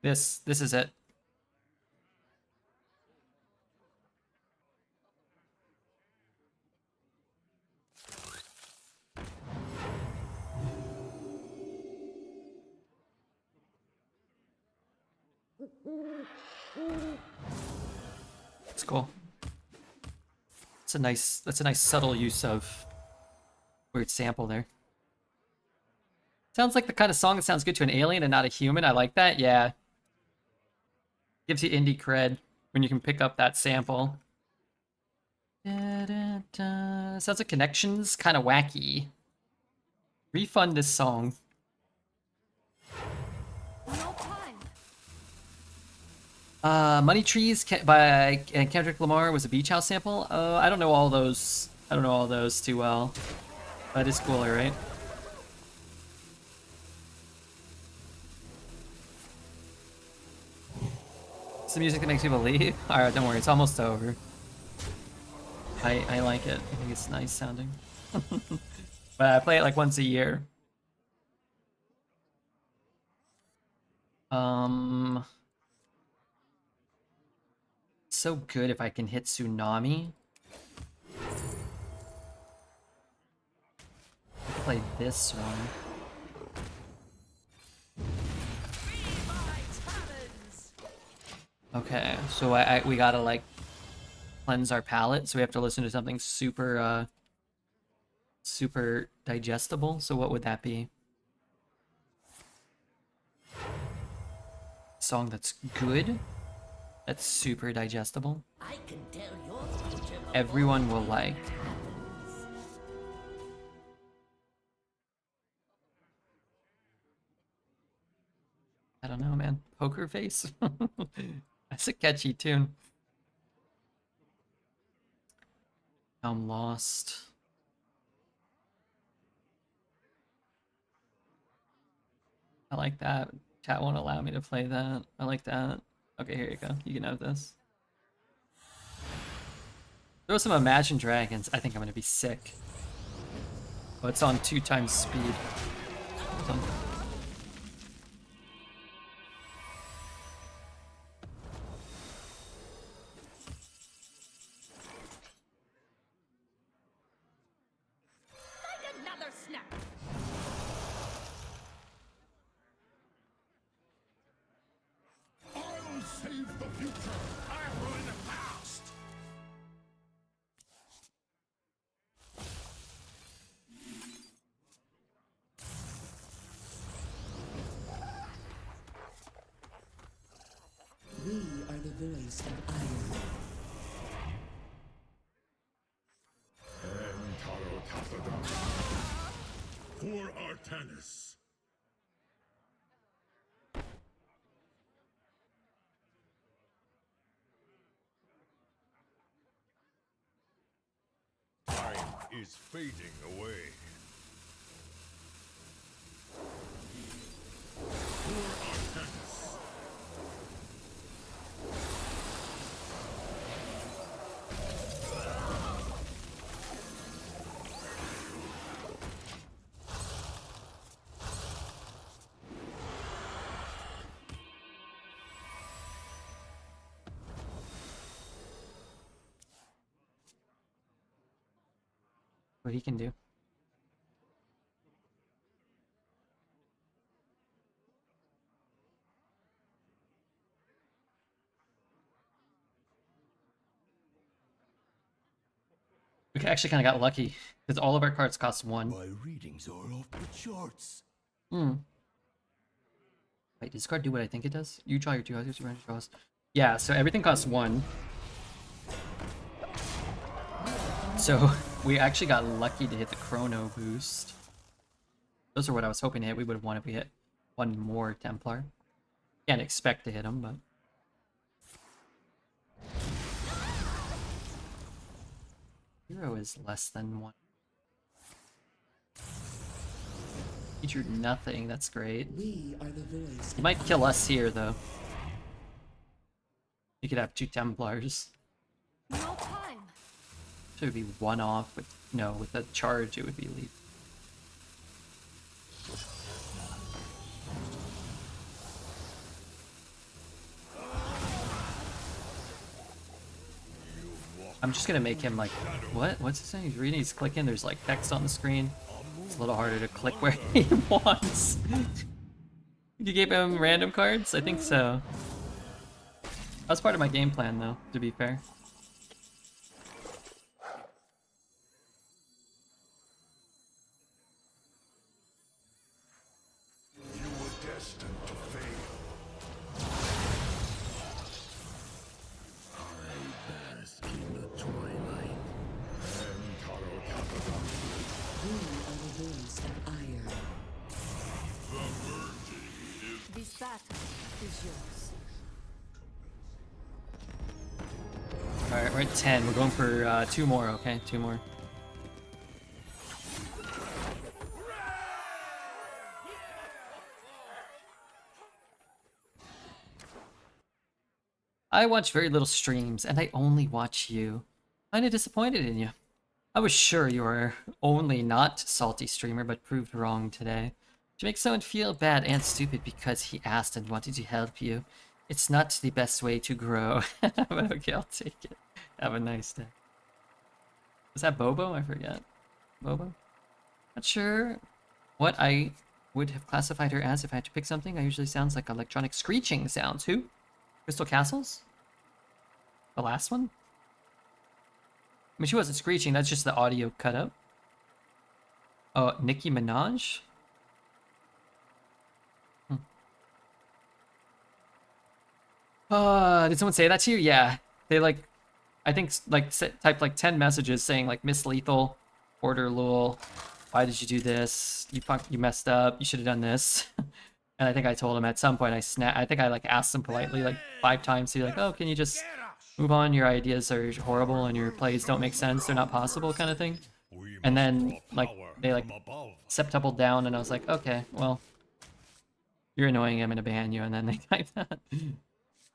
This is it. It's cool. That's a nice subtle use of weird sample there. Sounds like the kind of song that sounds good to an alien and not a human. I like that. Yeah. Gives you indie cred when you can pick up that sample. Da, da, da. Sounds like Connections, kind of wacky. Refund this song. No time. Money Trees by Kendrick Lamar was a Beach House sample. I don't know all those. I don't know all those too well. That is cooler, right? It's the music that makes people leave. Alright, don't worry, it's almost over. I like it. I think it's nice sounding. But I play it like once a year. So good if I can hit Tsunami. I'll play this one. Okay, so we gotta like cleanse our palate, so we have to listen to something super super digestible. So what would that be? Song that's good, that's super digestible. I can tell your future Everyone will like. I don't know, man. Poker Face? That's a catchy tune. I'm lost. I like that. Chat won't allow me to play that. I like that. Okay, here you go. You can have this. Throw some Imagine Dragons. I think I'm gonna be sick. Oh, it's on 2 times speed. Hold on. Another snap. I'll save the future. I'll ruin the past. We are the voice of iron. For Artanis. Time is fading away. For Artanis. What he can do. We actually kind of got lucky because all of our cards cost 1. My readings are off the charts. Hmm. Wait, does this card do what I think it does? You draw your 2 houses, you draws. Yeah, so everything costs 1. So we actually got lucky to hit the Chrono boost. Those are what I was hoping to hit. We would have won if we hit 1 more Templar. Can't expect to hit them, but... Hero is less than 1. He drew nothing, that's great. We are the voice. He might kill us here, though. You could have 2 Templars. No time. So it would be 1 off, but no, with the charge it would be lead. I'm just gonna make him like, what? What's he saying? He's reading, he's clicking, there's like text on the screen. It's a little harder to click where he wants. You gave him random cards? I think so. That was part of my game plan though, to be fair. You were destined to fail. I bask in the twilight. And Taro Kappa. We are the winds of iron. This battle is yours. Alright, we're at 10. We're going for 2 more, okay? 2 more. I watch very little streams, and I only watch you. Kinda disappointed in you. I was sure you were only not salty streamer, but proved wrong today. To make someone feel bad and stupid because he asked and wanted to help you. It's not the best way to grow. But okay, I'll take it. Have a nice day. Was that Bobo? I forget. Bobo? Not sure what I would have classified her as if I had to pick something. I usually sounds like electronic screeching sounds. Who? Crystal Castles? The last one? I mean, she wasn't screeching. That's just the audio cut out. Oh, Nicki Minaj? Did someone say that to you? Yeah. They like, I think like typed like 10 messages saying like Miss Lethal, Order Lul, why did you do this? You messed up. You should have done this. And I think I told him at some point I think I like asked him politely like 5 times to be like, oh, can you just move on? Your ideas are horrible and your plays don't make sense. They're not possible, kind of thing. And then like they like septupled down, and I was like, okay, well, you're annoying. I'm gonna ban you. And then they typed that.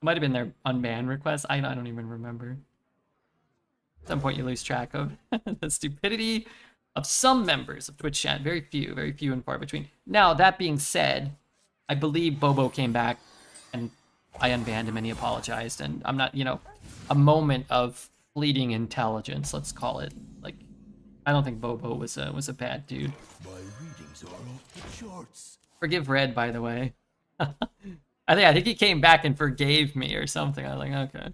Might have been their unban request. I don't even remember. At some point you lose track of the stupidity of some members of Twitch chat. Very few and far between. Now, that being said, I believe Bobo came back and I unbanned him and he apologized. And I'm not, you know, a moment of fleeting intelligence, let's call it. Like, I don't think Bobo was a bad dude. My readings are off the charts. Forgive Red, by the way. I think he came back and forgave me or something. I was like, okay.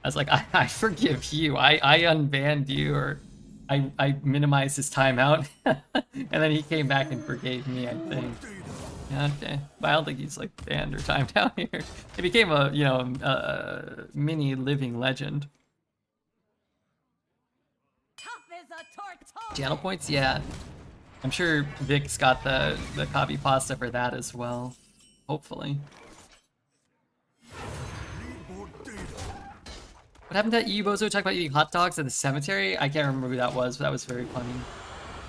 I was like, I forgive you. I unbanned you, or I minimized his timeout. And then he came back and forgave me, I think. Yeah, okay. But I don't think he's like banned or timed out here. He became a, you know, a mini living legend. Tough as a tortoise. Channel points? Yeah. I'm sure Vic's got the copy pasta for that as well. Hopefully. What happened to that EU bozo talk about eating hot dogs at the cemetery? I can't remember who that was, but that was very funny.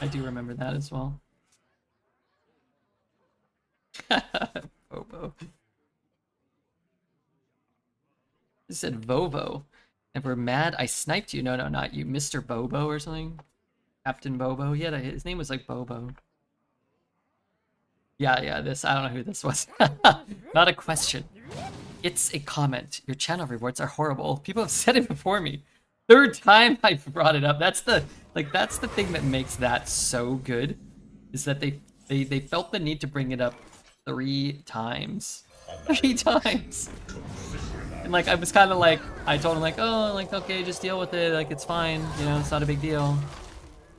I do remember that as well. Bobo. He said Vovo. And we're mad I sniped you. No, not you. Mr. Bobo or something. Captain Bobo. Yeah, his name was like Bobo. Yeah, this, I don't know who this was. Not a question. It's a comment. Your channel rewards are horrible. People have said it before me. 3rd time I've brought it up. That's the thing that makes that so good. Is that they felt the need to bring it up 3 times. 3 times. And like, I was kind of like, I told him like, oh, like, okay, just deal with it. Like, it's fine. You know, it's not a big deal.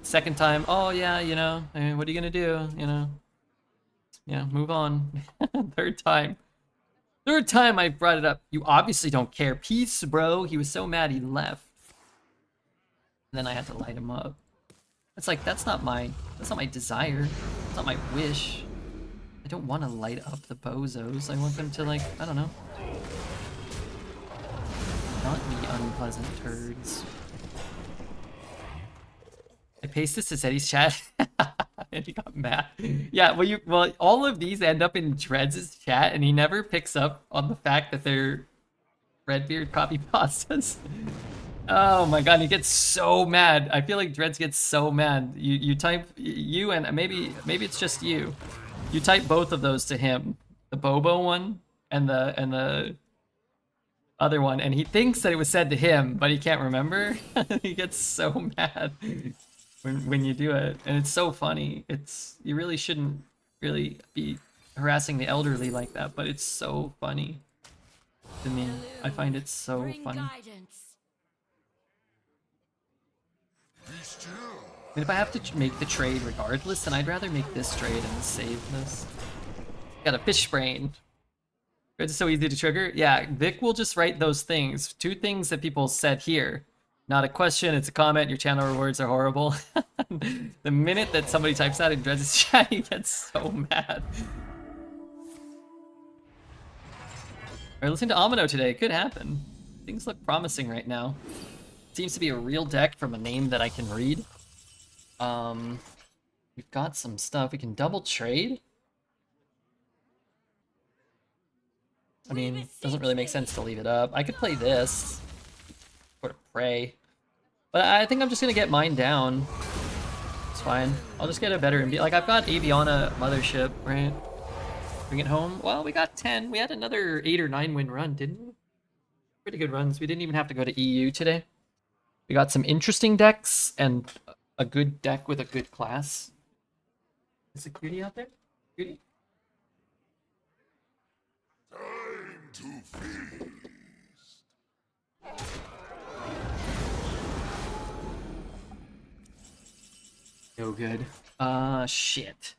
2nd time, oh yeah, you know, what are you gonna do? You know. Yeah, move on. 3rd time. 3rd time I brought it up. You obviously don't care. Peace, bro. He was so mad he left. And then I had to light him up. It's like, that's not my desire. It's not my wish. I don't want to light up the bozos. I want them to, like, I don't know. Not be unpleasant turds. I pasted this to Zeddy's chat. And he got mad. Yeah, well, all of these end up in Dreads' chat, and he never picks up on the fact that they're Redbeard copy pastas. Oh my god, he gets so mad. I feel like Dreads gets so mad. You type you, and maybe it's just you. You type both of those to him, the Bobo one and the other one, and he thinks that it was said to him, but he can't remember. He gets so mad when you do it, and it's so funny. You really shouldn't really be harassing the elderly like that, but it's so funny to me. I find it so Bring funny. guidance. And if I have to make the trade regardless, then I'd rather make this trade and save this. Got a fish brain. It's so easy to trigger. Yeah, Vic will just write those things. 2 things that people said here. Not a question, it's a comment. Your channel rewards are horrible. The minute that somebody types that in Dredge's chat, he gets so mad. Alright, listen to Amino today. It could happen. Things look promising right now. Seems to be a real deck from a name that I can read. We've got some stuff. We can double trade. I mean, it doesn't really make sense to leave it up. I could play this. Sort of pray. But I think I'm just gonna get mine down. It's fine. I'll just get a better MB. Like, I've got Aviana Mothership, right? Bring it home. Well, we got 10. We had another 8 or 9 win run, didn't we? Pretty good runs. We didn't even have to go to EU today. We got some interesting decks and a good deck with a good class. Is it Cutie out there? Cutie? Time to feast. No good. Shit.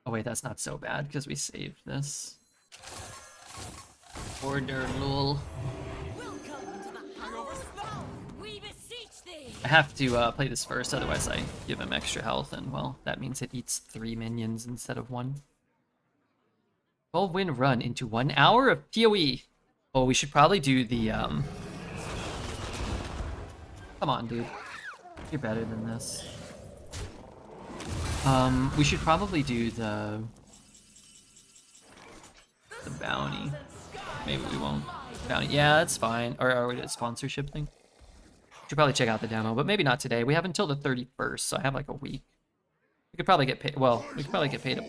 Oh wait, that's not so bad because we saved this. Order, lol. Welcome to the hangover spell. We beseech thee. I have to play this first, otherwise I give him extra health, and well, that means it eats 3 minions instead of 1. 12 win run into 1 hour of PoE. Oh, we should probably do the Come on, dude. You're better than this. We should probably do the bounty. Maybe we won't. Bounty. Yeah, that's fine. Or a sponsorship thing. Should probably check out the demo, but maybe not today. We have until the 31st, so I have like a week. We could probably get paid. Well, we could probably get paid a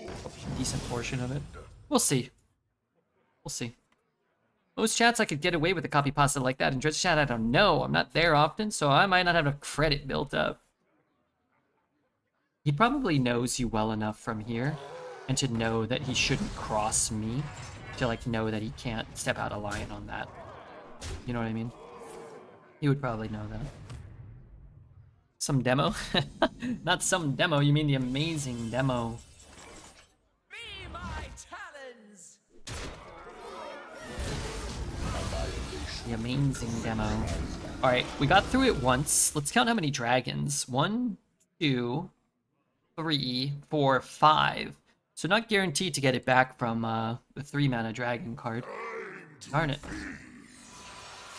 decent portion of it. We'll see. We'll see. Most chats I could get away with a copy pasta like that. In Dredge chat, I don't know. I'm not there often, so I might not have enough credit built up. He probably knows you well enough from here, and to know that he shouldn't cross me, to like know that he can't step out of line on that. You know what I mean? He would probably know that. Some demo? Not some demo, you mean the amazing demo. Be my talons. The amazing demo. Alright, we got through it once. Let's count how many dragons. 1, 2, 3, 4, 5. So not guaranteed to get it back from the 3-mana dragon card. Darn it.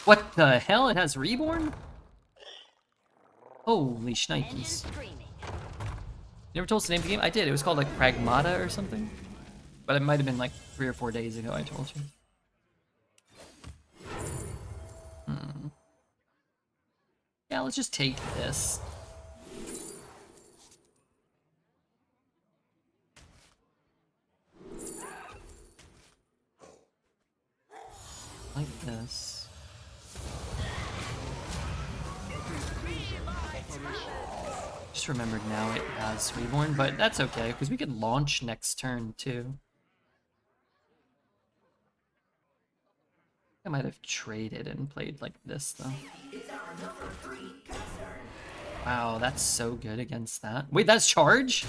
What the hell? It has Reborn? Holy shnikes. You never told us the name of the game? I did. It was called like Pragmata or something. But it might have been like 3 or 4 days ago I told you. Yeah, let's just take this. Like this. Just remembered now it has Reborn, but that's okay, because we can launch next turn too. I might have traded and played like this though. Wow, that's so good against that. Wait, that's charge?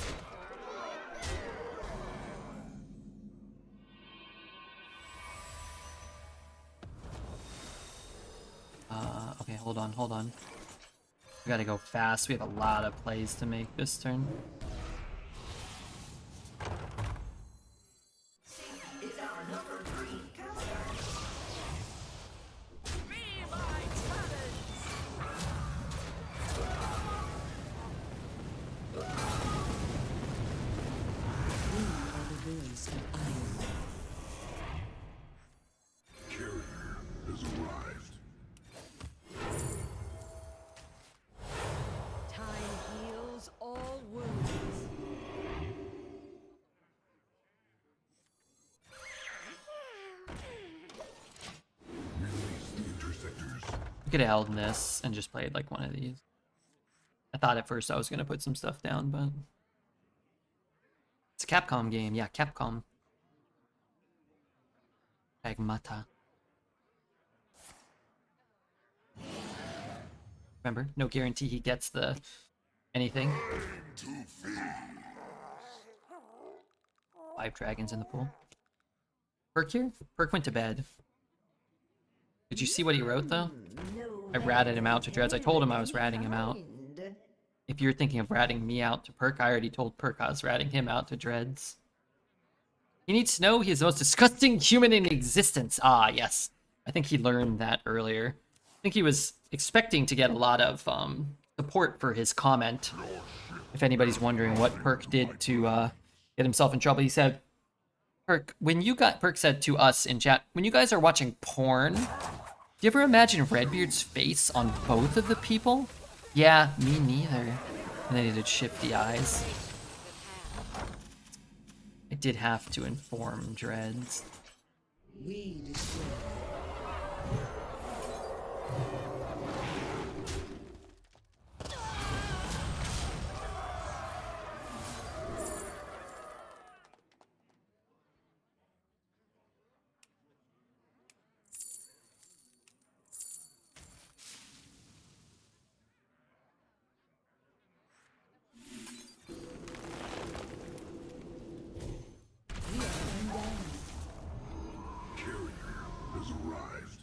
Okay, hold on. We gotta go fast. We have a lot of plays to make this turn. Carrier has arrived. Time heals all wounds. We could have held this and just played like one of these. I thought at first I was gonna put some stuff down, but it's a Capcom game. Yeah, Capcom. Pragmata. Remember, no guarantee he gets the anything. 5 dragons in the pool. Perk here? Perk went to bed. Did you see what he wrote though? I ratted him out to Dreads. I told him I was ratting him out. If you're thinking of ratting me out to Perk, I already told Perk I was ratting him out to Dreads. He needs to know he is the most disgusting human in existence. Ah, yes. I think he learned that earlier. I think he was expecting to get a lot of support for his comment. If anybody's wondering what Perk did to get himself in trouble, he said, Perk said to us in chat, when you guys are watching porn, do you ever imagine Redbeard's face on both of the people? Yeah, me neither. And then he did shifty eyes. I did have to inform Dreads. We destroy. Has arrived.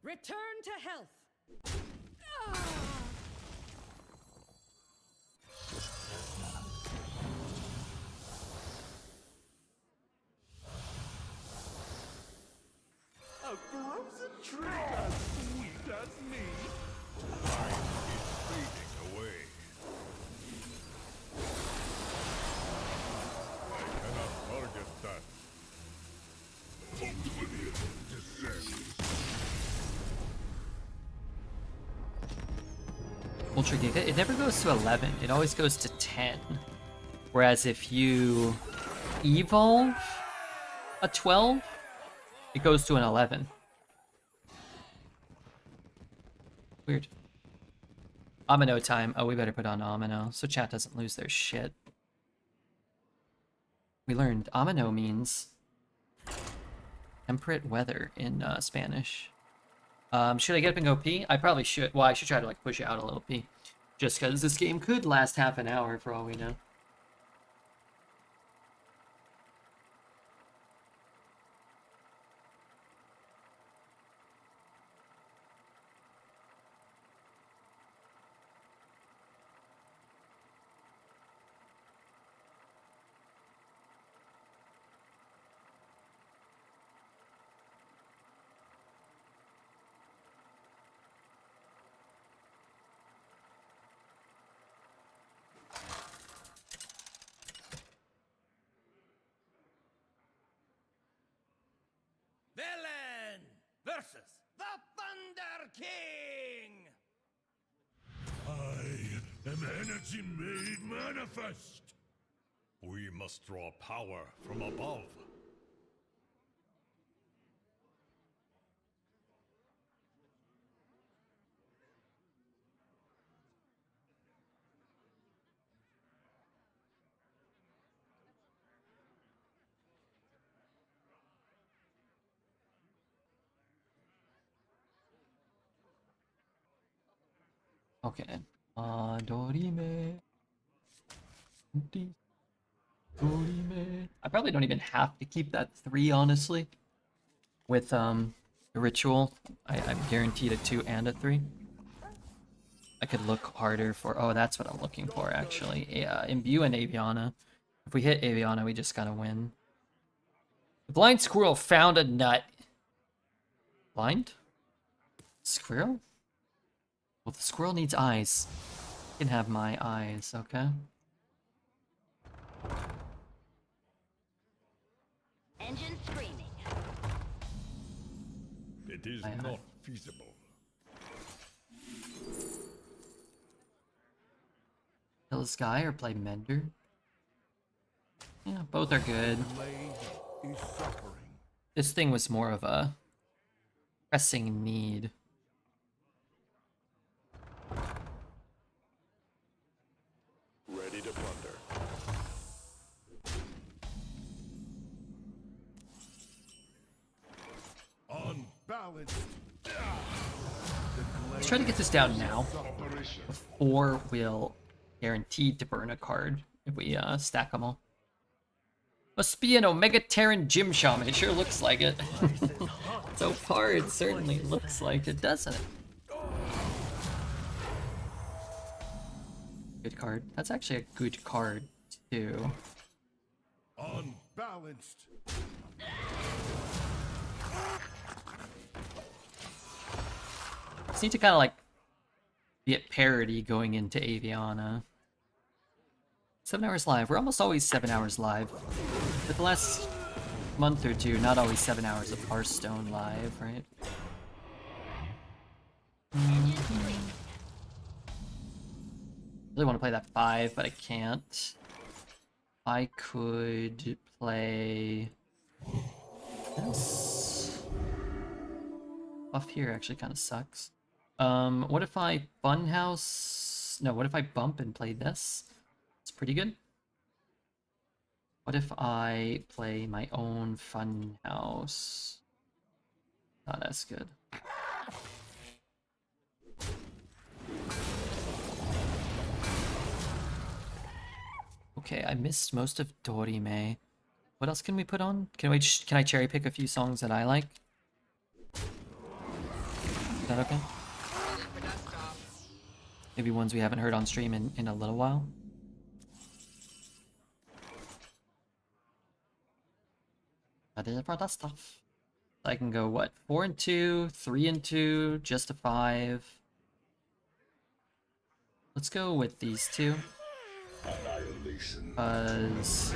Return to health. A frozen treat as sweet as me. Time is fading away. I cannot target that. Oblivion descends. Ultra Giga, it never goes to 11. It always goes to 10. Whereas if you evolve a 12, it goes to an 11. Weird. Amino time. Oh, we better put on Amino so chat doesn't lose their shit. We learned Amino means temperate weather in Spanish. Should I get up and go pee? I probably should. Well, I should try to like push it out a little pee. Just because this game could last half an hour for all we know. Villain versus the Thunder King! I am energy made manifest. We must draw power from above. Okay. Dorime. Dorime. I probably don't even have to keep that 3, honestly. With the ritual, I'm guaranteed a 2 and a 3. I could look harder for. Oh, that's what I'm looking for actually. Imbue and Aviana. If we hit Aviana, we just gotta win. The blind squirrel found a nut. Blind? Squirrel? Well, the squirrel needs eyes. You can have my eyes, okay? Engine screaming. It is Aye, aye. not feasible. Kill this guy or play Mender? Yeah, both are good. Blade is suffering. This thing was more of a pressing need. Let's try to get this down now before we'll guaranteed to burn a card if we stack them all. Must be an Omega Terran Gym Shaman. It sure looks like it. So far, it certainly looks like it, doesn't it? Good card. That's actually a good card, too. Unbalanced. Just need to kind of like be at parity going into Aviana. 7 hours live. We're almost always 7 hours live. For the last month or two, not always 7 hours of Hearthstone live, right? Really want to play that 5, but I can't. I could play this. Buff here actually kind of sucks. What if I Funhouse? No, what if I bump and play this? It's pretty good. What if I play my own Funhouse? Not as good. Okay, I missed most of Dorime. What else can we put on? Can I cherry pick a few songs that I like? Is that okay? Maybe ones we haven't heard on stream in a little while. That is for that stuff. I can go what? 4 and 2, 3 and 2, just a 5. Let's go with these two. Because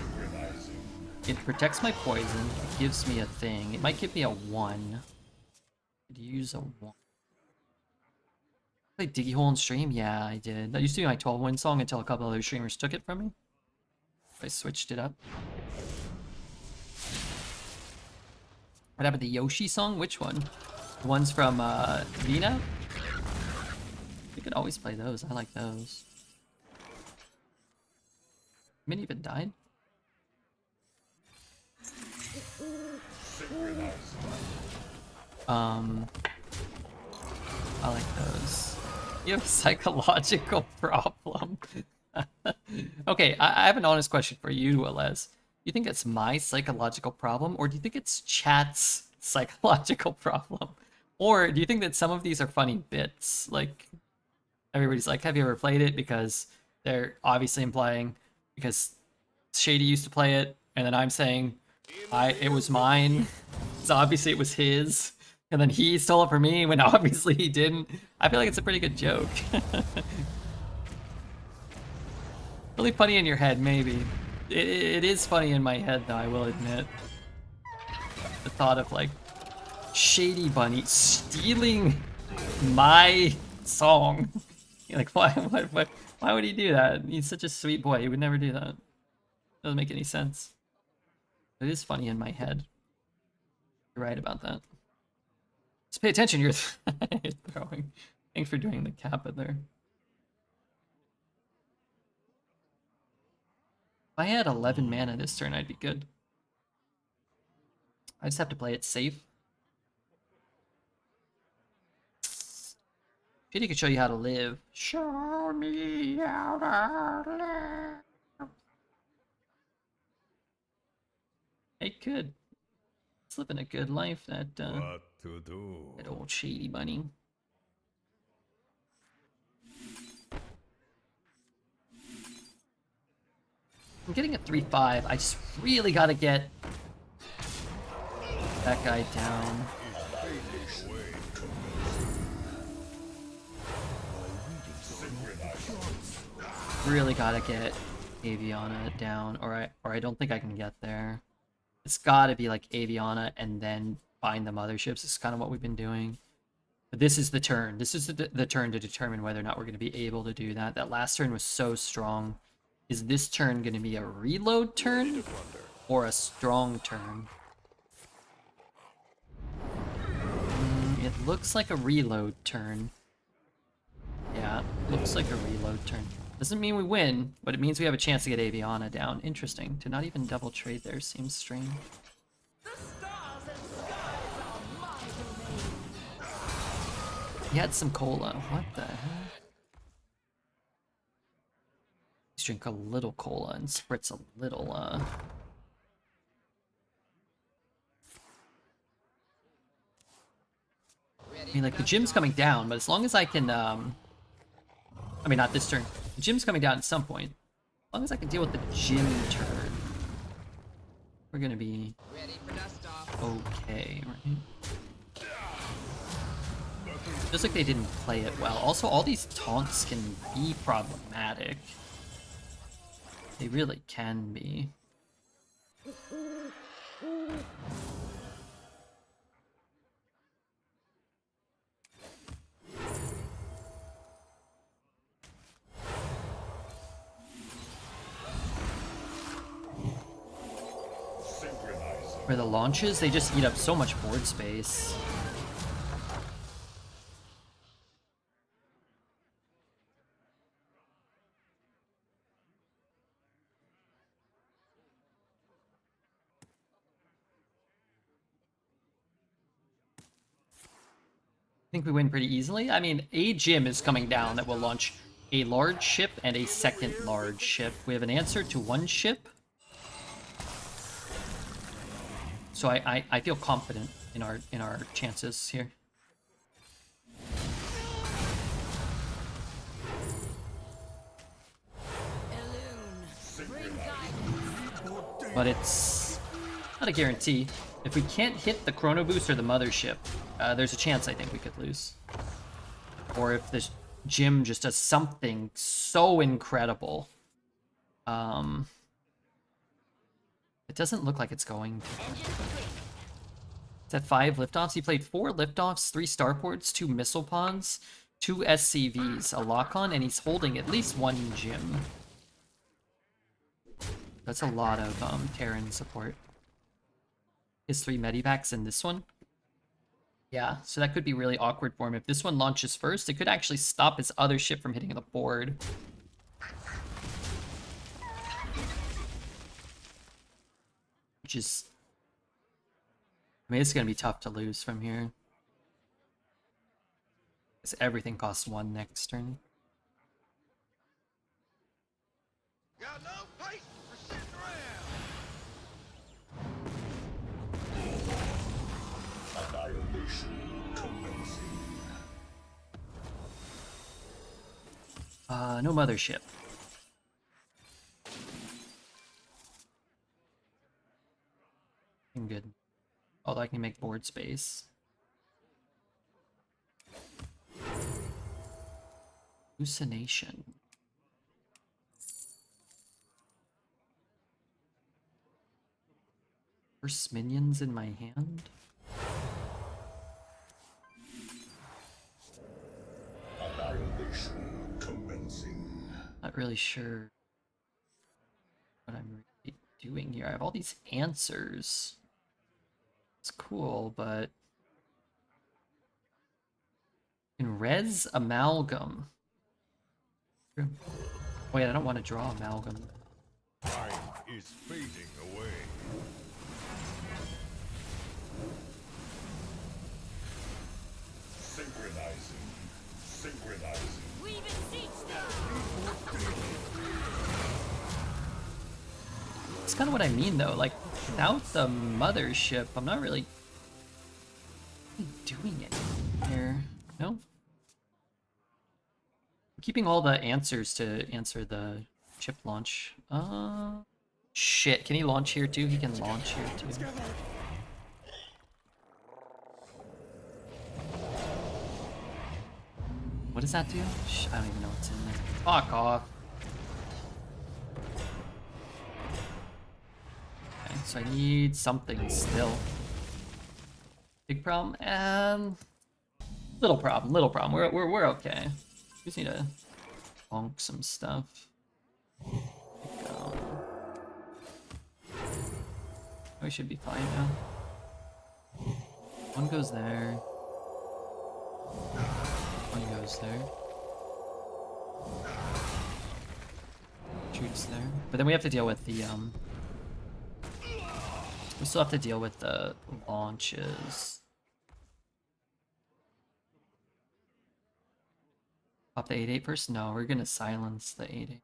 it protects my poison, it gives me a thing. It might give me a 1. Could use a 1. Played Diggy Hole on stream? Yeah, I did. That used to be my 12-win song until a couple other streamers took it from me. I switched it up. What happened to the Yoshi song? Which one? The ones from Vina? You could always play those. I like those. Min even died? I like those. You have a psychological problem. Okay, I have an honest question for you, Alez. You think it's my psychological problem, or do you think it's chat's psychological problem? Or do you think that some of these are funny bits? Like, everybody's like, have you ever played it? Because they're obviously implying, because Shady used to play it, and then I'm saying, it was mine, so obviously it was his, and then he stole it from me when obviously he didn't. I feel like it's a pretty good joke. Really funny in your head, maybe. It is funny in my head, though, I will admit. The thought of, like, Shady Bunny stealing my song. Like, why would he do that? He's such a sweet boy. He would never do that. Doesn't make any sense. It is funny in my head. You're right about that. Just pay attention, you're throwing. Thanks for doing the kappa there. If I had 11 mana this turn, I'd be good. I just have to play it safe. Shady could show you how to live. Show me how to live. It could. It's living a good life, that What to do? that old Shady Bunny. I'm getting a 3-5. I just really gotta get that guy down. Really gotta get Aviana down, or I don't think I can get there. It's gotta be like Aviana and then find the motherships. It's kind of what we've been doing. But this is the turn. This is the turn to determine whether or not we're going to be able to do that. That last turn was so strong. Is this turn going to be a reload turn or a strong turn? It looks like a reload turn. Yeah, looks like a reload turn. Doesn't mean we win, but it means we have a chance to get Aviana down. Interesting. To not even double trade there seems strange. The stars and skies are my domain. He had some cola. What the hell? Let's drink a little cola and spritz a little, I mean, like, the gym's coming down, but as long as I can, I mean, not this turn. The gym's coming down at some point. As long as I can deal with the gym turn, we're gonna be okay, right? Feels like they didn't play it well. Also, all these taunts can be problematic. They really can be. For the launches, they just eat up so much board space. I think we win pretty easily. I mean, a gym is coming down that will launch a large ship and a second large ship. We have an answer to one ship. So I feel confident in our chances here. Elune, bring guidance. But it's not a guarantee. If we can't hit the Chrono Boost or the Mothership, there's a chance I think we could lose. Or if this gym just does something so incredible. It doesn't look like it's going to. It's at 5 liftoffs. He played 4 liftoffs, 3 starports, 2 missile pods, 2 SCVs, a lock-on, and he's holding at least 1 gym. That's a lot of Terran support. His 3 medivacs in this one. Yeah, so that could be really awkward for him. If this one launches first, it could actually stop his other ship from hitting the board. Which is... I mean, it's going to be tough to lose from here. Because everything costs 1 next turn. Got no patience for sitting around. Annihilation commencing. No mothership. I'm good. Although I can make board space. Hallucination. First minions in my hand? Annihilation commencing. Not really sure what I'm really doing here. I have all these answers. It's cool, but... In res amalgam. Oh wait, I don't want to draw amalgam. Time is fading away. Synchronizing. We beseech thee. It's kind of what I mean, though. Like, without the mothership, I'm not really doing anything here. No? I'm keeping all the answers to answer the chip launch. Shit. Can he launch here, too? He can launch here, too. What does that do? I don't even know what's in there. Fuck off. Okay, so I need something still. Big problem? Little problem, little problem. We're okay. We just need to bonk some stuff. There we go. We should be fine now. One goes there. One goes there. Shoots there. But then we have to deal with the we still have to deal with the launches. Pop the 8/8 first? No, we're gonna silence the 8/8.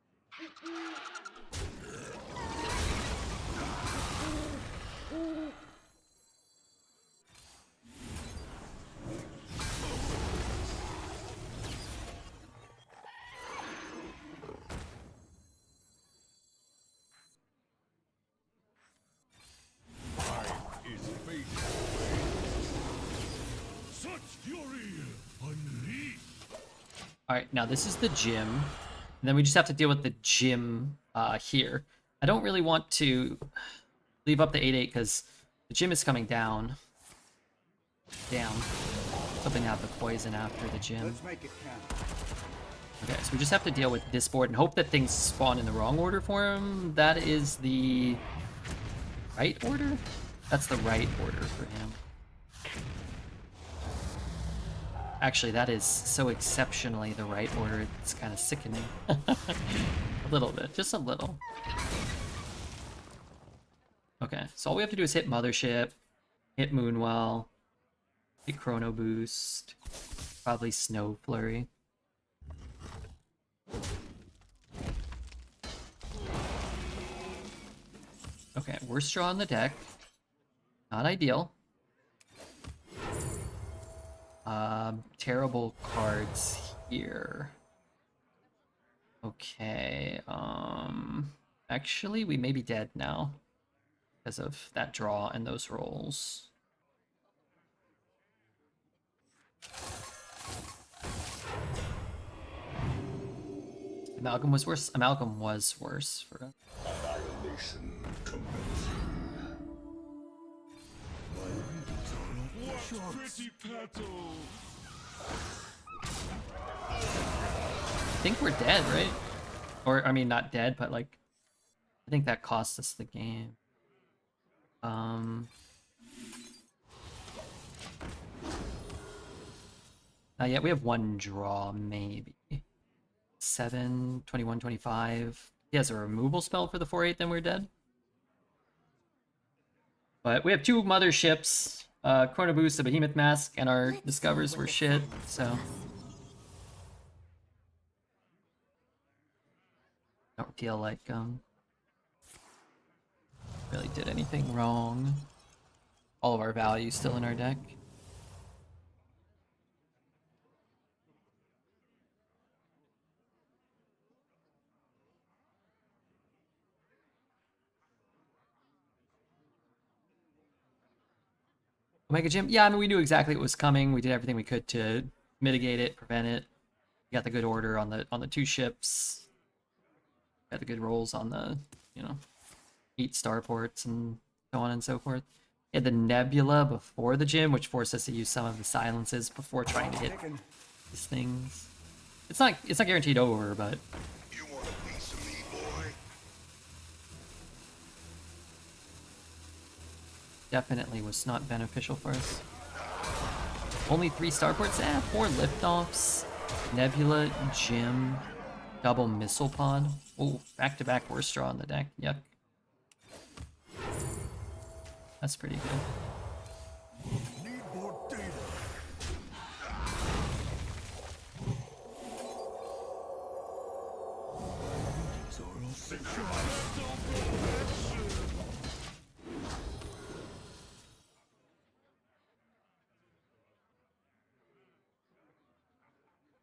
Is fate. Such fury unleashed. Alright, now this is the gym. And then we just have to deal with the gym here. I don't really want to leave up the 8/8 because the gym is coming down. Down. Hoping to have the poison after the gym. Let's make it count. Okay, so we just have to deal with this board and hope that things spawn in the wrong order for him. That is the right order? That's the right order for him. Actually, that is so exceptionally the right order, it's kind of sickening. A little bit, just a little. Okay, so all we have to do is hit Mothership, hit Moonwell, hit Chrono Boost, probably Snow Flurry. Okay, worst draw on the deck. Not ideal. Terrible cards here. Okay, actually we may be dead now because of that draw and those rolls. Amalgam was worse. Amalgam was worse for us. Annihilation commencing. What pretty petals! I think we're dead, right? Or, I mean, not dead, but like, I think that cost us the game. Not yet. We have one draw, maybe. 7, 21, 25. He has a removal spell for the 4/8, then we're dead. But we have 2 Motherships, Chrono Boost, a Behemoth Mask, and our Discovers were shit, so... Don't feel like, really did anything wrong. All of our value still in our deck. Omega Gym? Yeah, I mean, we knew exactly what was coming. We did everything we could to mitigate it, prevent it. We got the good order on the 2 ships. Got the good rolls on the, 8 starports and so on and so forth. We had the Nebula before the gym, which forced us to use some of the silences before trying to hit these things. It's not guaranteed over, but You want a piece of me, boy? definitely was not beneficial for us. Only 3 starports? 4 liftoffs. Nebula, Gym, double missile pod. Oh, back-to-back worst draw on the deck. Yep. That's pretty good. Need more data.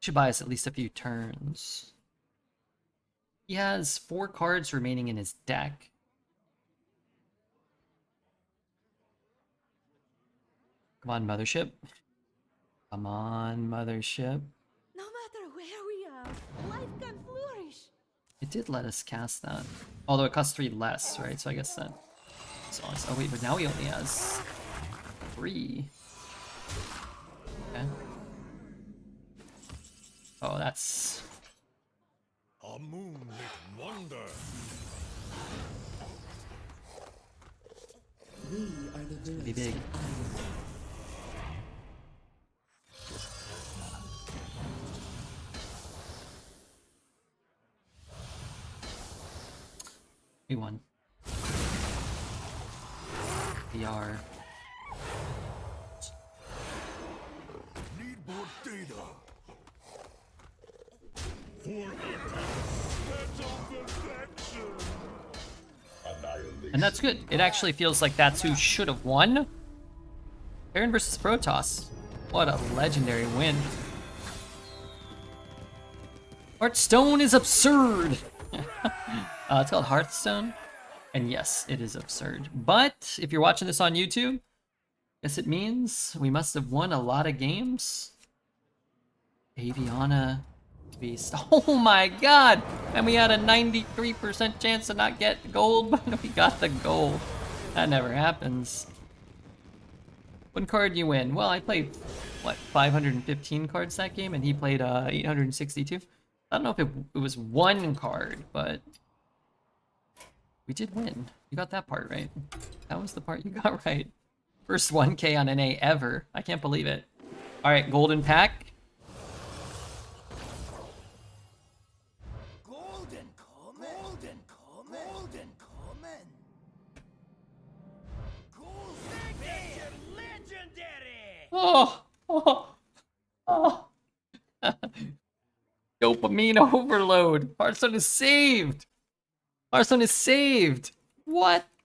Should buy us at least a few turns. He has 4 cards remaining in his deck. Come on, Mothership. Come on, Mothership. No matter where we are, life can flourish. It did let us cast that. Although it costs 3 less, right? So I guess that... Oh wait, but now he only has 3. Okay. Oh, that's... A moonlit wonder. Pretty big. We won. VR. Need more data. And that's good. It actually feels like that's who should have won. Aaron versus Protoss. What a legendary win. Hearthstone is absurd. It's called Hearthstone. And yes, it is absurd. But if you're watching this on YouTube, guess it means we must have won a lot of games. Aviana beast. Oh my god! And we had a 93% chance to not get gold, but we got the gold. That never happens. One card you win. Well, I played, what, 515 cards that game, and he played 862. I don't know if it was one card, but we did win. You got that part right. That was the part you got right. First 1K on NA ever. I can't believe it. All right, golden pack. Oh, oh, oh. Dopamine overload. Hearthstone is saved. Hearthstone is saved. What?